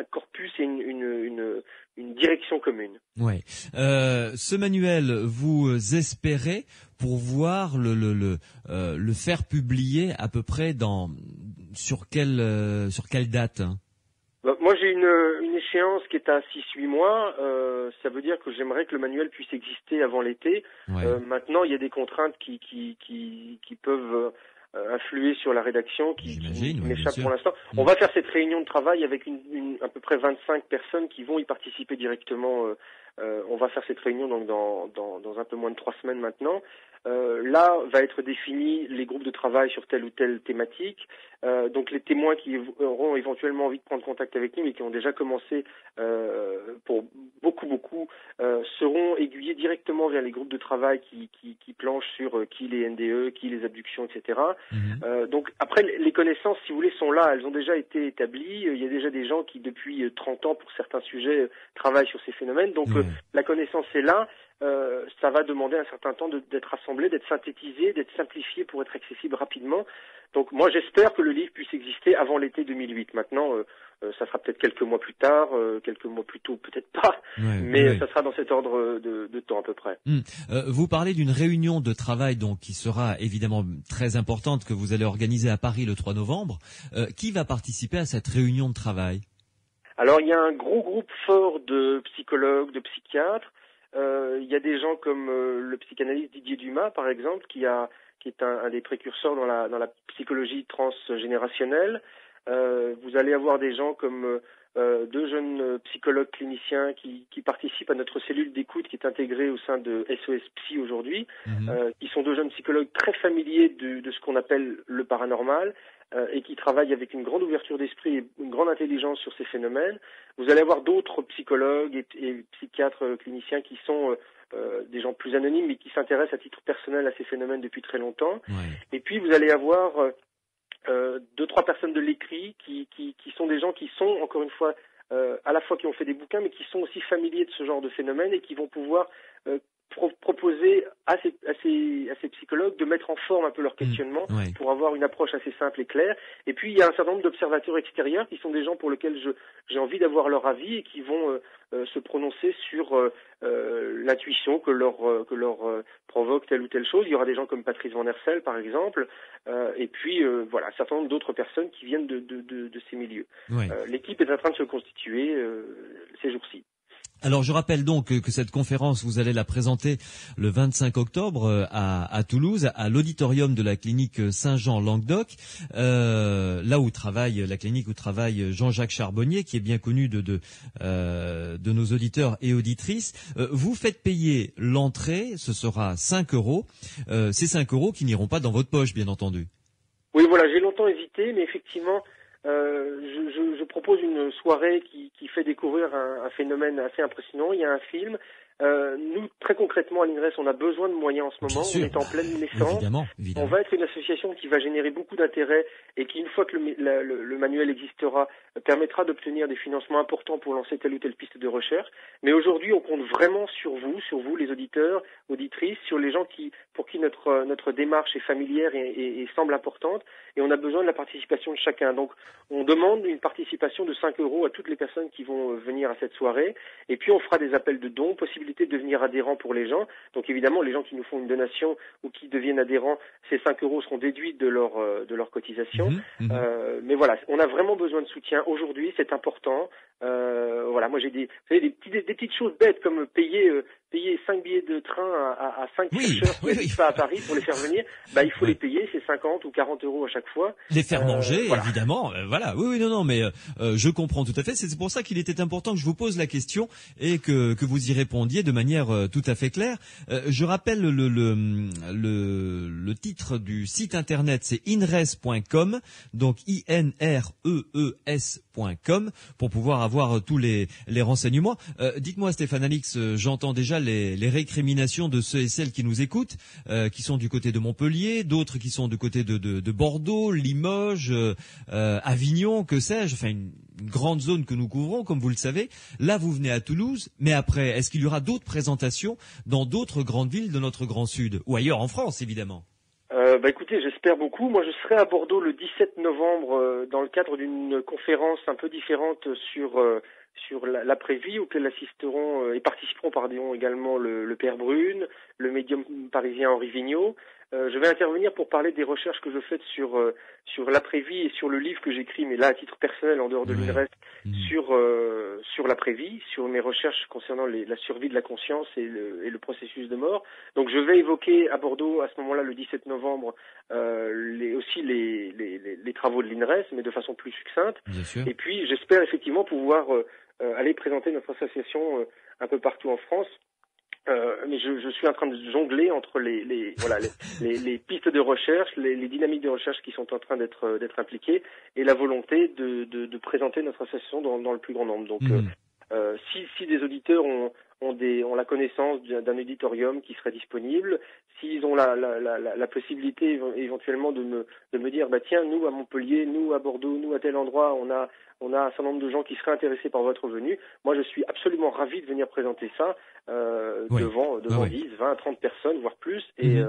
corpus et une direction commune. Ouais. Ce manuel, vous espérez pouvoir le faire publier à peu près sur quelle date? Moi, j'ai une échéance qui est à 6-8 mois. Ça veut dire que j'aimerais que le manuel puisse exister avant l'été. Maintenant, il y a des contraintes qui peuvent influer sur la rédaction, qui m'échappent pour l'instant. On va faire cette réunion de travail avec à peu près 25 personnes qui vont y participer directement. On va faire cette réunion donc dans un peu moins de 3 semaines maintenant. Là va être défini les groupes de travail sur telle ou telle thématique. Donc les témoins qui auront éventuellement envie de prendre contact avec nous et qui ont déjà commencé pour beaucoup seront aiguillés directement vers les groupes de travail qui planchent sur qui les NDE, qui les abductions, etc. Donc après les connaissances, si vous voulez, sont là, elles ont déjà été établies. Il y a déjà des gens qui depuis 30 ans pour certains sujets travaillent sur ces phénomènes. Donc la connaissance est là. Ça va demander un certain temps d'être rassemblé, d'être synthétisé, d'être simplifié pour être accessible rapidement. Donc moi j'espère que le livre puisse exister avant l'été 2008. Maintenant, ça sera peut-être quelques mois plus tard, quelques mois plus tôt, peut-être pas, mais ça sera dans cet ordre de temps à peu près. Vous parlez d'une réunion de travail donc qui sera évidemment très importante que vous allez organiser à Paris le 3 novembre. Qui va participer à cette réunion de travail? Alors il y a un gros groupe fort de psychologues, de psychiatres. Il y a des gens comme le psychanalyste Didier Dumas, par exemple, qui est un des précurseurs dans la psychologie transgénérationnelle. Vous allez avoir des gens comme 2 jeunes psychologues cliniciens qui participent à notre cellule d'écoute qui est intégrée au sein de SOS Psy aujourd'hui, qui sont 2 jeunes psychologues très familiers de ce qu'on appelle le paranormal et qui travaillent avec une grande ouverture d'esprit et une grande intelligence sur ces phénomènes. Vous allez avoir d'autres psychologues et psychiatres cliniciens qui sont des gens plus anonymes mais qui s'intéressent à titre personnel à ces phénomènes depuis très longtemps. Et puis vous allez avoir 2-3 personnes de l'écrit qui sont des gens qui sont, encore une fois, à la fois qui ont fait des bouquins, mais qui sont aussi familiers de ce genre de phénomène et qui vont pouvoir proposer à ces psychologues de mettre en forme un peu leur questionnement pour avoir une approche assez simple et claire. Et puis il y a un certain nombre d'observateurs extérieurs qui sont des gens pour lesquels j'ai envie d'avoir leur avis et qui vont se prononcer sur l'intuition que leur provoque telle ou telle chose. Il y aura des gens comme Patrice Van Hersel par exemple, et puis voilà, un certain nombre d'autres personnes qui viennent de ces milieux. L'équipe est en train de se constituer ces jours-ci. Alors je rappelle donc que cette conférence, vous allez la présenter le 25 octobre à Toulouse, à l'auditorium de la clinique Saint-Jean-Languedoc, là où travaille la clinique où travaille Jean-Jacques Charbonnier, qui est bien connu de nos auditeurs et auditrices. Vous faites payer l'entrée, ce sera 5 €. Ces 5 € qui n'iront pas dans votre poche, bien entendu. Oui, voilà, j'ai longtemps hésité, mais effectivement, je propose une soirée qui fait découvrir un phénomène assez impressionnant. Il y a un film. Nous, très concrètement, à l'INRES, on a besoin de moyens en ce moment. On est en pleine naissance. Évidemment. On va être une association qui va générer beaucoup d'intérêt et qui, une fois que le manuel existera, permettra d'obtenir des financements importants pour lancer telle ou telle piste de recherche. Mais aujourd'hui, on compte vraiment sur vous, les auditeurs, auditrices, sur les gens pour qui notre démarche est familière et semble importante. Et on a besoin de la participation de chacun. Donc, on demande une participation de 5 € à toutes les personnes qui vont venir à cette soirée. Et puis, on fera des appels de dons, possibilité de devenir adhérent pour les gens. Donc, évidemment, les gens qui nous font une donation ou qui deviennent adhérents, ces 5 € seront déduits de leur cotisation. Mais voilà, on a vraiment besoin de soutien aujourd'hui, c'est important. Voilà, moi j'ai des petites choses bêtes comme payer 5 billets de train à 5 chercheurs qui habitent pas à Paris pour les faire venir. Il faut les payer, c'est 50 ou 40 € à chaque fois. Les faire manger, voilà. Évidemment. Voilà. Oui, non, mais je comprends tout à fait. C'est pour ça qu'il était important que je vous pose la question et que vous y répondiez de manière tout à fait claire. Je rappelle le titre du site internet, c'est inres.com, donc INREES.com, pour pouvoir avoir tous les renseignements. Dites-moi, Stéphane Alix, j'entends déjà les récriminations de ceux et celles qui nous écoutent, qui sont du côté de Montpellier, d'autres qui sont du côté de Bordeaux, Limoges, Avignon, que sais-je, enfin une grande zone que nous couvrons, comme vous le savez. Là, vous venez à Toulouse, mais après, est-ce qu'il y aura d'autres présentations dans d'autres grandes villes de notre Grand Sud, ou ailleurs en France, évidemment? Écoutez, j'espère beaucoup. Moi, je serai à Bordeaux le 17 novembre dans le cadre d'une conférence un peu différente sur l'après-vie, auquel assisteront et participeront également le Père Brune, le médium parisien Henri Vigneault. Je vais intervenir pour parler des recherches que je fais sur l'après-vie et sur le livre que j'écris, mais là à titre personnel en dehors de l'INRES, sur l'après-vie, sur mes recherches concernant la survie de la conscience et le processus de mort. Donc je vais évoquer à Bordeaux à ce moment-là, le 17 novembre, les travaux de l'INRES, mais de façon plus succincte. Et puis j'espère effectivement pouvoir aller présenter notre association un peu partout en France. Mais je suis en train de jongler entre les pistes de recherche, les dynamiques de recherche qui sont en train d'être impliquées et la volonté de présenter notre association dans le plus grand nombre. Donc si des auditeurs ont la connaissance d'un auditorium qui serait disponible, s'ils ont la possibilité éventuellement de me dire tiens, nous à Montpellier, nous à Bordeaux, nous à tel endroit, on a un certain nombre de gens qui seraient intéressés par votre venue. Moi, je suis absolument ravi de venir présenter ça devant 10, 20, 30 personnes, voire plus, et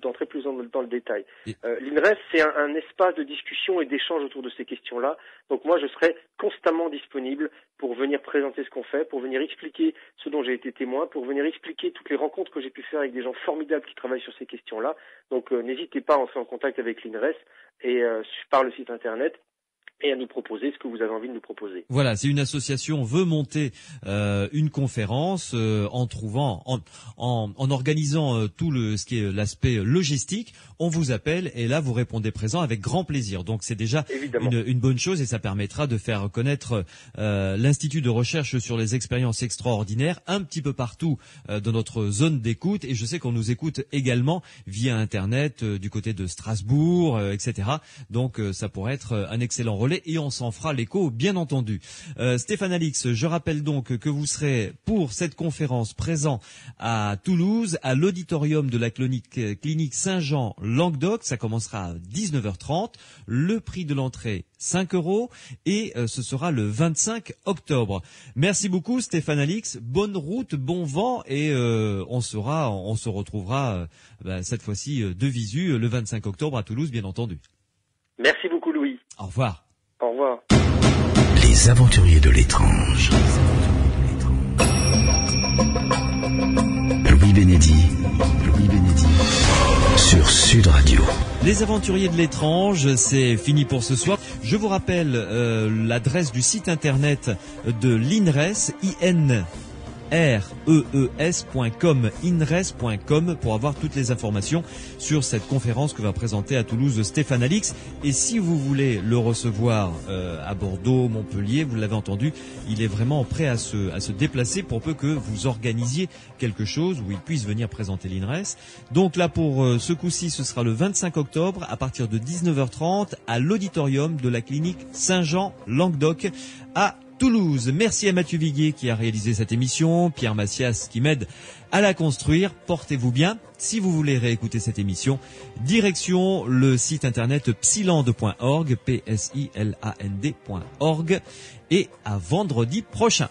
d'entrer plus dans le détail. L'INRES, c'est un espace de discussion et d'échange autour de ces questions-là. Donc moi, je serai constamment disponible pour venir présenter ce qu'on fait, pour venir expliquer ce dont j'ai été témoin, pour venir expliquer toutes les rencontres que j'ai pu faire avec des gens formidables qui travaillent sur ces questions-là. Donc n'hésitez pas à entrer en contact avec l'INRES et par le site internet, et à nous proposer ce que vous avez envie de nous proposer. Voilà, si une association veut monter une conférence en organisant tout ce qui est l'aspect logistique, on vous appelle et là vous répondez présent avec grand plaisir. Donc c'est déjà une bonne chose et ça permettra de faire connaître l'Institut de recherche sur les expériences extraordinaires un petit peu partout dans notre zone d'écoute, et je sais qu'on nous écoute également via internet du côté de Strasbourg, etc. Donc ça pourrait être un excellent relais relais et on s'en fera l'écho, bien entendu. Stéphane Alix, je rappelle donc que vous serez pour cette conférence présent à Toulouse, à l'auditorium de la clinique Saint-Jean Languedoc. Ça commencera à 19h30. Le prix de l'entrée, 5 € et ce sera le 25 octobre. Merci beaucoup Stéphane Alix. Bonne route, bon vent et on se retrouvera cette fois-ci de visu le 25 octobre à Toulouse, bien entendu. Merci beaucoup Louis. Au revoir. Au revoir. Les aventuriers de l'étrange. Louis Bénédy sur Sud Radio. Les aventuriers de l'étrange, c'est fini pour ce soir. Je vous rappelle l'adresse du site internet de l'INRES, INREES.com, INRES.com, pour avoir toutes les informations sur cette conférence que va présenter à Toulouse Stéphane Alix. Et si vous voulez le recevoir à Bordeaux, Montpellier, vous l'avez entendu, il est vraiment prêt à se déplacer pour peu que vous organisiez quelque chose où il puisse venir présenter l'INRES. Donc là, pour ce coup-ci, ce sera le 25 octobre à partir de 19h30 à l'auditorium de la clinique Saint-Jean Languedoc à Toulouse. Merci à Mathieu Viguier qui a réalisé cette émission, Pierre Massias qui m'aide à la construire. Portez-vous bien. Si vous voulez réécouter cette émission, direction le site internet psiland.org, psiland.org, et à vendredi prochain.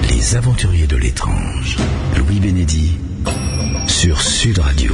Les aventuriers de l'étrange. Louis Bénédy sur Sud Radio.